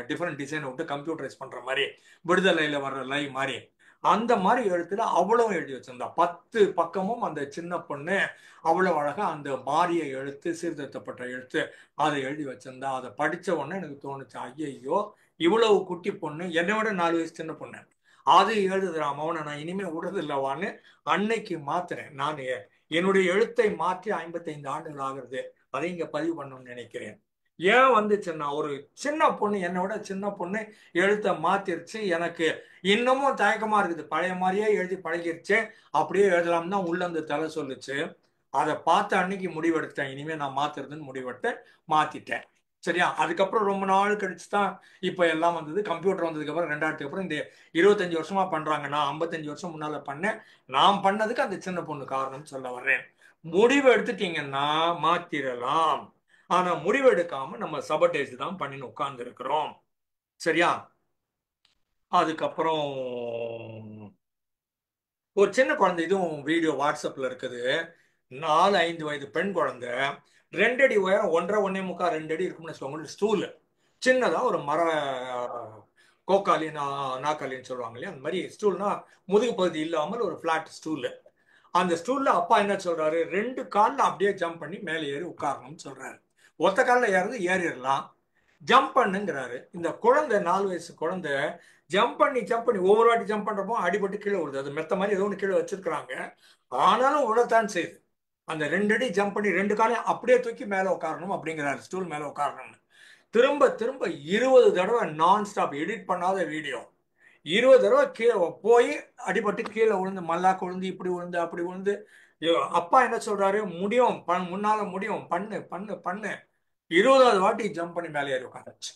டிஃப்ரெண்ட் டிசைனை விட்டு கம்ப்யூட்டரைஸ் பண்ற மாதிரி, விடுதலையில வர்ற லை மாதிரி, அந்த மாதிரி எழுத்துல அவ்வளவும் எழுதி வச்சிருந்தா. 10 பக்கமும் அந்த சின்ன பொண்ணு அவ்வளவு அழகா அந்த மாறிய எழுத்து, சீர்திருத்தப்பட்ட எழுத்து, அதை எழுதி வச்சிருந்தா. அதை படிச்ச உடனே எனக்கு தோணுச்சு, ஐயையோ, இவ்வளவு குட்டி பொண்ணு, என்னை விட 4 வயசு சின்ன பொண்ணு, அது எழுதுறான், மௌன நான் இனிமே விடுறது இல்லவான்னு அன்னைக்கு மாத்துறேன். நான் என்னுடைய எழுத்தை மாற்றி 55 ஆண்டுகள் ஆகுறது. அதை இங்க பதிவு பண்ணணும்னு நினைக்கிறேன். ஏன் வந்துச்சுன்னா, ஒரு சின்ன பொண்ணு, என்னை விட சின்ன பொண்ணு எழுத்தை மாத்திருச்சு. எனக்கு இன்னமும் தயக்கமா இருக்குது. பழைய மாதிரியே எழுதி பழகிருச்சு, அப்படியே எழுதலாம் தான் உள்ள அந்த தலை சொல்லுச்சு. அதை பார்த்த அன்னைக்கு முடிவெடுத்தேன், இனிமே நான் மாத்துறதுன்னு முடிவெடுத்து மாத்திட்டேன். சரியா? அதுக்கப்புறம் ரொம்ப நாள் கழிச்சு தான் இப்ப எல்லாம் வந்தது. கம்ப்யூட்டர் வந்ததுக்கு அப்புறம் 2000க்கு அப்புறம் இந்த 25 வருஷமா பண்றாங்க. நான் 55 வருஷம் முன்னால பண்ணேன். நான் பண்ணதுக்கு அந்த சின்ன பொண்ணு காரணம் சொல்ல வர்றேன். முடிவு எடுத்துட்டீங்கன்னா மாத்திரலாம். ஆனா முடிவு எடுக்காம நம்ம சபடேஜ் தான் பண்ணின்னு உட்கார்ந்து இருக்கிறோம். சரியா? அதுக்கப்புறம் ஒரு சின்ன குழந்தை, இதுவும் வீடியோ வாட்ஸ்அப்ல இருக்குது. 4, 5 வயது பெண் குழந்தை, 2 அடி உயரம், 1.5, 1.25, 2 அடி இருக்கும்னு வச்சுக்கோங்க. ஸ்டூல் சின்னதா ஒரு மர கோக்காலி, நாக்காலின்னு சொல்லுவாங்க இல்லையா, அந்த மாதிரி ஸ்டூல்னா முதுகு பகுதி இல்லாமல் ஒரு பிளாட் ஸ்டூல். அந்த ஸ்டூல்ல அப்பா என்ன சொல்றாரு, 2 கால்ல அப்படியே ஜம்ப் பண்ணி மேலே ஏறி உட்காரணும்னு சொல்றாரு. ஒத்த காலில் ஏறிடலாம், ஜம்ப் பண்ணுங்கிறாரு. இந்த குழந்தை, 4 வயசு குழந்தை, ஜம்ப் பண்ணி ஒவ்வொரு வாட்டி ஜம்ப் பண்றப்போ அடிபட்டு கீழே விடுது. அது மெத்த மாதிரி ஏதோ ஒன்று கீழே வச்சிருக்கிறாங்க, ஆனாலும் விடத்தான் செய்யுது. அந்த 2 அடி ஜம்ப் பண்ணி 2 காலையும் அப்படியே தூக்கி மேலே உட்காரணும் அப்படிங்கிறாரு, ஸ்டூல் மேலே உட்காரணும்னு. திரும்ப திரும்ப 20 தடவை நான் ஸ்டாப், எடிட் பண்ணாத வீடியோ. 20 தடவை கீழே போய் அடிபட்டு கீழே விழுந்து, மல்லாக்க விழுந்து, இப்படி விழுந்து, அப்படி விழுந்து. அப்பா என்ன சொல்றாரு, முடியும், முன்னால முடியும், பண்ணு பண்ணு பண்ணு. 20வது வாட்டி ஜம்ப் பண்ணி மேலே ஏறி உட்காந்துச்சு.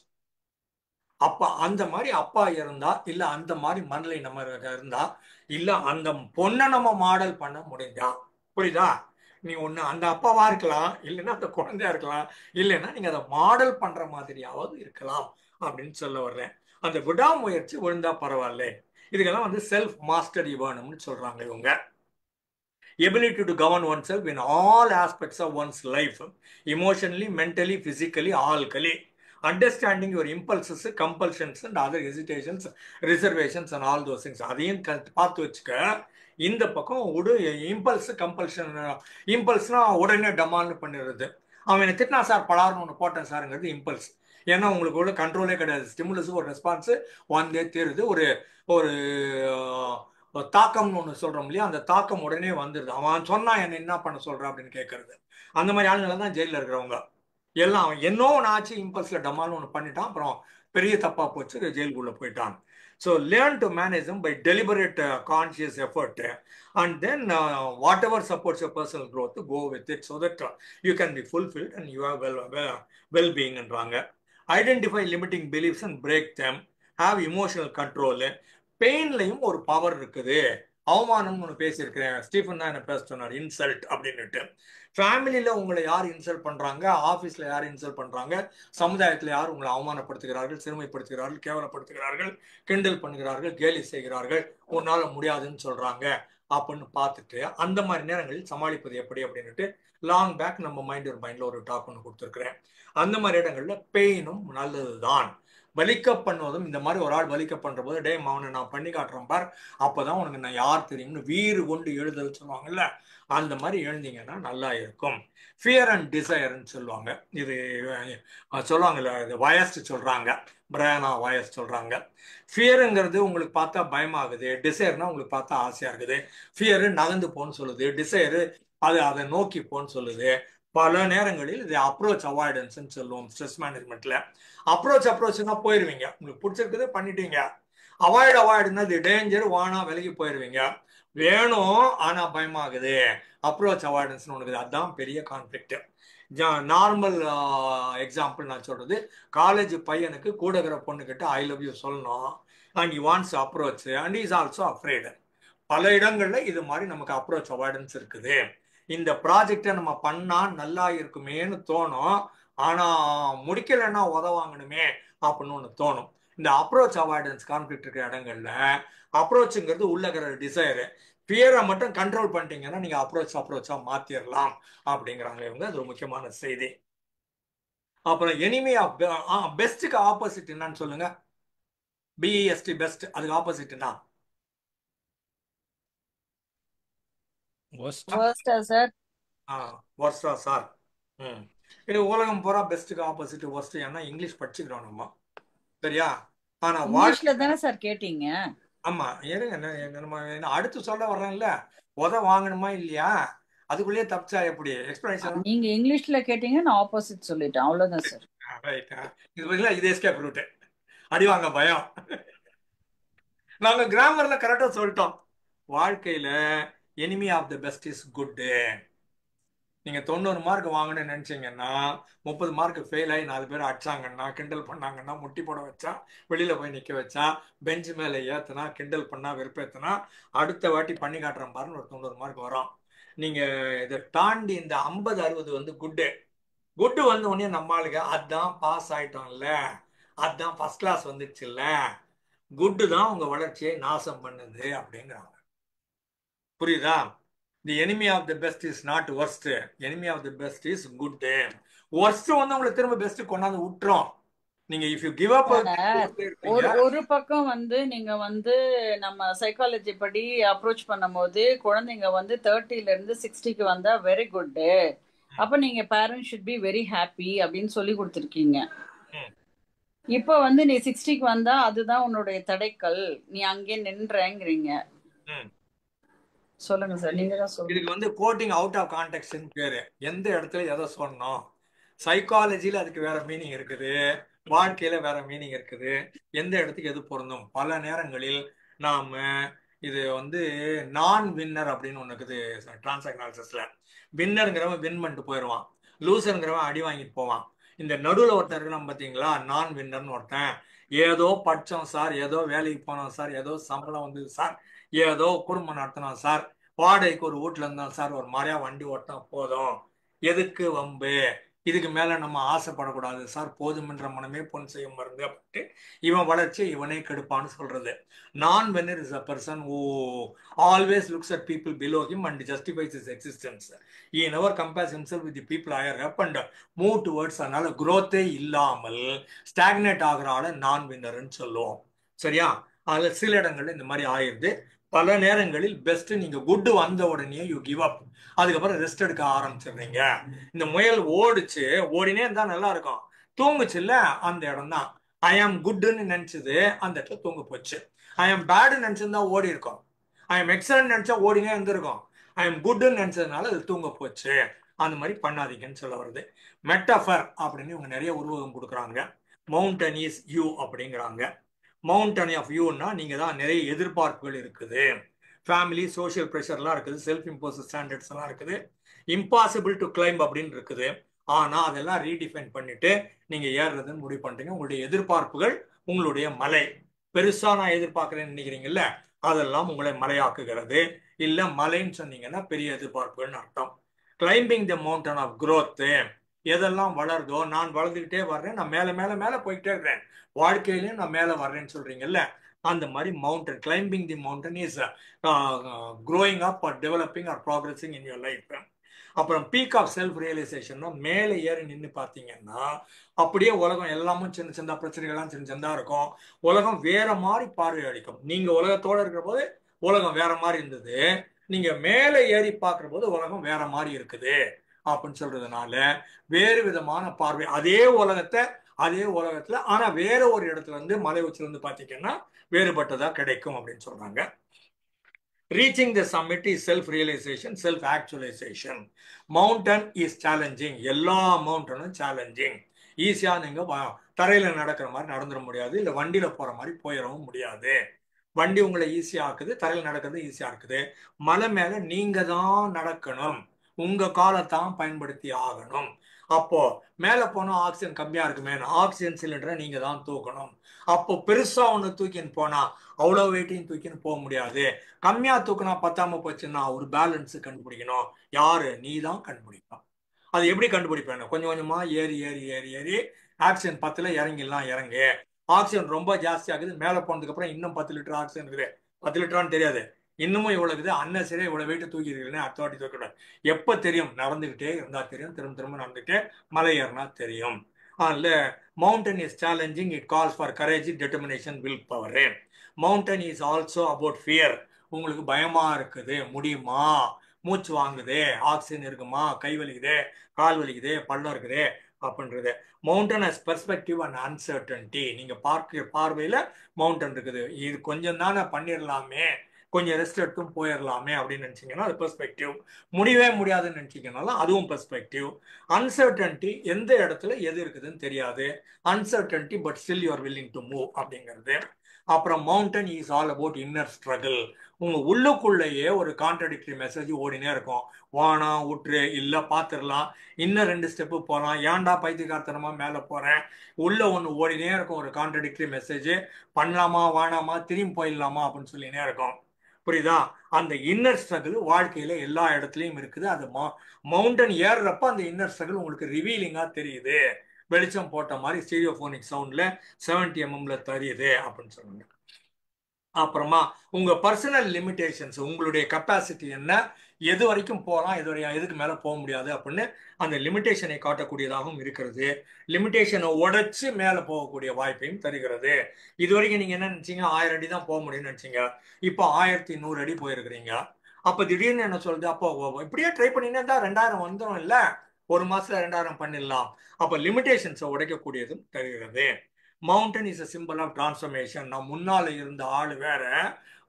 அப்பா அந்த மாதிரி அப்பா இருந்தா, இல்ல அந்த மாதிரி மனநிலை நம்ம இருந்தா, இல்ல அந்த பொண்ணை நம்ம மாடல் பண்ண முடிஞ்சா, புரியுதா? நீ ஒண்ணு அந்த அப்பாவா இருக்கலாம், இல்லைன்னா அந்த குழந்தையா இருக்கலாம், இல்லைன்னா நீங்க அதை மாடல் பண்ற மாதிரியாவது இருக்கலாம் அப்படின்னு சொல்ல வர்றேன். அந்த விடாமுயற்சி விழுந்தா பரவாயில்ல. இதுக்கெல்லாம் வந்து செல்ஃப் மாஸ்டரி வேணும்னு சொல்றாங்க இவங்க. Ability to govern oneself in all aspects of one's life, emotionally, mentally, physically, all kali. Understanding your impulses, compulsions and other hesitations, reservations and all those things. அதையும் பார்த்து வச்சுக்க. இந்த பக்கம் இம்பல்ஸ், கம்பல்ஷன். இம்பல்ஸ்னா உடனே டமால்னு பண்ணிடுறது. அவன் என்ன திட்டினா சார், பலார்னு ஒன்று போட்டேன் சாருங்கிறது இம்பல்ஸ். ஏன்னா உங்களுக்கு உள்ள கண்ட்ரோலே கிடையாது. ஸ்டிமுலஸ் ஒரு ரெஸ்பான்ஸ் வந்தே தீருது. ஒரு ஒரு தாக்கம்னு ஒன்று சொல்றோம் இல்லையா, அந்த தாக்கம் உடனே வந்துடுது. அவன் சொன்னா என்ன என்ன பண்ண சொல்றான் அப்படின்னு கேட்கறது. அந்த மாதிரி ஆளுங்களை தான் ஜெயிலில் இருக்கிறவங்க எல்லாம். அவன் என்னோ ஆச்சு, இம்பல்ஸ்ல டமால்னு ஒன்று பண்ணிட்டான், அப்புறம் பெரிய தப்பா போச்சு, ஜெயிலுக்குள்ள போயிட்டான். So learn to manage them by deliberate conscious effort, and then whatever supports your personal growth, go with it so that you can be fulfilled and you are well-being. Identify limiting beliefs and break them. Have emotional control. பெயின்லையும் ஒரு power இருக்குது. அவமானம்னு ஒன்று பேசியிருக்கிறேன், Stephen தான் என்ன பேச சொன்னார், insult அப்படின்னுட்டு. ஃபேமிலியில உங்களை யார் இன்சல்ட் பண்றாங்க, ஆஃபீஸ்ல யார் இன்சல்ட் பண்றாங்க, சமுதாயத்தில் யார் உங்களை அவமானப்படுத்துகிறார்கள், சிறுமைப்படுத்துகிறார்கள், கேவலப்படுத்துகிறார்கள், கிண்டல் பண்ணுகிறார்கள், கேலி செய்கிறார்கள், உன்னால முடியாதுன்னு சொல்றாங்க அப்படின்னு பார்த்துட்டு அந்த மாதிரி நேரங்களில் சமாளிப்பது எப்படி அப்படின்னுட்டு லாங் பேக் நம்ம மைண்ட்ல ஒரு டாக் ஒன்று கொடுத்துருக்கிறேன். அந்த மாதிரி இடங்கள்ல பெயினும் நல்லதுதான். பலிக்க பண்ணுவதும் இந்த மாதிரி ஒரு ஆள் பலிக்க பண்ற போது, டே அவனை நான் பண்ணி காட்டுறேன் பார், அப்பதான் உனக்கு நான் யார் தெரியும்னு வீறு கொண்டு எழுதல் சொல்லுவாங்கல்ல, அந்த மாதிரி எழுந்தீங்கன்னா நல்லா இருக்கும். ஃபியர் அண்ட் டிசைர்ன்னு சொல்லுவாங்க. இது சொல்லுவாங்கல்ல, இது வயஸ்ட் சொல்றாங்க, பிரயானா வயஸ் சொல்றாங்க. ஃபியருங்கிறது உங்களுக்கு பார்த்தா பயமாகுது, டிசைர்னா உங்களுக்கு பார்த்தா ஆசையா இருக்குது. ஃபியரு நகர்ந்து போன்னு சொல்லுது, டிசைரு அதை நோக்கி போன்னு சொல்லுது. பல நேரங்களில் இது அப்ரோச் அவாய்டன்ஸ்ன்னு சொல்லுவோம் ஸ்ட்ரெஸ் மேனேஜ்மெண்ட்ல. அப்ரோச்னா போயிருவீங்க, உங்களுக்கு பிடிச்சிருக்குது பண்ணிட்டீங்க. அவாய்டுனா இது டேஞ்சர், வானா விலகி போயிருவீங்க. வேணும் ஆனா பயமாகுது, அப்ரோச் அவாய்டன்ஸ் ஒன்று. அதுதான் பெரிய கான்ஃபிளிக்ட். நார்மல் எக்ஸாம்பிள் நான் சொல்றது, காலேஜ் பையனுக்கு கூட இருக்கிற பொண்ணுகிட்ட ஐ லவ் யூ சொல்லணும், and he wants approach and is also afraid. பல இடங்கள்ல இது மாதிரி நமக்கு அப்ரோச் அவாய்டன்ஸ் இருக்குது. இந்த ப்ராஜெக்டை நம்ம பண்ணா நல்லா இருக்குமேன்னு தோணும், ஆனா முடிக்கலைன்னா உதவாங்கணுமே அப்படின்னு ஒன்று தோணும். இந்த அப்ரோச் அவாய்டன்ஸ் கான்ஃபிளிக்ட் இருக்கிற இடங்கள்ல அப்ரோச்சுங்கிறது உள்ள இருக்கிற டிசைரு, ஃபியரை மட்டும் கண்ட்ரோல் பண்ணிட்டீங்கன்னா நீங்க அப்ரோச்சா மாத்திரலாம் அப்படிங்கிறாங்க இவங்க. அது ஒரு முக்கியமான செய்தி. அப்புறம் எனிமி ஆஃப் பெஸ்ட்டுக்கு ஆப்போசிட் என்னன்னு சொல்லுங்க. பிஇஎஸ்டி பெஸ்ட், அதுக்கு ஆப்போசிட்னா worst-ஆ சார்? வர்ஸ்டா சார். இது உலகம் பூரா பெஸ்ட்டுக்கு ஆப்போசிட் வர்ஸ்ட். ஏன்னா இங்கிலீஷ் படிச்சுக்கிறோம் நம்ம, சரியா? ஆனா இங்கிலீஷ்ல தானே சார் கேட்டீங்க? ஆமா, இருங்க, நம்ம அடுத்து சொல்ல வர்றேன்ல, வாங்கணுமா இல்லையா, அதுக்குள்ளேயே தப்பிச்சா எப்படி எக்ஸ்பிளனேஷன்? நீங்க இங்கிலீஷ்ல கேட்டீங்க, நான் ஆப்போசிட் சொல்லிட்டேன், அவ்வளவுதான் சார். இது எஸ்கேப் ரூட், அடி வாங்க பயம். நாங்க கிராமர்ல கரெக்டா சொல்லிட்டோம். வாழ்க்கையில enemy of the best is good. நீங்க 90 மார்க் வாங்கணும்னு நினைச்சீங்கன்னா 30 மார்க் ஃபெயில் ஆகி 4 பேர் அடிச்சாங்கன்னா, கிண்டல் பண்ணாங்கன்னா, முட்டி போட வச்சா, வெளியில போய் நிக்க வச்சா, பெஞ்ச் மேல ஏத்துனா, கிண்டல் பண்ணா, வெறுப்பேத்துனா, அடுத்த வாட்டி பண்ணி காட்டுறேன் பாருன்னு ஒரு 90 மார்க் வரும். நீங்க இதை தாண்டி இந்த 50-60 வந்து குட்டு வந்து உடனே நம்மளுக்கு அதான் பாஸ் ஆயிட்டோம்ல, அதான் ஃபர்ஸ்ட் கிளாஸ் வந்துச்சு இல்ல, குட்டு தான் உங்க வளர்ச்சியை நாசம் பண்ணுது அப்படிங்கிறாங்க. புரியுதா? The enemy of the best is not worst, enemy of the best is good. worst வந்து உங்களுக்கு திரும்ப பெஸ்ட் கொண்டாந்து விட்டுரும். நீங்க இஃப் யூ கிவ் அப் ஒரு பக்கம் வந்து நீங்க வந்து நம்ம சைக்காலஜி படி அப்ரோச் பண்ணும்போது குழந்தைங்க வந்து 30ல இருந்து 60க்கு வந்தா வெரி குட், அப்ப நீங்க parents should be very happy அப்படின்னு சொல்லி கொடுத்துருக்கீங்க. இப்ப வந்து நீ 60க்கு வந்தா அதுதான் உன்னுடைய தடைக்கல், நீ அங்கே நின்றேங்கிறீங்க. சொல்லுங்க சார், நீங்க தான் சொல்லுங்க. இதுக்கு வந்து கோட்டிங் அவுட் ஆஃப் கான்டெக்ட்னு பேரு. எந்த இடத்துல எதை சொன்னோம், சைக்காலஜில அதுக்கு வேற மீனிங் இருக்குது, வாழ்க்கையில வேற மீனிங் இருக்குது, எந்த இடத்துக்கு எது பொருந்தும். பல நேரங்களில் நாம இது வந்து நான் வின்னர் அப்படின்னு ஒண்ணு இருக்குது டிரான்சாக்னாலிசிஸ்ல. வின்னருங்கிறவன் வின் பண்ணிட்டு போயிடுவான், லூசருங்கிறவன் அடி வாங்கிட்டு போவான். இந்த நடுவில் ஒருத்தர் இருக்கிறான் பார்த்தீங்களா, நான் வின்னர்னு ஒருத்தன். ஏதோ படித்தோம் சார், ஏதோ வேலைக்கு போனோம் சார், ஏதோ சம்பளம் வந்தது சார், ஏதோ குடும்பம் நடத்தினோம் சார், வாடகைக்கு ஒரு வீட்டுல இருந்தோம் சார், ஒரு மாதிரியா வண்டி ஓட்டினா போதும், எதுக்கு வம்பு, இதுக்கு மேல நம்ம ஆசைப்படக்கூடாது சார், போதுமென்ற மனமே பொன் செய்யும் மருந்து அப்படின்ட்டு இவன் வளர்ச்சி இவனே கெடுப்பான்னு சொல்றது. நான் winner is a person who always looks at people below him and justifies his existence. He never compares himself with the people higher up and move towards. அதனால growth இல்லாமல் ஸ்டாக்னேட் ஆகிற ஆளை நான் வின்னர்னு சொல்லுவோம், சரியா? அதுல சில இடங்கள்ல இந்த மாதிரி ஆயிடுது. பல நேரங்களில் பெஸ்ட் நீங்க குட் வந்த உடனே யூ கிவ் அப், அதுக்கப்புறம் ரெஸ்ட் எடுக்க ஆரம்பிச்சிடுறீங்க. இந்த முயல் ஓடிச்சு, ஓடினே இருந்தா நல்லா இருக்கும், தூங்குச்சு இல்ல, அந்த இடம் தான் ஐ ஆம் குட்னு நினைச்சது, அந்த இடத்துல தூங்க போச்சு. ஐ ஆம் பேடுன்னு நினைச்சிருந்தா ஓடி இருக்கும், ஐ ஆம் எக்ஸலன்ட் நினைச்சா ஓடினே இருந்திருக்கும், ஐ ஆம் குட்னு நினைச்சதுனால அது தூங்க போச்சு. அந்த மாதிரி பண்ணாதீங்கன்னு சொல்ல வருது. மெட்டஃபர் அப்படின்னு இவங்க நிறைய உருவகம் கொடுக்குறாங்க. மவுண்டன் இஸ் யூ அப்படிங்கிறாங்க. மவுண்டன் ஆஃப் யூன்னா நீங்க தான் நிறைய எதிர்பார்ப்புகள் இருக்குது, ஃபேமிலி சோஷியல் ப்ரெஷர்லாம் இருக்குது, செல்ஃப் இம்போஸ் ஸ்டாண்டர்ட்ஸ் எல்லாம் இருக்குது, இம்பாசிபிள் டு கிளைம் அப்படின்னு இருக்குது. ஆனா அதெல்லாம் ரீடிஃபைன் பண்ணிட்டு நீங்க ஏறுறதுன்னு முடிவு பண்றீங்க. உங்களுடைய எதிர்பார்ப்புகள் உங்களுடைய மலை. பெருசா நான் எதிர்பார்க்கறேன்னு நினைக்கிறீங்கல்ல, அதெல்லாம் உங்களை மலையாக்குகிறது. இல்ல மலைன்னு சொன்னீங்கன்னா பெரிய எதிர்பார்ப்புகள்னு அர்த்தம். Climbing the mountain of growth, எதெல்லாம் வளருதோ, நான் வளர்ந்துக்கிட்டே வர்றேன், நான் மேல மேல மேல போய்கிட்டே இருக்கிறேன், வாழ்க்கையிலையும் நான் மேல வர்றேன்னு சொல்றீங்கல்ல, அந்த மாதிரி mountain. Climbing the mountain is growing up or developing or progressing in your life. அப்புறம் பீக் ஆஃப் செல்ஃப் ரியலைசேஷன்னா மேலே ஏறி நின்று பார்த்தீங்கன்னா அப்படியே உலகம் எல்லாமும் சின்ன சின்ன பிரச்சனைகள்லாம் சின்ன சின்னதா இருக்கும். உலகம் வேற மாதிரி பார்வை அளிக்கும். நீங்க உலகத்தோட இருக்கிற போது உலகம் வேற மாதிரி இருந்தது, நீங்க மேலே ஏறி பார்க்கிற போது உலகம் வேற மாதிரி இருக்குது அப்படின்னு சொல்றதுனால வேறு விதமான பார்வை. அதே உலகத்துல ஆனா வேற ஒரு இடத்துல இருந்து மலை உச்சில இருந்து பாத்தீங்கன்னா வேறுபட்டதா கிடைக்கும் அப்படின்னு சொல்றாங்க. Reaching the summit is self-realization, self-actualization. Mountain is challenging. எல்லா மவுண்டனும் சேலஞ்சிங். ஈஸியா நீங்க தரையில நடக்கிற மாதிரி நடந்துட முடியாது, இல்ல வண்டியில போற மாதிரி போயிடவும் முடியாது. வண்டி உங்களை ஈஸியா ஆக்குது, தரையில் நடக்கிறது ஈஸியா இருக்குது. மலை மேல நீங்க தான் நடக்கணும், உங்க காலத்தான் பயன்படுத்தி ஆகணும். அப்போ மேல போனா ஆக்சிஜன் கம்மியா இருக்குமே, ஆக்சிஜன் சிலிண்டரை நீங்க தான் தூக்கணும். அப்போ பெருசா ஒண்ணு தூக்கின்னு போனா அவ்வளவு வெயிட்டையும் தூக்கின்னு போக முடியாது. கம்மியா தூக்கினா பத்தாம போச்சுன்னா ஒரு பேலன்ஸ் கண்டுபிடிக்கணும். யாரு? நீ தான் கண்டுபிடிக்கணும். அது எப்படி கண்டுபிடிப்பேன்? கொஞ்சம் கொஞ்சமா ஏறி ஏறி ஏறி ஏறி ஆக்சிஜன் 10ல இறங்கிடலாம். இறங்கு. ஆக்சிஜன் ரொம்ப ஜாஸ்தி ஆகுது, மேல போனதுக்கு அப்புறம் இன்னும் 10 லிட்டர் ஆக்சிஜன் இருக்குது. 10 லிட்டரான்னு தெரியாது, இன்னமும் இவ்வளவு இருக்குது. அன்னசரியா இவ்வளவு வெயிட் தூக்கி இருக்கீங்களே, அடுத்த வாட்டி தூக்கிவிடாது. எப்ப தெரியும்? நடந்துகிட்டே இருந்தா தெரியும். திரும்ப திரும்ப நடந்துகிட்டே மலை ஏறினா தெரியும். அதனால mountain is challenging, it calls for courage, determination, will power. Mountain is also about fear. உங்களுக்கு பயமா இருக்குது, முடியுமா, மூச்சு வாங்குது, ஆக்சிஜன் இருக்குமா, கை வலிக்குது, கால் வலிக்குது, பள்ளம் இருக்குது அப்படின்றது. Mountain as perspective and uncertainty. நீங்க பார்க்கிற பார்வையில மவுண்டன் இருக்குது, இது கொஞ்சம் தானே பண்ணிடலாமே, கொஞ்சம் ரெஸ்ட் எடுத்தும் போயிடலாமே அப்படின்னு நினைச்சீங்கன்னா அது பெர்ஸ்பெக்டிவ். முடியவே முடியாதுன்னு நினைச்சீங்கன்னாலும் அதுவும் பெர்ஸ்பெக்டிவ். அன்சர்டன்டி, எந்த இடத்துல எது இருக்குதுன்னு தெரியாது. Uncertainty but still you are willing to move அப்படிங்கிறது. அப்புறம் mountain is all about inner struggle. உங்க உள்ளுக்குள்ளேயே ஒரு கான்ட்ரடிக்டரி மெசேஜ் ஓடினே இருக்கும். வானா உற்று, இல்ல பாத்துடலாம், இன்னும் 2 ஸ்டெப்பு போகலாம், ஏன்டா பைத்தியக்காரத்தனமா மேல போறேன், உள்ள ஒண்ணு ஓடினே இருக்கும். ஒரு கான்ட்ரடிக்டரி மெசேஜ், பண்ணலாமா வேணாமா, திரும்பி போயிடலாமா அப்படின்னு சொல்லினே இருக்கும். புரியுதா? அந்த இன்னர் ஸ்ட்ரகிள் வாழ்க்கையில எல்லா இடத்துலயும் இருக்குது. அது மவுண்டன் ஏறுறப்ப அந்த இன்னர் ஸ்ட்ரகிள் உங்களுக்கு ரிவீலிங்கா தெரியுது. வெளிச்சம் போட்ட மாதிரி ஸ்டீரியோபோனிக் சவுண்ட்ல 70 mmல தெரியுது அப்படின்னு சொன்னாங்க. அப்புறமா உங்க பர்சனல் லிமிடேஷன்ஸ், உங்களுடைய கெப்பாசிட்டி என்ன, எது வரைக்கும் போகலாம், எதுக்கு மேல போக முடியாது அப்படின்னு அந்த லிமிடேஷனை காட்டக்கூடியதாகவும் இருக்கிறது. லிமிடேஷனை உடைச்சு மேல போகக்கூடிய வாய்ப்பையும் தருகிறது. இது வரைக்கும் நீங்க என்ன நினைச்சீங்க? 1000 அடி தான் போக முடியும்னு நினைச்சீங்க, இப்போ 1100 அடி போயிருக்கிறீங்க. அப்ப திடீர்னு என்ன சொல்றது? அப்போ இப்படியே ட்ரை பண்ணினே இருந்தா 2000 வந்துடும், இல்ல ஒரு மாசத்துல 2000 பண்ணிடலாம். அப்ப லிமிடேஷன்ஸை உடைக்கக்கூடியதும் தருகிறது. Mountain is a symbol of transformation. நான் முன்னால இருந்த ஆளு வேற,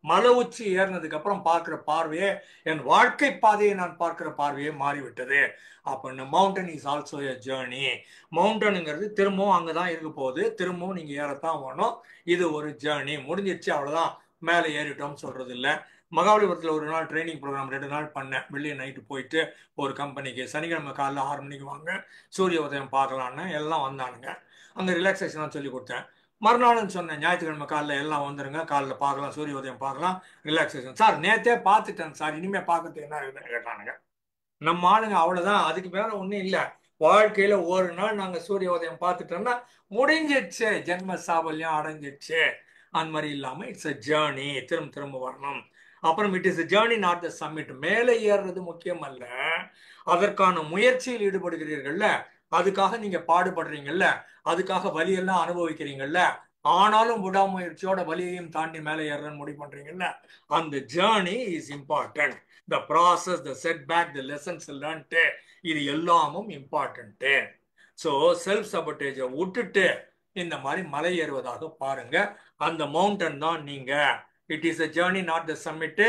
மலை உச்சி ஏறினதுக்கு அப்புறம் பார்க்கிற பார்வையே, என் வாழ்க்கை பாதையை நான் பார்க்கிற பார்வையே மாறிவிட்டது. அப்படின்னு mountain is also a journey. மவுண்டனுங்கிறது திரும்பவும் அங்கதான் இருக்க போகுது, திரும்பவும் நீங்க ஏறத்தான் வேணும். இது ஒரு ஜேர்னி, முடிஞ்சிருச்சு அவ்வளவுதான், மேலே ஏறிட்டோம்னு சொல்றது இல்லை. மகாபலிபுரத்தில் ஒரு நாள் ட்ரைனிங் ப்ரோக்ராம் 2 நாள் பண்ணேன். வெள்ளிய நைட்டு போயிட்டு ஒரு கம்பெனிக்கு, சனிக்கிழமை காலைல 6 மணிக்கு வாங்க, சூரிய உதயம் பார்க்கலான்னு எல்லாம் வந்தானுங்க. அங்கே ரிலாக்ஸேஷனாக சொல்லி கொடுத்தேன். மறுநாள்னு சொன்னேன், ஞாயிற்றுக்கிழமை காலைல எல்லாம் வந்துருங்க, காலைல பார்க்கலாம், சூரிய உதயம் பார்க்கலாம், ரிலாக்ஸேஷன். சார் நேற்றே பார்த்துட்டேன் சார், இனிமேல் பார்க்கறதுக்கு என்ன இருக்குதுன்னு கேட்டானுங்க. நம்ம ஆளுங்க அவ்வளோதான், அதுக்கு மேலே ஒன்றும் இல்லை. வாழ்க்கையில் ஒரு நாள் நாங்கள் சூரிய உதயம் பார்த்துட்டோம்னா முடிஞ்சிடுச்சு, ஜென்ம சாபல்யம் அடைஞ்சிடுச்சு. அந்த மாதிரி இல்லாமல் இட்ஸ் அ ஜேர்னி, திரும்ப திரும்ப வரணும். அப்புறம் it is journey not the submit. மேலே ஏறுறது முக்கியம் அல்ல, அதற்கான முயற்சியில் ஈடுபடுகிறீர்கள்ல, அதுக்காக நீங்க பாடுபடுறீங்கல்ல, அதுக்காக வலியெல்லாம் அனுபவிக்கிறீங்கல்ல, ஆனாலும் விடாமுயற்சியோட வலியையும் தாண்டி மேலே ஏறன்னு முடிவு பண்றீங்கல்ல, அந்த journey is important. The process, the setback, the lessons learnt, இது எல்லாமும் இம்பார்ட்டன்ட். ஸோ செல்ஃப் சபோட்டேஜை விட்டுட்டு இந்த மாதிரி மலை ஏறுவதாக பாருங்க. அந்த மவுண்டன் தான் நீங்க. It is a journey not the submit.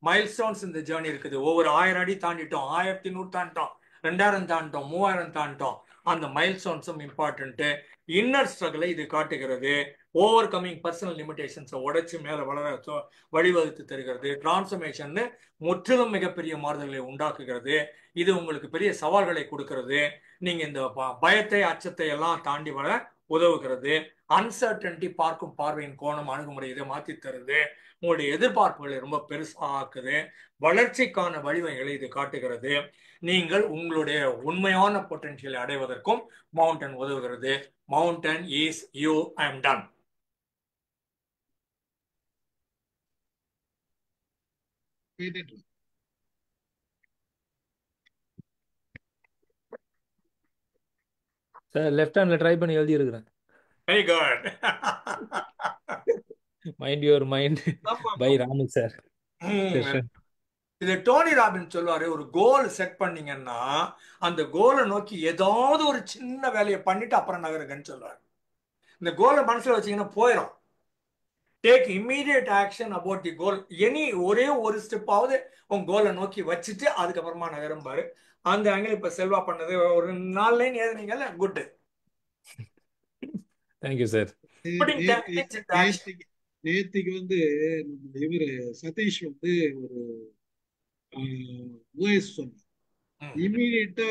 Mile stones இந்த ஜேர்னி இருக்குது. ஒவ்வொரு 1000 அடி தாண்டிட்டோம், 1100 தாண்டிட்டோம், 2000 தாண்டிட்டோம், 3000 தாண்டிட்டோம். அந்த மைல் ஸ்டோன்ஸும் இம்பார்ட்டன்ட். இன்னர் ஸ்ட்ரகிளை இது காட்டுகிறது. ஓவர் கமிங் பர்சனல் லிமிடேஷன்ஸை உடைச்சு மேலே வளர வழிவகுத்து தருகிறது. டிரான்ஸ்ஃபர்மேஷன் முற்றிலும் மிகப்பெரிய மாறுதல்களை உண்டாக்குகிறது. இது உங்களுக்கு பெரிய சவால்களை கொடுக்கிறது. நீங்க இந்த பயத்தை, அச்சத்தை எல்லாம் தாண்டி வர உதவுகிறது. அன்சர்டன்டி, பார்க்கும் பார்வையின் கோணம், அணுகுமுறை இதை மாற்றி தருது. உங்களுடைய எதிர்பார்ப்புகளை ரொம்ப பெருசாக்குது. வளர்ச்சிக்கான வழிவகைகளை இது காட்டுகிறது. நீங்கள் உங்களுடைய உண்மையான பொட்டன்ஷியலை அடைவதற்கும் மவுண்டன் உதவுகிறது. Mountain is you. I am done. Sir left ஹேண்ட்ல ட்ரை பண்ணி எழுதி இருக்கிறேன். Very good. Mind your mind by Ramu sir session. இது டோனி ராபின்ஸ் சொல்லுவாரு, ஒரு கோல் செட் பண்ணீங்கன்னா அந்த கோலை நோக்கி ஏதாவது ஒரு சின்ன வேலையை பண்ணிட்டு அப்புறம் நகருங்கன்னு சொல்லுவாரு. இந்த கோலை மனசுல வச்சீங்கன்னா போயிடும். Take immediate action about the goal. ஒரே ஒரு ஸ்டெப்பாவது உங்க கோலை நோக்கி வச்சுட்டு அதுக்கப்புறமா நகரும் பாரு. அந்த ஆங்கிள் இப்ப செல்வா பண்ணது ஒரு 4 லைன் எழுதுனீங்கல்ல, குட். Thank you sir. நேத்திக்கு வந்து நம்ம இவரு சதீஷ் வந்து ஒரு ஓஎஸ் சொன்னார், இமீடியட்டா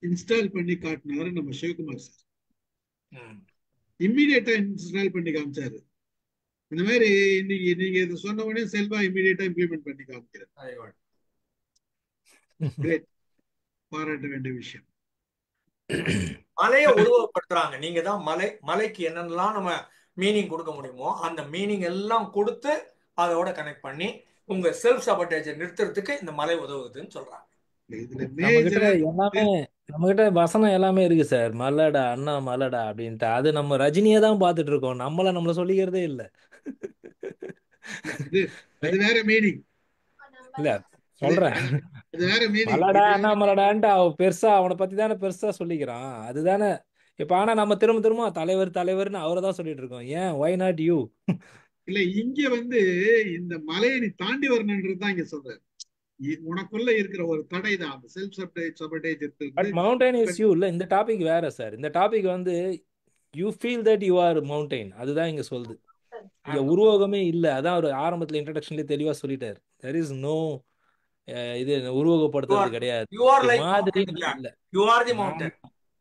இன்ஸ்டால் பண்ணி காட்டினாரு நம்ம சிவகுமார் சார். இம்மீடியட்டா இன்ஸ்டால் பண்ணி காமிச்சாரு. இந்த மாதிரி இன்னைக்கு நீங்க இதை சொன்ன உடனே செல்வா இம்மீடியட்டா இம்ப்ளிமெண்ட் பண்ணி காமிக்கிறார். கிரேட், பாராட்ட வேண்டிய விஷயம். மலையை உருவப்படுத்துறாங்க. நீங்க தான் மலைக்கு என்னென்னலாம் நம்ம மீனிங் கொடுக்க முடியுமோ அந்த மீனிங் எல்லாம் கொடுத்து அதோட கனெக்ட் பண்ணி உங்க செல்ஃப் சபோர்டேஜை நிறுத்துறதுக்கு இந்த மலை உதவுதுன்னு சொல்றாங்க. நம்ம கிட்ட வசனம் எல்லாமே இருக்கு சார். மலடா அண்ணா மலடா அப்படின்ட்டு. அது நம்ம ரஜினியை தான் பார்த்துட்டு இருக்கோம். நம்மள சொல்லிக்கிறதே இல்லை. அது வேற மீனிங் இல்ல சொல்றேன். மலடா அண்ணா மலடான்ட்டு அவன் பெருசா அவனை பத்தி தானே பெருசா சொல்லிக்கிறான். அதுதானே இப்ப. ஆனா நம்ம திரும்ப திரும்ப தலைவர் தலைவர்னு அவரை தான் சொல்லிட்டு இருக்கோம். ஏன் ஒய் நாட் யூ? இல்ல, இங்க வந்து இந்த மலையை நீ தாண்டி வரணும்ன்றதுதான் இங்க சொல்றேன். உனக்குள்ள இருக்கிற ஒரு தடை தான் அந்த செல்ஃப் சபோர்டேஜ் இருக்கு. பட் மவுண்டைன் இஸ் யூ இல்ல. இந்த டாபிக் வேற சார். இந்த டாபிக் வந்து you feel that you are mountain. அதுதான் இங்க சொல்லுது. இங்க உருவகமே இல்ல. அதான் ஒரு ஆரம்பத்துல இன்ட்ரடக்ஷன்லயே தெளிவா சொல்லிட்டாரு. there is no இது உருவகப்படுத்துறது கிடையாது. மாதிரி இல்ல.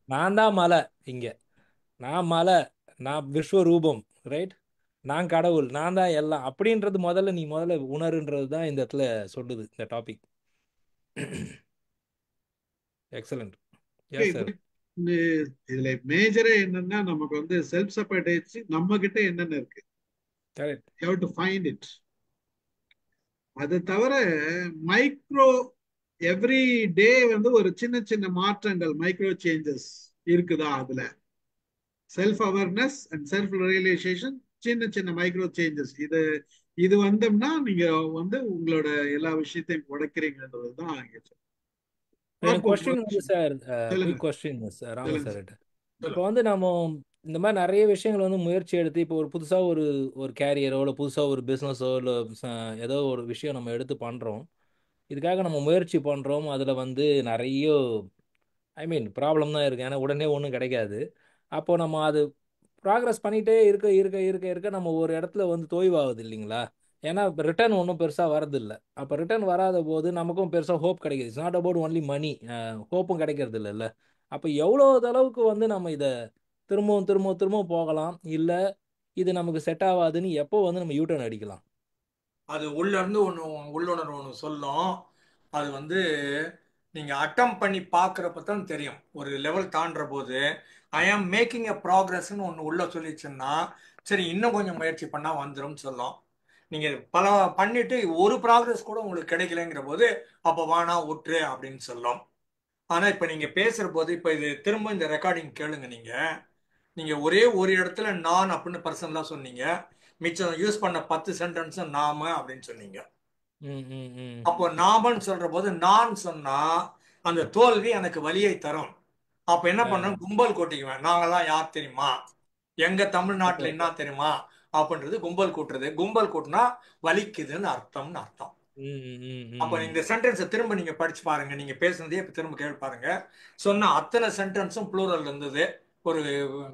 நான் தான் மலை இங்க. நான் மலை, நான் விஸ்வரூபம், ரைட்? நான் கடவுள், நான் தான் எல்லாம் அப்படின்றது முதல்ல உணருன்றது தான் இந்த இடத்துல சொல்லுது இந்த டாபிக். எக்ஸலண்ட். Yes sir. இதுல மேஜரே என்னன்னா நமக்கு வந்து செல்ஃப் சப்போர்டேஜ் நம்ம கிட்ட என்னென்ன இருக்கு, correct. You have to find it. அது தவிர மைக்ரோ எவ்ரி டே வந்து ஒரு சின்ன சின்ன மாற்றங்கள், மைக்ரோ சேஞ்சஸ் இருக்குதா அதுல. Self awareness and self realisation, சின்ன சின்ன மைக்ரோ சேஞ்சஸ். இது வந்தோம்னா நீங்க வந்து உங்களோட எல்லா விஷயத்தையும் உடைக்கிறீங்கன்றது தான் கொஸ்டின் வந்து சார், கொஸ்டின் ராம சார், இப்போ வந்து நம்ம இந்த மாதிரி நிறைய விஷயங்கள் வந்து முயற்சி எடுத்து இப்போ ஒரு புதுசாக ஒரு கேரியரோ இல்லை புதுசாக ஒரு பிஸ்னஸோ இல்லை ஏதோ ஒரு விஷயம் நம்ம எடுத்து பண்ணுறோம். இதுக்காக நம்ம முயற்சி பண்ணுறோம். அதில் வந்து நிறைய ப்ராப்ளம் தான் இருக்குது. ஏன்னா உடனே ஒன்றும் கிடைக்காது. அப்போது நம்ம அது ப்ராக்ரஸ் பண்ணிகிட்டே இருக்க இருக்க இருக்க இருக்க நம்ம ஒரு இடத்துல வந்து தொய்வாகுது இல்லைங்களா? ஏன்னா இப்போ ரிட்டர்ன் ஒன்றும் பெருசாக வரதில்லை. அப்போ ரிட்டர்ன் வராத போது நமக்கும் பெருசாக ஹோப் கிடைக்குது. It's not about only money. ஹோப்பும் கிடைக்கிறது இல்லைல்ல. அப்போ எவ்வளோ அளவுக்கு வந்து நம்ம இதை திரும்பவும் திரும்பவும் திரும்பவும் போகலாம், இல்லை இது நமக்கு செட் ஆகாதுன்னு எப்போ வந்து நம்ம யூட்டர்ன் அடிக்கலாம்? அது உள்ளுணர்வு ஒன்று சொல்லும். அது வந்து நீங்க அட்டம் பண்ணி பார்க்குறப்ப தான் தெரியும். ஒரு லெவல் தாண்டுற போது ஐ ஆம் மேக்கிங் எ ப்ராக்ரஸ்ன்னு ஒன்று உள்ள சொல்லிச்சுன்னா சரி இன்னும் கொஞ்சம் முயற்சி பண்ணா வந்துடும் சொல்லும். நீங்க பல பண்ணிட்டு ஒரு ப்ராக்ரஸ் கூட உங்களுக்கு கிடைக்கலங்கிற போது அப்போ வானா விட்டுரு அப்படின்னு சொல்லும். ஆனா இப்ப நீங்க பேசுற போது இப்ப இது திரும்ப இந்த ரெக்கார்டிங் கேளுங்க. நீங்க ஒரே ஒரு இடத்துல நான் அப்படின்னு பர்சனலா சொன்னீங்க. மிச்சம் யூஸ் பண்ண 10 சென்டென்ஸ் நாம அப்படின்னு சொன்னீங்க. அப்போ நாமன்னு சொல்ற போது நான் சொன்னா அந்த தோல்வி எனக்கு வலியை தரும். அப்ப என்ன பண்ண கும்பல் கூட்டிக்குவேன். நாங்கெல்லாம் யார் தெரியுமா, எங்க தமிழ்நாட்டுல என்ன தெரியுமா அப்படின்றது கும்பல் கூட்டுறது. கும்பல் கூட்டினா வலிக்குதுன்னு அர்த்தம்னு அர்த்தம். அப்ப இந்த சென்டென்ஸை திரும்ப நீங்க படிச்சு பாருங்க. நீங்க பேசுனதே இப்ப திரும்ப கேட்டு பாருங்க. சொன்ன அத்தனை சென்டென்ஸும் ப்ளூரல் இருந்தது. ஒரு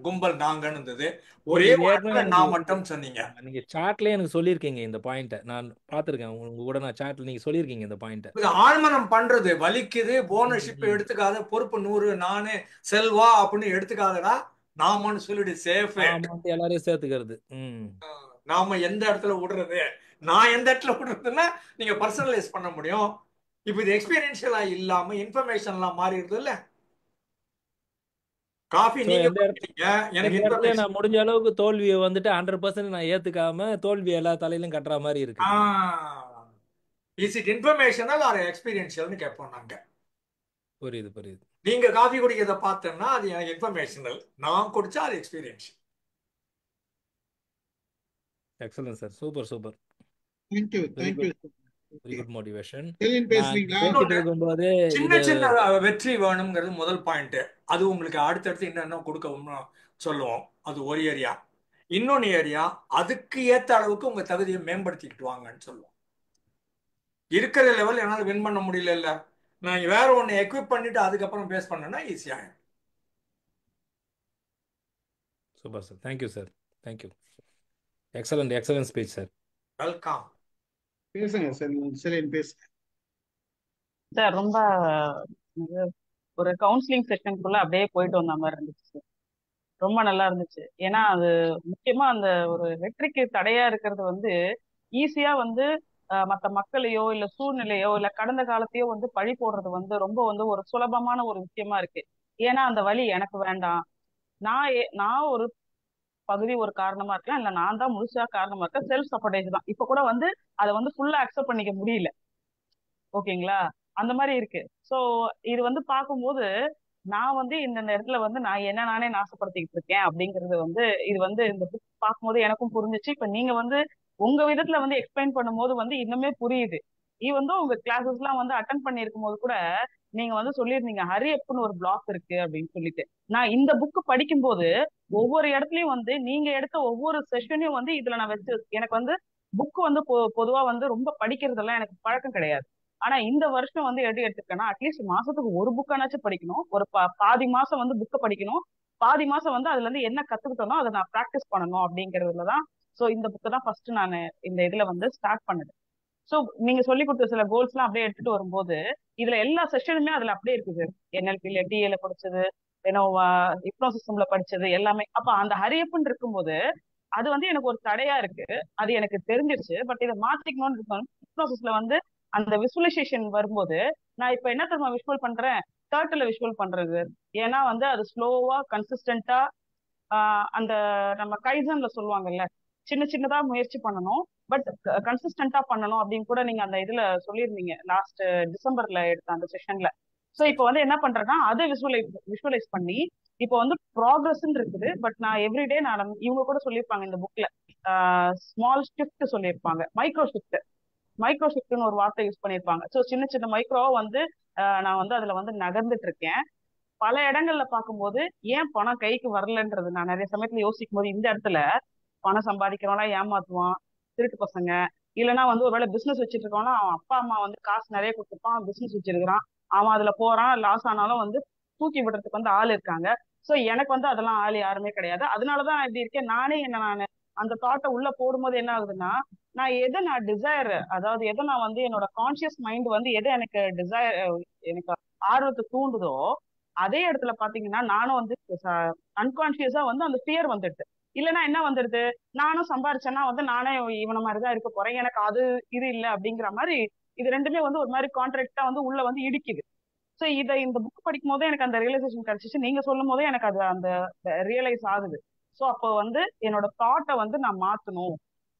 கும்பல் நாங்கன்னு இருந்தது. ஒரே வார்த்தையில நான் மட்டும் சொன்னீங்க. நீங்க சாட்லயே எனக்கு சொல்லியிருக்கீங்க இந்த பாயிண்ட. நான் பார்த்திருக்கேன் உங்க கூட. நான் சாட்ல நீங்க சொல்லியிருக்கீங்க இந்த பாயிண்ட. இது ஆழ்மனம் பண்றது. வலிக்குது, போனர்ஷிப் எடுத்துக்காத, பொறுப்பு 100 நானு செல்வா அப்படின்னு எடுத்துக்காதடா, நாமன்னு சொல்லிடு. சேஃப் எல்லாரையும் சேர்த்துக்கிறது. நாம எந்த இடத்துல விடுறது, நான் எந்த இடத்துல விடுறதுன்னா நீங்க பர்சனலைஸ் பண்ண முடியும். இப்ப இது எக்ஸ்பீரியன்ஷியலா இல்லாம இன்ஃபர்மேஷன்லாம் மாறிடுது இல்ல. காஃபி நீங்க எனக்கு நான் முடிஞ்ச அளவுக்கு தோல்வியை வந்துட்டு 100% நான் ஏத்துக்காம தோல்வி எல்லா தலையிலும் கட்டுற மாதிரி இருக்கு. இஸ் இட் இன்ஃபர்மேஷனல் ஆர் எக்ஸ்பீரியன்ஷியல்னு கேட்போம் நாங்க. புரியுது புரியுது. நீங்க காஃபி குடிக்கிறத பார்த்தேன்னா அது எனக்கு இன்ஃபர்மேஷனல், நான் குடிச்சா அது experience. Excellent sir, super super, thank you very thank you. Good, very good motivation. Celine நான் பேசுறீங்களா? பேசிட்டு இருக்கும்போது சின்ன இது சின்ன வெற்றி வேணுங்கிறது முதல் பாயிண்ட். அது உங்களுக்கு அடுத்தடுத்து என்னென்ன கொடுக்க சொல்லுவோம். அது ஒரு ஏரியா. இன்னொன்னு ஏரியா, அதுக்கு ஏத்த அளவுக்கு உங்க தகுதியை மேம்படுத்திக்கிட்டு வாங்கன்னு சொல்லுவோம். இருக்கிற லெவல் என்னால் வின் பண்ண முடியல, நான் வேற ஒன்று எக்விப் பண்ணிட்டு அதுக்கப்புறம் பேஸ் பண்ணேன்னா ஈஸியாகும். Super sir, thank you sir, thank you, excellent excellent speech sir. Welcome. பேசுங்க செலின் பேசுங்க. சார் ரொம்ப ஒரு கவுன்சிலிங் செஷனுக்குள்ள அப்படியே போயிட்டு வந்த மாதிரி இருந்துச்சு சார். ரொம்ப நல்லா இருந்துச்சு. ஏன்னா அது முக்கியமா அந்த ஒரு வெற்றிக்கு தடையா இருக்கிறது வந்து ஈஸியா வந்து மற்ற மக்களையோ இல்ல சூழ்நிலையோ இல்ல கடந்த காலத்தையோ வந்து பழி போடுறது வந்து ரொம்ப வந்து ஒரு சுலபமான ஒரு விஷயமா இருக்கு. ஏன்னா அந்த வழி எனக்கு வேண்டாம், நான் ஒரு பகுதி ஒரு காரணமா இருக்கேன், இல்ல நான் தான் முழுசா காரணமா இருக்கேன், செல்ஃப் சப்போர்டேஜ் தான். இப்ப கூட வந்து அதை வந்து ஃபுல்லா அக்செப்ட் பண்ணிக்க முடியல. ஓகேங்களா? அந்த மாதிரி இருக்கு. சோ இது வந்து பார்க்கும்போது நான் வந்து இந்த இடத்துல வந்து நான் என்ன நானே நாசப்படுத்திக்கிட்டு இருக்கேன் அப்படிங்கறது வந்து இது வந்து இந்த புக் பார்க்கும்போது எனக்கும் புரிஞ்சிச்சு. இப்ப நீங்க வந்து உங்க விதத்துல வந்து எக்ஸ்பிளைன் பண்ணும்போது வந்து இன்னுமே புரியுது. வந்து உங்க கிளாஸஸ் எல்லாம் வந்து அட்டன் பண்ணிருக்கும் போது கூட நீங்க வந்து சொல்லியிருந்தீங்க ஹரி அப்னு ஒரு பிளாக் இருக்கு அப்படின்னு சொல்லிட்டு. நான் இந்த புக் படிக்கும்போது ஒவ்வொரு இடத்துலயும் வந்து நீங்க எடுத்த ஒவ்வொரு செஷனையும் வந்து இதுல நான் வச்சு எனக்கு வந்து புக் வந்து பொதுவா வந்து ரொம்ப படிக்கிறதெல்லாம் எனக்கு பழக்கம் கிடையாது. ஆனா இந்த வருஷம் வந்து எப்படி எடுத்துருக்கேன்னா அட்லீஸ்ட் மாசத்துக்கு ஒரு புக்கானாச்சும் படிக்கணும், ஒரு பாதி மாசம் வந்து புக்கை படிக்கணும், பாதி மாசம் வந்து அதுல இருந்து என்ன கத்துக்கிட்டோமோ அதை நான் ப்ராக்டிஸ் பண்ணணும் அப்படிங்கறதுலதான். சோ இந்த புக்கை தான் ஃபர்ஸ்ட் நான் இந்த இதுல வந்து ஸ்டார்ட் பண்ணது. சோ நீங்க சொல்லி கொடுத்த சில கோல்ஸ் எல்லாம் அப்படியே எடுத்துட்டு வரும்போது இதுல எல்லா செஷனுமே அதுல அப்படியே இருக்குது. என்எல்பில டிஏல படிச்சது, ஏன்னோ ஹிப்னோசிஸ்டம்ல படிச்சது எல்லாமே. அப்ப அந்த ஹரியப்பன் இருக்கும்போது அது வந்து எனக்கு ஒரு தடையா இருக்கு. அது எனக்கு தெரிஞ்சிருச்சு. பட் இதை மாத்திக்கணும்னு இருக்கணும். ஹிப்னோசிஸ்ல வந்து அந்த விசுவலைசேஷன் வரும்போது நான் இப்ப என்ன தெரியுமா விஷுவல் பண்றேன், டர்ட்டில் விஷுவல் பண்றது. ஏன்னா வந்து அது ஸ்லோவா கன்சிஸ்டன்டா அந்த நம்ம கைசன்ல சொல்லுவாங்கல்ல, சின்ன சின்னதா முயற்சி பண்ணணும் பட் கன்சிஸ்டன்டா பண்ணணும் அப்படின்னு கூட நீங்க அந்த இதுல சொல்லியிருந்தீங்க லாஸ்ட் டிசம்பர்ல எடுத்த அந்த செஷன்ல. சோ இப்போ வந்து என்ன பண்றேன்னா அதை விஷுவலைஸ் பண்ணி இப்போ வந்து ப்ராக்ரஸ் இருக்குது. பட் நான் எவ்ரிடே நான் இவங்க கூட சொல்லியிருப்பாங்க இந்த புக்ல ஸ்மால் ஷிஃப்ட் சொல்லியிருப்பாங்க, மைக்ரோ ஷிஃப்ட்னு ஒரு வார்த்தை யூஸ் பண்ணியிருப்பாங்க. ஸோ சின்ன சின்ன மைக்ரோவா வந்து நான் வந்து அதுல வந்து நகர்ந்துட்டு இருக்கேன். பல இடங்கள்ல பார்க்கும்போது ஏன் பணம் கைக்கு வரலன்றது நான் நிறைய சமயத்துல யோசிக்கும் போது இந்த இடத்துல பணம் சம்பாதிக்கிறவனா ஏமாத்துவான், திருட்டு பசங்க, இல்லைன்னா வந்து ஒருவேளை பிசினஸ் வச்சுட்டு இருக்கவனா அவன் அப்பா அம்மா வந்து காசு நிறைய கொடுத்துருப்பான், பிசினஸ் வச்சிருக்கிறான், அவன் அதுல போறான், லாஸ் ஆனாலும் வந்து தூக்கி விடுறதுக்கு வந்து ஆள் இருக்காங்க. சோ எனக்கு வந்து அதெல்லாம் ஆள் யாருமே கிடையாது. அதனாலதான் நான் இப்படி இருக்கேன். நானே என்ன நான் அந்த தாட்டை உள்ள போடும்போது என்ன ஆகுதுன்னா நான் டிசைர், அதாவது எதை நான் வந்து என்னோட கான்சியஸ் மைண்ட் வந்து எதை எனக்கு டிசைர் எனக்கு ஆர்வத்தை தூண்டுதோ அதே இடத்துல பாத்தீங்கன்னா நானும் வந்து அன்கான்சியஸா வந்து அந்த ஃபியர் வந்துடுது. இல்லைன்னா என்ன வந்துடுது, நானும் சம்பாரிச்சேன்னா வந்து நானே இவன மாதிரிதான் இருக்க போறேன், எனக்கு அது இது இல்லை அப்படிங்கிற மாதிரி. இது ரெண்டுமே வந்து ஒரு மாதிரி கான்ட்ராக்டா வந்து உள்ள வந்து இடிக்குது. சோ இந்த புக் படிக்கும் போதே எனக்கு அந்த ரியலைசேஷன் கிடைச்சிச்சு. நீங்க சொல்லும் போதே எனக்கு அது அந்த ரியலைஸ் ஆகுது. சோ அப்போ வந்து என்னோட தாட்டை வந்து நான் மாத்தணும்,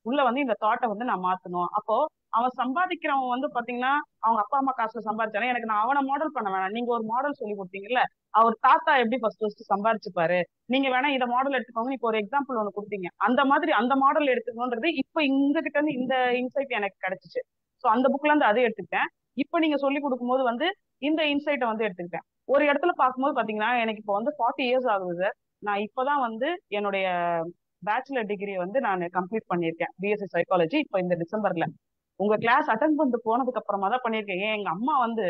உள்ள வந்து இந்த தாட்டை வந்து நான் மாத்தணும். அப்போ அவன் சம்பாதிக்கிறவன் வந்து பாத்தீங்கன்னா அவங்க அப்பா அம்மா காசுல சம்பாதிச்சானே எனக்கு நான் அவனை மாடல் பண்ண வேணாம். நீங்க ஒரு மாடல் சொல்லி கொடுத்தீங்கல்ல, அவர் தாத்தா எப்படி ஃபர்ஸ்ட் சம்பாரிச்சுப்பாரு, நீங்க வேணா இதை மாடல் எடுத்துக்கோங்க, இப்போ ஒரு எக்ஸாம்பிள் ஒண்ணு கொடுத்தீங்க, அந்த மாதிரி அந்த மாடல் எடுத்துக்கணும்ன்றது இப்ப இங்க கிட்ட இருந்து இந்த இன்சைட் எனக்கு கிடைச்சிச்சு. சோ அந்த புக்ல இருந்து அதை எடுத்துக்கிட்டேன். இப்ப நீங்க சொல்லி கொடுக்கும்போது வந்து இந்த இன்சைட்டை வந்து எடுத்துக்கிட்டேன். ஒரு இடத்துல பார்க்கும்போது பாத்தீங்கன்னா எனக்கு இப்போ வந்து 40 இயர்ஸ் ஆகுது சார். நான் இப்பதான் வந்து என்னுடைய பேச்சுலர் டிகிரி வந்து நான் கம்ப்ளீட் பண்ணியிருக்கேன், பிஎஸ்சி சைக்காலஜி, இப்போ இந்த டிசம்பர்ல. உங்க கிளாஸ் அட்டன் பண்ணிட்டு போனதுக்கு அப்புறமா தான் பண்ணியிருக்கேன். ஏன் எங்க அம்மா வந்து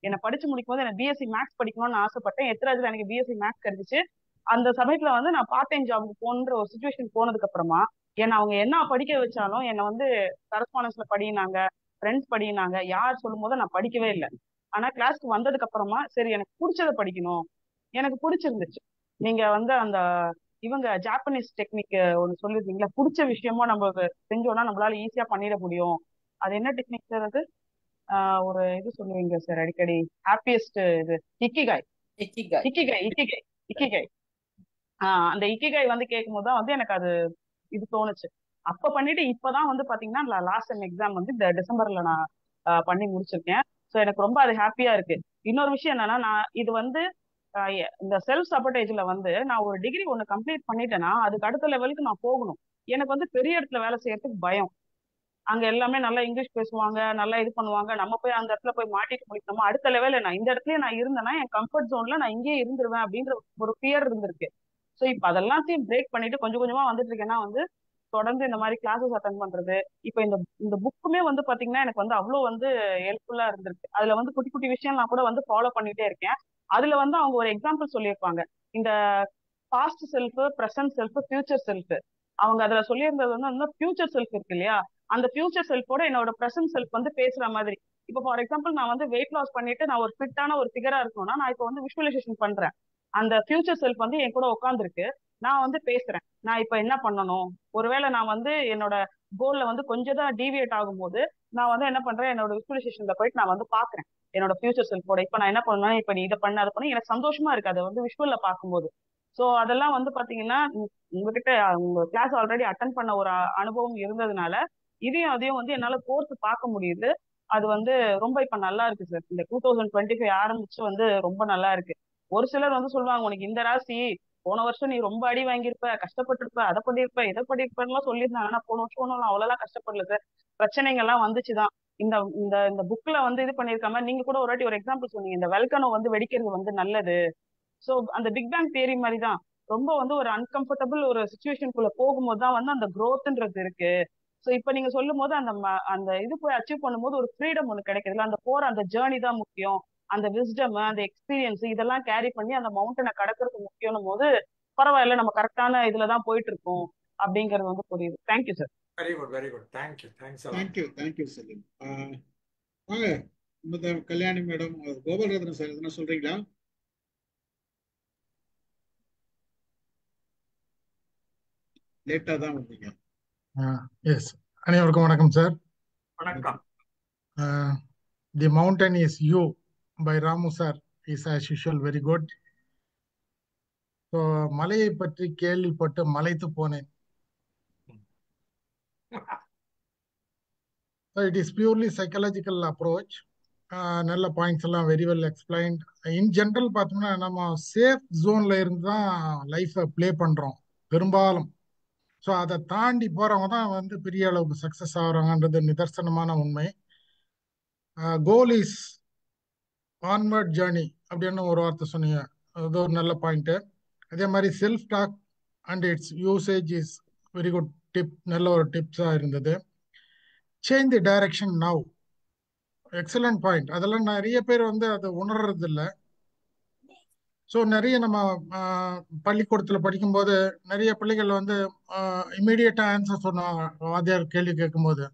என்னை படிச்சு முடிக்கும் போது எனக்கு பிஎஸ்சி மேக்ஸ் படிக்கணும்னு ஆசைப்பட்டேன். எத்தனாவது எனக்கு பிஎஸ்சி மேக்ஸ் கிடைச்சிச்சு. அந்த சமயத்துல வந்து நான் பார்ட் டைம் ஜாபுக்கு போன்ற ஒரு சுச்சுவேஷன் போனதுக்கு அப்புறமா என்னை அவங்க என்ன படிக்க வச்சாலும் என்னை வந்து கரஸ்பாண்டன்ஸ்ல படினாங்க, ஃப்ரெண்ட்ஸ் படினாங்க, யார் சொல்லும் போது நான் படிக்கவே இல்லை. ஆனா கிளாஸ்க்கு வந்ததுக்கு அப்புறமா சரி எனக்கு பிடிச்சதை படிக்கணும், எனக்கு பிடிச்சிருந்துச்சு. நீங்க வந்து அந்த இவங்க ஜாப்பனீஸ் டெக்னிக் ஒன்று சொல்லியிருந்தீங்களா, பிடிச்ச விஷயமா நம்ம செஞ்சோம்னா நம்மளால ஈஸியா பண்ணிட முடியும். அது என்ன டெக்னிக் சார் அது? ஒரு இது சொல்லுவீங்க சார் அடிக்கடி, ஹாப்பியஸ்ட் இது ikigai. Ikigai. Ikigai ikigai ikigai அந்த இக்கிகாய் வந்து கேட்கும் போது தான் வந்து எனக்கு அது இது தோணுச்சு. அப்ப பண்ணிட்டு இப்பதான் வந்து பாத்தீங்கன்னா லாஸ்ட் டைம் எக்ஸாம் வந்து இந்த டிசம்பர்ல நான் பண்ணி முடிச்சிருக்கேன். ஸோ எனக்கு ரொம்ப அது ஹாப்பியா இருக்கு. இன்னொரு விஷயம் என்னன்னா நான் இது வந்து இந்த செல்ஃப் சப்போர்டேஜ்ல வந்து நான் ஒரு டிகிரி ஒன்று கம்ப்ளீட் பண்ணிட்டேன்னா அதுக்கு அடுத்த லெவலுக்கு நான் போகணும். எனக்கு வந்து பெரிய இடத்துல வேலை செய்யறதுக்கு பயம். அங்க எல்லாமே நல்லா இங்கிலீஷ் பேசுவாங்க, நல்லா இது பண்ணுவாங்க. நம்ம போய் அந்த இடத்துல போய் மாட்டிட்டு முடிக்கணுமா, அடுத்த லெவல்ல நான் இந்த இடத்துல நான் இருந்தேன்னா என் கம்ஃபர்ட் ஜோன்ல நான் இங்கேயே இருந்துருவேன் அப்படின்ற ஒரு ஃபியர் இருந்திருக்கு. ஸோ இப்போ அதெல்லாத்தையும் பிரேக் பண்ணிட்டு கொஞ்சம் கொஞ்சமா வந்துட்டு இருக்கேன்னா வந்து தொடர்ந்து இந்த மாதிரி கிளாஸஸ் அட்டன் பண்றது. இப்போ இந்த இந்த புக்குமே வந்து பாத்தீங்கன்னா எனக்கு வந்து அவ்வளோ வந்து ஹெல்ப்ஃபுல்லா இருந்திருக்கு. அதுல வந்து குட்டி குட்டி விஷயம் நான் கூட வந்து ஃபாலோ பண்ணிட்டே இருக்கேன். அதுல வந்து அவங்க ஒரு எக்ஸாம்பிள் சொல்லியிருப்பாங்க. இந்த past self, present self, future self. அவங்க அதுல சொல்லியிருந்தது வந்து ஃபியூச்சர் செல்ஃப் இருக்கு இல்லையா, அந்த ஃபியூச்சர் செல்ஃபோட என்னோட ப்ரெசன்ட் செல்ஃப் வந்து பேசுற மாதிரி. இப்போ ஃபார் எக்ஸாம்பிள் நான் வந்து வெயிட் லாஸ் பண்ணிட்டு நான் ஒரு ஃபிட்டான ஒரு ஃபிகரா இருக்கணும்னா நான் இப்போ வந்து விஷுவலைசேஷன் பண்றேன். அந்த ஃபியூச்சர் செல்ஃப் வந்து என் கூட உட்காந்துருக்கு, நான் வந்து பேசுறேன் நான் இப்போ என்ன பண்ணணும். ஒருவேளை நான் வந்து என்னோட கோல்ல வந்து கொஞ்சம் தான் டீவியேட் ஆகும்போது நான் வந்து என்ன பண்றேன், என்னோட விஷுவலைசேஷன்ல போயிட்டு நான் வந்து பாக்குறேன் என்னோட ஃபியூச்சர் செல்ஃபோட இப்போ நான் என்ன பண்ணணும், இப்போ நீ இதை பண்ண அதை பண்ண எனக்கு சந்தோஷமா இருக்கு அதை வந்து விஷுவல்ல பார்க்கும்போது. ஸோ அதெல்லாம் வந்து பாத்தீங்கன்னா உங்ககிட்ட உங்க கிளாஸ் ஆல்ரெடி அட்டன் பண்ண ஒரு அனுபவம் இருந்ததுனால இதையும் அதையும் வந்து என்னால கோர்ஸ் பார்க்க முடியுது. அது வந்து ரொம்ப இப்ப நல்லா இருக்கு சார். இந்த 2025 ஆரம்பிச்சு வந்து ரொம்ப நல்லா இருக்கு. ஒரு சிலர் வந்து சொல்லுவாங்க உனக்கு இந்த ராசி, போன வருஷம் நீ ரொம்ப அடி வாங்கியிருப்ப, கஷ்டப்பட்டிருப்ப, அதை பண்ணிருப்ப இதை பண்ணிருப்பேன்லாம் சொல்லியிருந்தாங்க. ஆனா போன வருஷம் ஒன்றும் அவ்வளவுலாம் கஷ்டப்படல சார். பிரச்சனைகள்லாம் வந்துச்சுதான். இந்த இந்த இந்த புக்ல வந்து இது பண்ணிருக்காம நீங்க கூட ஒரு வாட்டி ஒரு எக்ஸாம்பிள் சொன்னீங்க, இந்த வெல்கனோ வந்து வெடிக்கிறது வந்து நல்லது. சோ அந்த பிக் பேங் தியரி மாதிரி தான். ரொம்ப வந்து ஒரு அன்கம்ஃபர்டபுள் ஒரு சுச்சுவேஷனுக்குள்ள போகும்போது தான் வந்து அந்த growthன்றது இருக்கு. சோ இப்ப நீங்க சொல்லும் போது அந்த இது போய் அச்சீவ் பண்ணும்போது ஒரு ஃப்ரீடம் ஒண்ணு கிடைக்குதுல்ல, அந்த போற அந்த ஜேர்னி தான் முக்கியம். அந்த விஸ்டம், அந்த எக்ஸ்பீரியன்ஸ் இதெல்லாம் கேரி பண்ணி அந்த மவுண்டனை கடக்கிறது முக்கியம் போது பரவாயில்ல நம்ம கரெக்டான இதுலதான் போயிட்டு இருக்கோம் அப்படிங்கிறது வந்து புரியுது. Thank you sir. Very good, very good. Thank you, thanks எல்லாம். தேங்க்யூ சலீம். வாங்க கல்யாணி மேடம், கோபாலரத்னம் சார் எதுனா சொல்றீங்களா? லேட்டா தான் வந்தீங்க. எஸ், அனைவருக்கும் வணக்கம் சார். வணக்கம். The mountain is you by Ramu sir is as usual very good. So மலையை பற்றி கேள்விப்பட்டு மலைத்து போனேன். It is purely psychological approach. நல்ல பாயிண்ட்ஸ் எல்லாம் very well explained. In general பார்த்தோம்னா நம்ம சேஃப் ஜோன்ல இருந்து தான் லைஃப்பை ப்ளே பண்றோம் பெரும்பாலும். ஸோ அதை தாண்டி போறவங்க தான் வந்து பெரிய அளவுக்கு சக்சஸ் ஆகுறாங்கன்றது நிதர்சனமான உண்மை. கோல் இஸ் ஆன்வர்ட் ஜேர்னி அப்படின்னு ஒரு வார்த்தை சொன்னீங்க, அது ஒரு நல்ல பாயிண்ட். அதே மாதிரி self talk and its usage is very good tip, நல்ல ஒரு டிப்ஸா இருந்தது. Change the direction now, excellent point. அதெல்லாம் நிறைய பேர் வந்து அதை உணர்றது இல்லை. ஸோ நிறைய நம்ம பள்ளிக்கூடத்தில் படிக்கும்போது நிறைய பிள்ளைகள் வந்து இமீடியட்டா ஆன்சர் சொன்னாங்க வாத்தியார் கேள்வி கேட்கும்போது.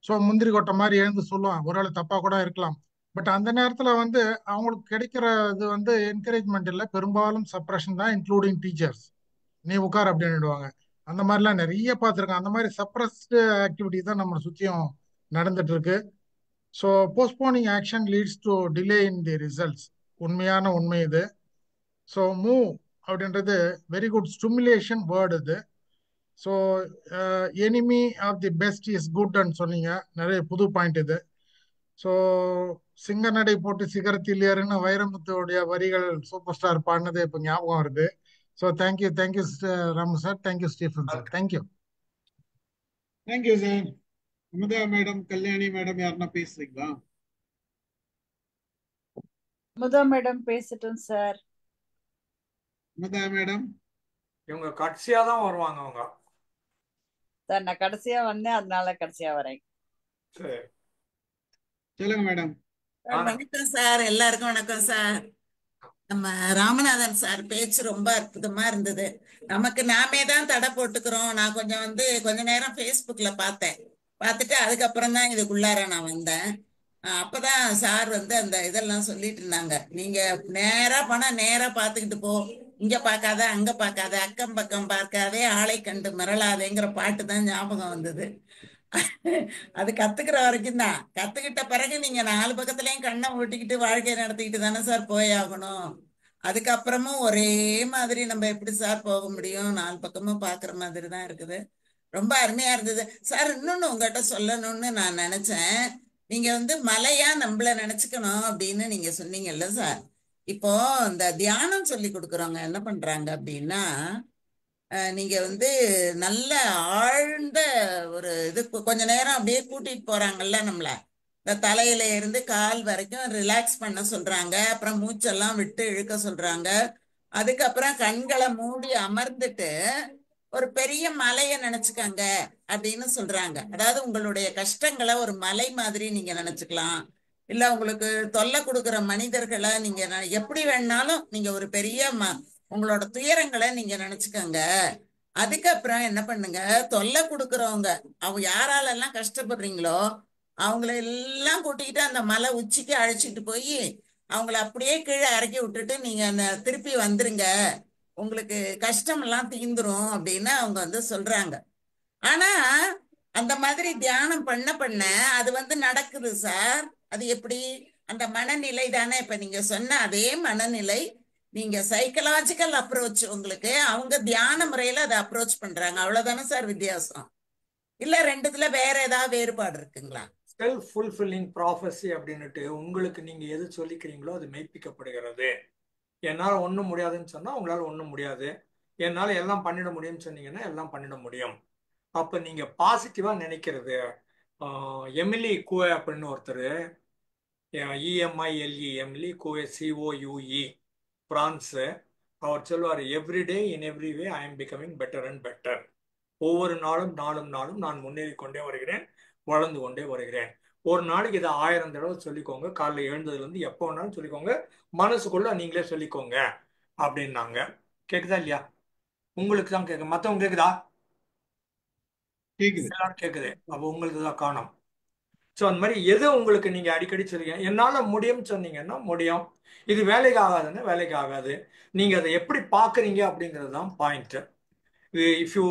ஸோ முந்திரி கொட்டை மாதிரி எழுந்து சொல்லுவான், ஒருவேளை தப்பா கூட இருக்கலாம். பட் அந்த நேரத்துல வந்து அவங்களுக்கு கிடைக்கிறது வந்து என்கரேஜ்மெண்ட் இல்லை, பெரும்பாலும் சப்ரஷன் தான், இன்க்ளூடிங் டீச்சர்ஸ். நீ உட்கார் அப்படின்னுடுவாங்க. அந்த மாதிரிலாம் நிறைய பார்த்துருக்கேன். அந்த மாதிரி சப்ரஸ்டு ஆக்டிவிட்டி தான் நம்ம சுற்றியும் நடந்துட்டு இருக்கு. So postponing action leads to delay in the results, உண்மையான உண்மை இது. ஸோ மூவ் அப்படின்றது வெரி குட் ஸ்டிமுலேஷன் வேர்டு இது. So enemy of the best is குட்ன்னு சொன்னீங்க, நிறைய புது பாயிண்ட் இது. ஸோ சிங்க நடை போட்டு சிகரத்தில் ஏறுன்னு வைரமுத்துடைய வரிகள் சூப்பர் ஸ்டார் பாடினது இப்போ ஞாபகம் வருது. So thank you Ramu sir, thank you Stephen sir, thank you sir. Amutha madam, Kalyani madam யாருன்னா பேசுறீங்களா? அமுதா மேடம் பேசட்டும் சார். அமுதா மேடம் இவங்க கடைசியா தான் வருவாங்க அவங்க. சார் நான் கடைசியா வந்தேன், அதனால கடைசியா வரேன். சரி, சொல்லுங்க மேடம். வணக்கம் சார், எல்லாருக்கும் வணக்கம் சார். நம்ம ராமநாதன் சார் பேச்சு ரொம்ப அற்புதமா இருந்தது. நமக்கு நாமே தான் தடை போட்டுக்கிறோம். நான் கொஞ்ச நேரம் ஃபேஸ்புக்ல பார்த்துட்டு அதுக்கப்புறம் தான் இதுக்குள்ளார நான் வந்தேன். அப்பதான் சார் அந்த இதெல்லாம் சொல்லிட்டு இருந்தாங்க. நீங்க நேரா போனா நேரா பார்த்துக்கிட்டு போ, இங்க பார்க்காத அங்க பார்க்காத, அக்கம் பக்கம் பார்க்காதே, ஆளை கண்டு மிரளாதேங்கிற பாட்டு தான் ஞாபகம் வந்தது. அது கத்துக்கிற வரைக்கும் தான். கத்துக்கிட்ட பிறகு நீங்க 4 பக்கத்துலயும் கண்ணை ஓட்டிக்கிட்டு வாழ்க்கையை நடத்திக்கிட்டு தானே சார் போயாகணும். அதுக்கப்புறமும் ஒரே மாதிரி நம்ம எப்படி சார் போக முடியும்? 4 பக்கமும் பாக்குற மாதிரி தான் இருக்குது. ரொம்ப அருமையா இருந்தது சார். இன்னொன்னு உங்ககிட்ட சொல்லணும்னு நான் நினைச்சேன். நீங்க மலையா நம்மள நினைச்சுக்கணும் அப்படின்னு நீங்க சொன்னீங்கல்ல சார். இப்போ இந்த தியானம் சொல்லி கொடுக்குறவங்க என்ன பண்றாங்க அப்படின்னா, நீங்க வந்து நல்ல ஆழ்ந்த ஒரு இது கொஞ்ச நேரம் அப்படியே கூட்டிட்டு போறாங்கல்ல நம்மள, இந்த தலையில இருந்து கால் வரைக்கும் ரிலாக்ஸ் பண்ண சொல்றாங்க. அப்புறம் மூச்செல்லாம் விட்டு இழுக்க சொல்றாங்க. அதுக்கப்புறம் கண்களை மூடி அமர்ந்துட்டு ஒரு பெரிய மலையை நினைச்சுக்கங்க அப்படின்னு சொல்றாங்க. அதாவது உங்களுடைய கஷ்டங்களை ஒரு மலை மாதிரி நீங்க நினைச்சுக்கலாம். இல்ல உங்களுக்கு தொல்லை கொடுக்குற மனிதர்களை நீங்க எப்படி வேணாலும் நீங்க ஒரு பெரிய உங்களோட துயரங்களை நீங்க நினைச்சுக்கங்க. அதுக்கப்புறம் என்ன பண்ணுங்க, தொல்லை கொடுக்குறவங்க அவங்க யாராலெல்லாம் கஷ்டப்படுறீங்களோ அவங்கள எல்லாம் கூட்டிக்கிட்டு அந்த மலை உச்சிக்கு அழைச்சிட்டு போய் அவங்கள அப்படியே கீழே இறக்கி விட்டுட்டு நீங்க அந்த திருப்பி வந்துருங்க, உங்களுக்கு கஷ்டம் எல்லாம் தீந்துரும் அப்படின்னு அவங்க வந்து சொல்றாங்க. ஆனா அந்த மாதிரி தியானம் பண்ண பண்ண அது வந்து நடக்குது சார். அது எப்படி? அந்த மனநிலை தானே இப்ப நீங்க சொன்ன அதே மனநிலை. நீங்க சைக்கலாஜிக்கல் அப்ரோச் உங்களுக்கு, அவங்க தியான முறையில அதை அப்ரோச் பண்றாங்க. அவ்வளவுதானே சார் வித்தியாசம்? இல்ல ரெண்டுத்துல வேற ஏதாவது வேறுபாடு இருக்குங்களா? செல்ஃப் ஃபுல்ஃபில்லிங் ப்ராஃபஸி அப்படின்னுட்டு உங்களுக்கு நீங்க எது சொல்லிக்கிறீங்களோ அது மெய்ப்பிக்கப்படுகிறது. என்னால் ஒன்றும் முடியாதுன்னு சொன்னால் உங்களால் ஒன்றும் முடியாது, என்னால் எல்லாம் பண்ணிட முடியும்னு சொன்னீங்கன்னா எல்லாம் பண்ணிட முடியும். அப்போ நீங்கள் பாசிட்டிவாக நினைக்கிறது. எமிலி கூவே அப்படின்னு ஒருத்தர், EMILE எமிலி கூவே COUE, பிரான்ஸு, அவர் சொல்லுவார், everyday in every way I am becoming better and better. ஒவ்வொரு நாளும் நாளும் நாளும் நான் முன்னேறி கொண்டே வருகிறேன், வளர்ந்து கொண்டே வருகிறேன். ஒரு நாளைக்கு இதை 1000 தடவை சொல்லிக்கோங்க. காலைல எழுந்ததுலேருந்து எப்போ வேணாலும் சொல்லிக்கோங்க, மனசுக்குள்ள நீங்களே சொல்லிக்கோங்க அப்படின்னாங்க. கேக்குதா இல்லையா? உங்களுக்கு தான் கேட்கு, மற்றவங்க கேக்குதா? கேக்குது. எல்லாரும் கேக்குது. அப்போ உங்களுக்கு தான் காணும். ஸோ அந்த மாதிரி எது உங்களுக்கு நீங்க அடிக்கடி சொல்லுங்க, என்னால முடியும்னு சொன்னீங்கன்னா முடியும். இது வேலைக்கு ஆகாதுன்னா வேலைக்கு ஆகாது. நீங்க அதை எப்படி பாக்குறீங்க அப்படிங்கிறது தான் point. If you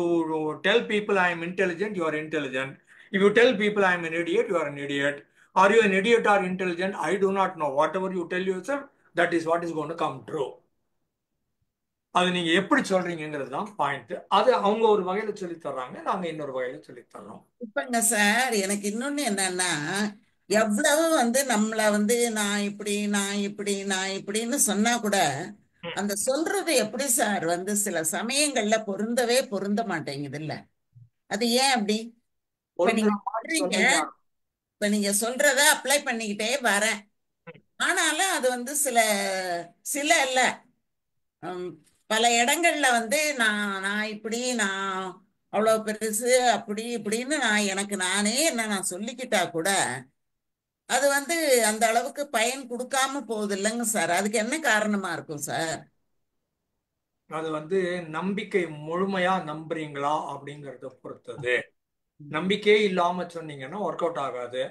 tell people I am intelligent, you are intelligent. If you tell people I am an idiot, you are an idiot. Are you an idiot or intelligent? I do not know. Whatever you tell yourself, that is what is going to come true. அது நீங்க எப்படி சொல்றீங்கிறது தான் point. அது அவங்க ஒரு வகையில சொல்லி தர்றாங்க, நாங்க இன்னொரு வகையில சொல்லி தர்றோம். இப்பங்க சார் எனக்கு இன்னொன்னு என்னன்னா, எவ்வளவு வந்து நம்மள வந்து நான் இப்படி நான் இப்படி நான் இப்படின்னு சொன்னா கூட அந்த சொல்றது எப்படி சார் வந்து சில சமயங்கள்ல பொருந்த மாட்டேங்குது இல்ல? அது ஏன் அப்படி? இப்ப பொருந்துற நீங்க மாதிரி சொல்றீங்க, சொன்னீங்க. இப்ப நீங்க சொல்றத அப்ளை பண்ணிக்கிட்டே வரேன். ஆனாலும் அது வந்து சில சில இல்ல பல இடங்கள்ல வந்து நான் இப்படி நான் அவ்வளவு பெருசு அப்படி இப்படின்னு நான் எனக்கு நானே என்ன நான் சொல்லிக்கிட்டா கூட அது வந்து அந்த அளவுக்கு பயன் கொடுக்காம போகுது இல்லைங்க சார். அதுக்கு என்ன காரணமா இருக்கும் சார்? அது வந்து நம்பிக்கை முழுமையா நம்புறீங்களா அப்படிங்கறத பொறுத்தது. நம்பிக்கையே இல்லாம சொன்னீங்கன்னா ஒர்க் அவுட் ஆகாது.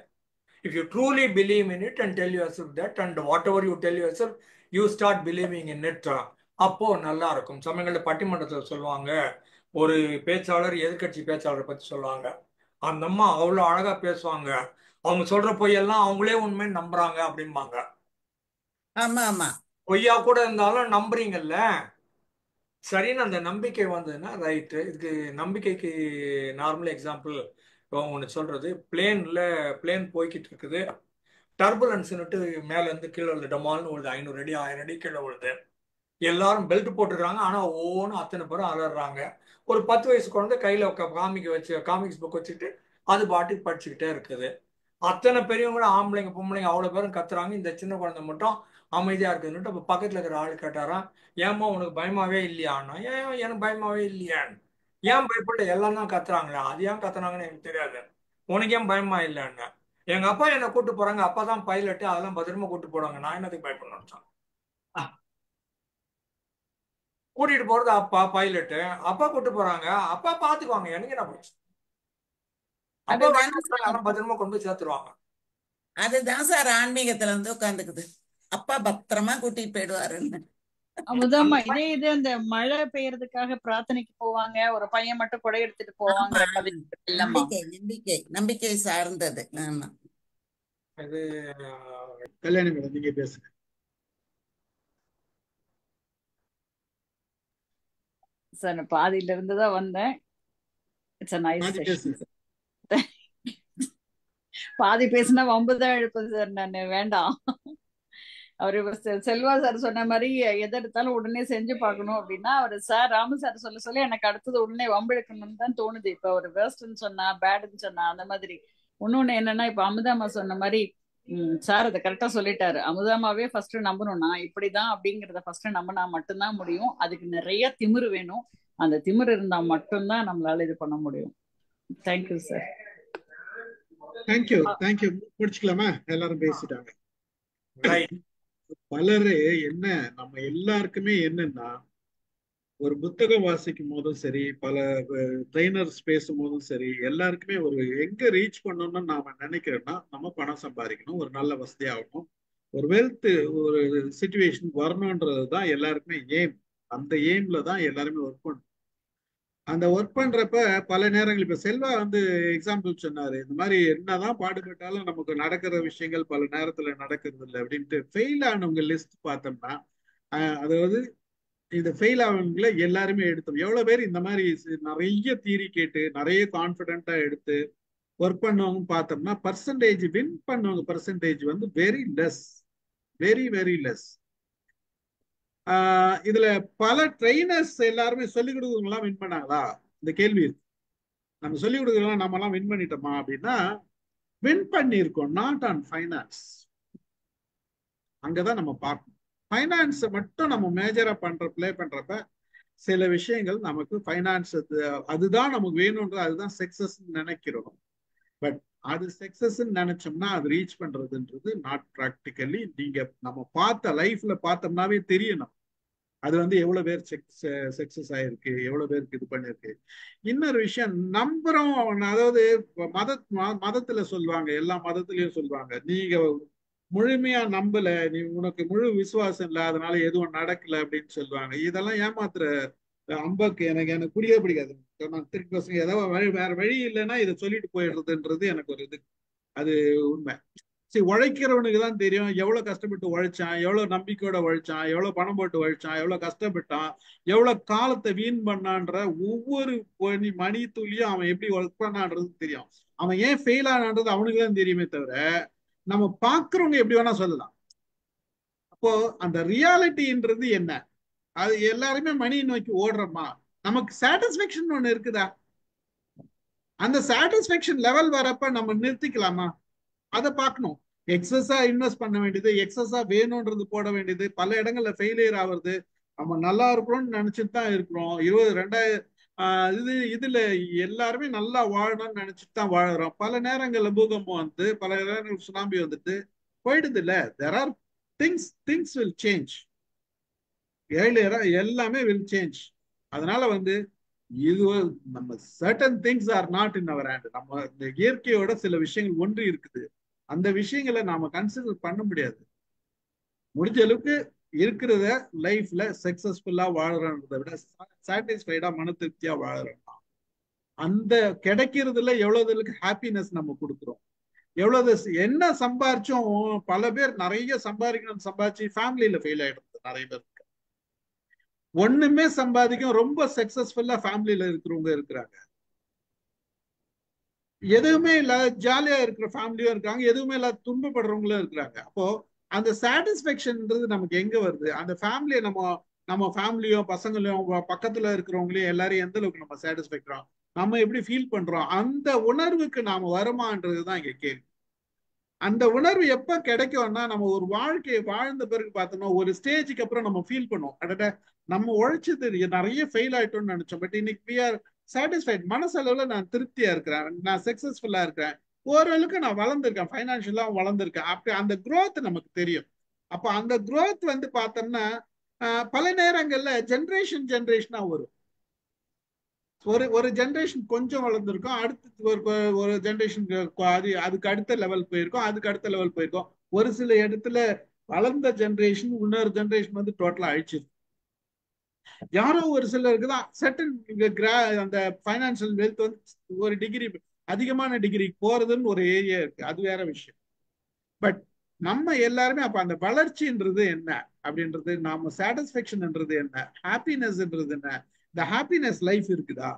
If you truly believe in it and tell yourself that, and whatever you tell yourself, you start believing in it, அப்போ நல்லா இருக்கும். சமயங்களில் பட்டிமன்றத்தில் சொல்லுவாங்க, ஒரு பேச்சாளர் எதிர்கட்சி பேச்சாளரை பத்தி சொல்லுவாங்க. அந்த அம்மா அவ்வளோ அழகா பேசுவாங்க, அவங்க சொல்ற பொய்யெல்லாம் அவங்களே உண்மைன்னு நம்புறாங்க அப்படிம்பாங்க. ஆமா ஆமா, பொய்யா கூட இருந்தாலும் நம்புறீங்கல்ல, சரின்னு அந்த நம்பிக்கை வந்ததுன்னா ரைட்டு. இதுக்கு நம்பிக்கைக்கு நார்மல் எக்ஸாம்பிள் ஒன்று சொல்றது, பிளேன் போய்கிட்டு இருக்குது, டர்புலன்ஸ்னுட்டு மேல இருந்து கீழே விழுது, டமால்னு விழுது, 500 அடி 1000 அடி கீழே விழுது. எல்லாரும் பெல்ட் போட்டுருக்காங்க, ஆனா ஒவ்வொன்றும் அத்தனை பேரும் அலறாங்க. ஒரு 10 வயசு குழந்தை கையில காமிக்ஸ் புக் வச்சுட்டு அது பாட்டுக்கு படிச்சுக்கிட்டே இருக்குது. அத்தனை பெரியவங்க ஆம்பளைங்க பொம்பளைங்க அவ்வளவு பேரும் கத்துறாங்க, இந்த சின்ன குழந்தை மட்டும் அமைதியா இருக்குதுன்னுட்டு அப்ப பக்கத்துல இருக்கிற ஆள் கேட்டாராம், ஏம்மா உனக்கு பயமாவே இல்லையான்னா, ஏன் எனக்கு பயமாவே இல்லையான்னு. ஏன் பயப்பட, எல்லாம் தான் கத்துறாங்களா, அது ஏன் கத்துறாங்கன்னு எனக்கு தெரியாது, உனக்கு ஏன் பயமா இல்லைன்னு. எங்க அப்பா என்ன கூட்டு போறாங்க, அப்பா தான் பைலட்டு, அதெல்லாம் பத்திரமா கூட்டு போறாங்க, நான் என்னத்துக்கு பயப்படணும். கூட்டிட்டு போறது அப்பா பைலட்டு, அப்பா கூட்டு போறாங்க, அப்பா பாத்துக்குவாங்க, எனக்கு என்ன போச்சு, அப்பா அதெல்லாம் பத்திரமா கொண்டு போய் சேர்த்துருவாங்க. அதுதான் சார் ஆன்மீகத்துல வந்து உட்காந்துக்குது, அப்பா பத்திரமா கூட்டிட்டு போயிடுவாருன்னு. அமுதாமா, இதே அந்த மழை பெய்யறதுக்காக பிரார்த்தனைக்கு போவாங்க, ஒரு பையன் மட்டும் கொடை எடுத்துட்டு போவாங்க. நம்பிக்கை சார்ந்தது. ஆமா, இது கல்யாணி மேடம் நீங்க பேசுங்க. சார் நான் பாதியில இருந்து தான் வந்தேன். It's a nice session. பாதி பேசினா வம்புதான் எழுப்புது சார், நான் வேண்டாம். அவரு செல்வா சார் சொன்ன மாதிரி எதை எடுத்தாலும் உடனே செஞ்சு பார்க்கணும் அப்படின்னா அவர் சார் ராமு சார் சொல்ல எனக்கு அடுத்தது உடனே வம்பிழுக்கணும்னு தான் தோணுது. இப்ப ஒரு வேர்ஸ்ட்னு சொன்னா பேடுன்னு சொன்னா அந்த மாதிரி. இன்னொன்னு என்னன்னா இப்ப அமுதாமா சொன்ன மாதிரி சார் அதை கரெக்டா சொல்லிட்டாரு. அமுதாமாவே ஃபர்ஸ்ட் நம்பணும்னா இப்படிதான் அப்படிங்கிறத ஃபர்ஸ்ட் நம்பினா மட்டும்தான் முடியும். அதுக்கு நிறைய திமிரு வேணும். அந்த திமிரு இருந்தா மட்டும்தான் நம்மளால இது பண்ண முடியும். Thank you sir. Thank you thank you. முடிச்சுக்கலாமா? எல்லாரும் பேசிட்டாங்க. பலரு என்ன நம்ம எல்லாருக்குமே என்னன்னா ஒரு புத்தகம் வாசிக்கும் போதும் சரி, பல ட்ரைனர்ஸ் பேசும் போதும் சரி, எல்லாருக்குமே ஒரு எங்க ரீச் பண்ணணும்னு நாம நினைக்கிறோம்னா நம்ம பணம் சம்பாதிக்கணும், ஒரு நல்ல வசதியாகணும், ஒரு வெல்த் ஒரு சிச்சுவேஷன் வரணும்ன்றது தான் எல்லாருக்குமே எய்ம். அந்த எய்ம்ல தான் எல்லாருமே ஒர்க் பண்ணணும். அந்த ஒர்க் பண்றப்ப பல நேரங்கள் இப்ப செல்வா எக்ஸாம்பிள் சொன்னாரு, இந்த மாதிரி என்னதான் பாடுபட்டாலும் நமக்கு நடக்கிற விஷயங்கள் பல நேரத்துல நடக்கிறது இல்லை அப்படின்ட்டு. ஃபெயில் ஆனவங்க லிஸ்ட் பார்த்தோம்னா அதாவது இந்த ஃபெயில் ஆனவங்கள எல்லாருமே எடுத்தோம். எவ்வளவு பேர் இந்த மாதிரி நிறைய தியரி கேட்டு நிறைய கான்பிடென்டா எடுத்து ஒர்க் பண்ணவங்க பார்த்தோம்னா பர்சன்டேஜ் வின் பண்ணவங்க percentage very less, very very less. இதுல பல ட்ரைனர்ஸ் எல்லாருமே சொல்லிக் கொடுக்குறவங்களாம் வின் பண்ணாங்களா? இந்த கேள்வி இருக்கு. நம்ம சொல்லிக் கொடுக்குறோம் நம்ம எல்லாம் வின் பண்ணிட்டோமா அப்படின்னா வின் பண்ணியிருக்கோம், நாட் ஆன் ஃபைனான்ஸ். அங்கதான் நம்ம பார்க்கணும். ஃபைனான்ஸை மட்டும் நம்ம மேஜரா பிளே பண்றப்ப சில விஷயங்கள் நமக்கு ஃபைனான்ஸ் அதுதான் நமக்கு வேணும்ன்ற அதுதான் சக்சஸ் நினைக்கிறோம். பட் அது சக்சஸ் நினைச்சோம்னா அது ரீச் பண்றதுன்றது நாட் ப்ராக்டிக்கலி. நீங்க நம்ம பார்த்த லைஃப்ல பார்த்தோம்னாவே தெரியணும் அது எவ்வளவு பேர் சக்சஸ் ஆயிருக்கு, எவ்வளவு பேருக்கு இது பண்ணிருக்கு. இன்னொரு விஷயம் நம்புறோம். அதாவது மதத்துல சொல்லுவாங்க, எல்லா மதத்திலயும் சொல்லுவாங்க, நீங்க முழுமையா நம்பல, நீ உனக்கு முழு விசுவாசம் இல்லை அதனால எதுவும் நடக்கல அப்படின்னு சொல்லுவாங்க. இதெல்லாம் ஏமாத்துற அம்பக்கு எனக்கு புரிய பிடிக்காது. நான் திருப்பி பசங்க ஏதாவது வேற வழி இல்லைன்னா இதை சொல்லிட்டு போயிடுறதுன்றது எனக்கு ஒரு இது. அது உண்மை. சரி, உழைக்கிறவனுக்கு தான் தெரியும் எவ்வளவு கஷ்டப்பட்டு உழைச்சான், எவ்வளவு நம்பிக்கையோட உழைச்சான், எவ்வளவு பணம் போட்டு உழைச்சான், எவ்வளவு கஷ்டப்பட்டான், எவ்வளவு காலத்தை வீண் பண்ணான்ற ஒவ்வொரு மணி துளியும் அவன் எப்படி ஒர்க் பண்ணான்றது தெரியும். அவன் ஏன் ஃபெயில் ஆனான்றது அவனுக்கு தான் தெரியுமே தவிர நம்ம பாக்குறவங்க எப்படி வேணா சொல்லலாம். அப்போ அந்த ரியாலிட்டின்றது என்ன? அது எல்லாருமே மணி நோக்கி ஓடுறோமா? நமக்கு சாட்டிஸ்பேக்ஷன் ஒண்ணு இருக்குதா? அந்த சாட்டிஸ்பேக்ஷன் லெவல் வரப்ப நம்ம நிறுத்திக்கலாமா? அதை பார்க்கணும். எக்ஸஸா இன்வெஸ்ட் பண்ண வேண்டியது, எக்ஸஸா வேணும்ன்றது போட வேண்டியது, பல இடங்கள்ல ஃபெயிலியர் ஆகுறது. நம்ம நல்லா இருக்கிறோம்னு நினைச்சிட்டு தான் இருக்கிறோம். 2000 இதுல எல்லாருமே நல்லா வாழணும்னு நினைச்சிட்டு தான் வாழறோம். பல நேரங்கள்ல பூகம்பம் பல நேரங்கள் சுனாமி போயிடுது இல்ல. There are things will change. எல்லாமே வில் சேஞ்ச். அதனால இது நம்ம certain things are not in our hand. நம்ம இந்த இயற்கையோட சில விஷயங்கள் ஒன்று இருக்குது. அந்த விஷயங்களை நாம கன்சிடர் பண்ண முடியாது. முடிஞ்ச அளவுக்கு இருக்கிறத லைஃப்ல சக்சஸ்ஃபுல்லா வாழறதை விட சாட்டிஸ்ஃபைடா மன திருப்தியா வாழறோம். அந்த கிடைக்கிறதுல எவ்வளவுக்கு ஹாப்பினஸ் நம்ம கொடுக்குறோம், எவ்வளவு என்ன சம்பாரிச்சோம். பல பேர் நிறைய சம்பாதிக்கணும்னு சம்பாதிச்சு ஃபேமிலியில ஃபெயில் ஆயிடுறது நிறைய பேர். ஒண்ணுமே சம்பாதிக்கும் ரொம்ப சக்சஸ்ஃபுல்லா ஃபேமிலியில இருக்கிறவங்க இருக்கிறாங்க. எதுவுமே இல்ல ஜாலியா இருக்கிற ஃபேமிலியும் இருக்காங்க, எதுவுமே இல்ல துன்பப்படுறவங்களும் இருக்கிறாங்க. அப்போ அந்த சாட்டிஸ்பேக்ஷன்ன்றது நமக்கு எங்க வருது? அந்த ஃபேமிலியை நம்ம ஃபேமிலியும் பசங்களையும் பக்கத்துல இருக்கிறவங்களையும் எல்லாரையும் எந்த அளவுக்கு நம்ம சாட்டிஸ்ஃபேக்டோம், நம்ம எப்படி ஃபீல் பண்றோம், அந்த உணர்வுக்கு நாம வருமானன்றதுதான் இங்க கேள்வி. அந்த உணர்வு எப்ப கிடைக்கும்னா நம்ம ஒரு வாழ்க்கையை வாழ்ந்த பிறகு பார்த்தோம்னா ஒரு ஸ்டேஜுக்கு அப்புறம் நம்ம ஃபீல் பண்ணுவோம், அட நம்ம உழைச்சது நிறைய ஃபெயில் ஆயிட்டோம்னு நினைச்சோம், பட் இன்னைக்கு we are satisfied. மனசளவுல நான் திருப்தியா இருக்கிறேன், நான் சக்சஸ்ஃபுல்லா இருக்கிறேன், ஓரளவுக்கு நான் வளர்ந்துருக்கேன், ஃபைனான்சியலா வளர்ந்துருக்கேன். அப்படி அந்த growth நமக்கு தெரியும். அப்ப அந்த growth பார்த்தோம்னா பல நேரங்கள்ல ஜெனரேஷனா வரும். ஒரு ஜெனரேஷன் கொஞ்சம் வளர்ந்துருக்கும், அடுத்து ஒரு ஜெனரேஷன் அதுக்கு அடுத்த லெவல் போயிருக்கும், அதுக்கு அடுத்த லெவல் போயிருக்கும். ஒரு சில இடத்துல வளர்ந்த ஜெனரேஷன் இன்னொரு ஜெனரேஷன் டோட்டலா அழிச்சிருக்கு. யாரோ ஒரு சிலருக்கு தான் செட்டில் அந்த பைனான்சியல் வெல்த் ஒரு டிகிரி அதிகமான டிகிரி போறதுன்னு ஒரு ஏரியா இருக்கு, அது வேற விஷயம். பட் நம்ம எல்லாருமே அப்ப அந்த வளர்ச்சின்றது என்ன அப்படின்றது, நாம சாட்டிஸ்பேக்ஷன்ன்றது என்ன, ஹாப்பினஸ்ன்றது என்ன, இந்த ஹாப்பினஸ் லைஃப் இருக்குதா,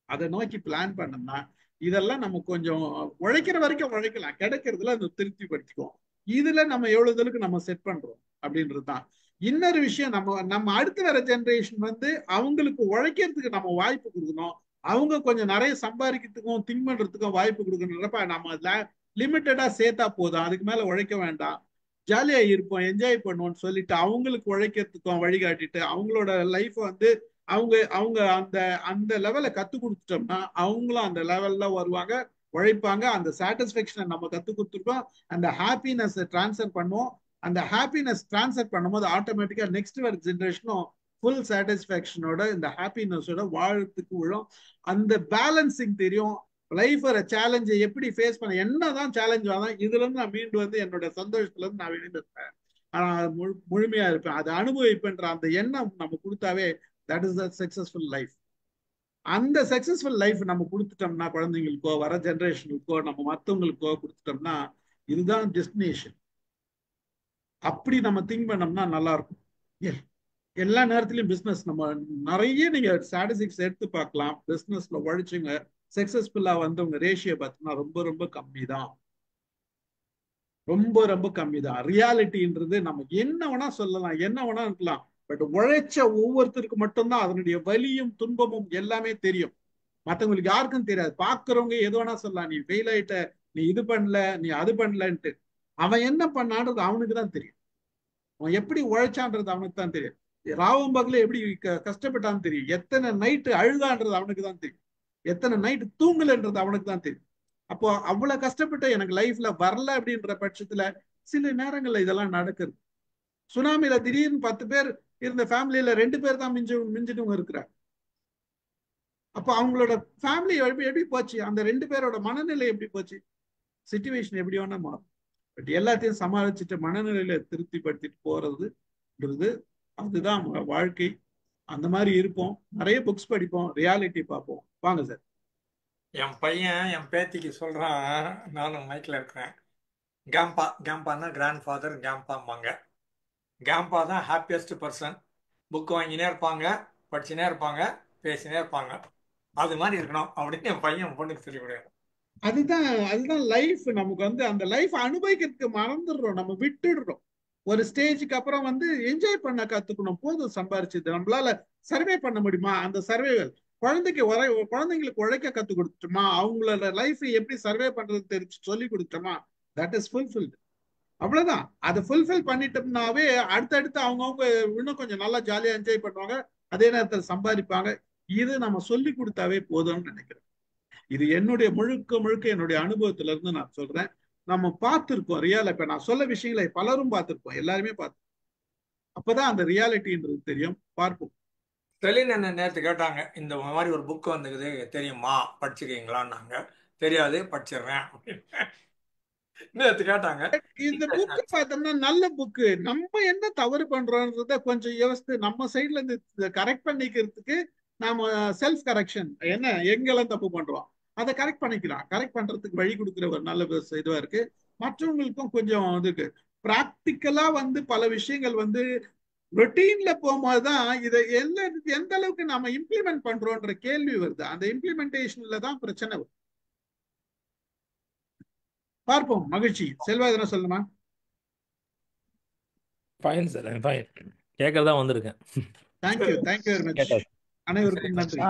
அதை நோக்கி பிளான் பண்ணோம்னா இதெல்லாம் நம்ம கொஞ்சம் உழைக்கிற வரைக்கும் உழைக்கலாம், கிடைக்கிறதுல அந்த திருப்தி படுத்திக்குவோம். இதுல நம்ம எவ்வளவு தூரத்துக்கு நம்ம செட் பண்றோம் அப்படின்றதுதான். இன்னொரு விஷயம், நம்ம அடுத்து வர ஜெனரேஷன் வந்து அவங்களுக்கு உழைக்கிறதுக்கு நம்ம வாய்ப்பு கொடுக்கணும். அவங்க கொஞ்சம் நிறைய சம்பாதிக்கிறதுக்கும் திங்க் பண்றதுக்கும் வாய்ப்பு கொடுக்கணுன்றப்ப நம்ம லிமிட்டடா சேர்த்தா போதும், அதுக்கு மேல உழைக்க வேண்டாம், ஜாலியா இருப்போம், என்ஜாய் பண்ணுவோம்னு சொல்லிட்டு அவங்களுக்கு உழைக்கிறதுக்கும் வழிகாட்டிட்டு அவங்களோட லைஃப் வந்து அவங்க அவங்க அந்த அந்த லெவலை கத்து கொடுத்துட்டோம்னா அவங்களும் அந்த லெவல்ல வருவாங்க, உழைப்பாங்க. அந்த சாட்டிஸ்பேக்ஷனை நம்ம கத்து கொடுத்துருக்கோம், அந்த ஹாப்பினஸ் டிரான்ஸ்ஃபர் பண்ணுவோம். அந்த ஹாப்பினஸ் டிரான்ஸ்ஃபர் பண்ணும்போது ஆட்டோமேட்டிக்கா நெக்ஸ்ட் வர ஜென்ரேஷனும் ஃபுல் சாட்டிஸ்பேக்ஷனோட இந்த ஹாப்பினஸோட வாழறதுக்கு விழும். அந்த பேலன்சிங் தெரியும். லைஃப் வர சேலஞ்சை எப்படி ஃபேஸ் பண்ண, என்னதான் சேலஞ்ச் வரும் இதுல இருந்து நான் மீண்டு வந்து என்னோட சந்தோஷத்துல இருந்து நான் வெளியில இருப்பேன், ஆனா முழுமையா இருப்பேன், அதை அனுபவிப்பேன்ற அந்த எண்ணம் நம்ம கொடுத்தாவே that is the successful life. அந்த சக்சஸ்ஃபுல் லைஃப் நம்ம கொடுத்துட்டோம்னா குழந்தைங்களுக்கோ வர ஜெனரேஷனுக்கோ நம்ம மற்றவங்களுக்கோ கொடுத்துட்டோம்னா இதுதான் டெஸ்டினேஷன். அப்படி நம்ம திங்க் பண்ணோம்னா நல்லா இருக்கும். எல்லா நேரத்திலயும் பிசினஸ் நம்ம நிறைய நீங்க ஸ்டாட்டிஸ்டிக்ஸ் எடுத்து பார்க்கலாம். பிசினஸ்ல உழைச்சுங்க சக்சஸ்ஃபுல்லா வந்தவங்க ரேஷியோ பார்த்தோம்னா ரொம்ப ரொம்ப கம்மி தான், ரொம்ப ரொம்ப கம்மி தான். ரியாலிட்டின்றது நம்ம என்ன வேணா சொல்லலாம், என்ன வேணா இருக்கலாம், பட் உழைச்ச ஒவ்வொருத்தருக்கு மட்டும்தான் அதனுடைய வலியும் துன்பமும் எல்லாமே தெரியும். மற்றவங்களுக்கு யாருக்கும் தெரியாது. பாக்குறவங்க எது வேணா சொல்லலாம், நீ ஃபெயில் ஆயிட்ட, நீ இது பண்ணல, நீ அது பண்ணலன்ட்டு. அவன் என்ன பண்ணான்றது அவனுக்கு தான் தெரியும், அவன் எப்படி உழைச்சான்றது அவனுக்கு தான் தெரியும், ராவும் பகல எப்படி கஷ்டப்பட்டான்னு தெரியும், எத்தனை நைட்டு அழுதான்றது அவனுக்கு தான் தெரியும், எத்தனை நைட்டு தூங்கலன்றது அவனுக்கு தான் தெரியும். அப்போ அவ்வளவு கஷ்டப்பட்டு எனக்கு லைஃப்ல வரல அப்படின்ற பட்சத்துல சில நேரங்கள்ல இதெல்லாம் நடக்குது. சுனாமில திடீர்னு 10 பேர் இருந்த ஃபேமிலியில 2 பேர் தான் மிஞ்சிட்டு இருக்கிறாங்க. அப்போ அவங்களோட ஃபேமிலி எப்படி போச்சு, அந்த 2 பேரோட மனநிலை எப்படி போச்சு, சிச்சுவேஷன் எப்படி வேணா மாறும். பட் எல்லாத்தையும் சமாளிச்சுட்டு மனநிலையில திருப்திப்படுத்திட்டு போறதுன்றது அதுதான் வாழ்க்கை. அந்த மாதிரி இருப்போம், நிறைய புக்ஸ் படிப்போம், ரியாலிட்டி பார்ப்போம். வாங்க சார். என் பையன் என் பேத்திக்கு சொல்றான், நானும் மைக்ல இருக்கிறேன், கேம்பான்னா கிராண்ட் ஃபாதர், கேம்பாம்பாங்க. கேம்பா தான் ஹாப்பியஸ்ட் பர்சன். புக் வாங்கினே இருப்பாங்க, படிச்சுனே இருப்பாங்க, பேசினே இருப்பாங்க. அது மாதிரி இருக்கணும் அப்படின்னு என் பையன் பொண்ணுக்கு சொல்லி கொடுக்குறேன். அதுதான் லைஃப். நமக்கு வந்து அந்த லைஃப் அனுபவிக்கிறதுக்கு மறந்துடுறோம், நம்ம விட்டுடுறோம். ஒரு ஸ்டேஜுக்கு அப்புறம் வந்து என்ஜாய் பண்ண கத்துக்கணும். போதும் சம்பாரிச்சது, நம்மளால சர்வே பண்ண முடியுமா, அந்த சர்வேவல் குழந்தைங்களுக்கு உழைக்க கத்து கொடுத்துட்டோமா, அவங்களோட லைஃப் எப்படி சர்வே பண்றது தெரிஞ்சு சொல்லி கொடுத்தோமா, தட் இஸ் ஃபுல்ஃபில்டு. அவ்வளவுதான். அதை ஃபுல்ஃபில் பண்ணிட்டோம்னாவே அடுத்தடுத்து அவங்கவுங்க இன்னும் கொஞ்சம் நல்லா ஜாலியா என்ஜாய் பண்ணுவாங்க, அதே நேரத்தில் சம்பாதிப்பாங்க. இது நம்ம சொல்லி கொடுத்தாவே போதும்னு நினைக்கிறேன். இது என்னுடைய முழுக்க என்னுடைய அனுபவத்துல இருந்து நான் சொல்றேன். நம்ம பார்த்திருக்கோம் ரியால. இப்ப நான் சொல்ல விஷயங்களை பலரும் பார்த்திருப்போம், எல்லாருமே பார்த்து, அப்பதான் அந்த ரியாலிட்டின்றது தெரியும். பார்ப்போம். செலின் என்ன நேற்று கேட்டாங்க, இந்த மாதிரி ஒரு புக் வந்துக்குது தெரியுமா, படிச்சிருக்கீங்களான்னாங்க. தெரியாது, படிச்சிடுறேன் அப்படின்னு நேற்று கேட்டாங்க. இந்த புக்கு பார்த்தோம்னா நல்ல புக்கு. நம்ம என்ன தவறு பண்றோம்ன்றத கொஞ்சம் யோசித்து நம்ம சைட்ல இருந்து கரெக்ட் பண்ணிக்கிறதுக்கு நாம செல்ஃப் கரெக்ஷன், என்ன எங்கெல்லாம் தப்பு பண்றோம் அதை கரெக்ட் பண்ணிக்கலாம். கரெக்ட் பண்றதுக்கு வழி கொடுக்குற ஒரு நல்ல இதுவா இருக்கு. மற்றவங்களுக்கும் கொஞ்சம் இதுக்கு பிராக்டிக்கலா வந்து பல விஷயங்கள் வந்து ரொட்டீன்ல போகும்போதுதான் இதை எந்த அளவுக்கு நாம இம்ப்ளிமெண்ட் பண்றோம்ன்ற கேள்வி வருது. அந்த இம்ப்ளிமெண்டேஷன்ல தான் பிரச்சனை வரும். பார்ப்போம். மகிழ்ச்சி. செல்வா எதனா சொல்லணுமா? Fine sir, fine. கேட்கறதா வந்திருக்கேன். Thank you very much. அனைவருக்கும் நன்றி.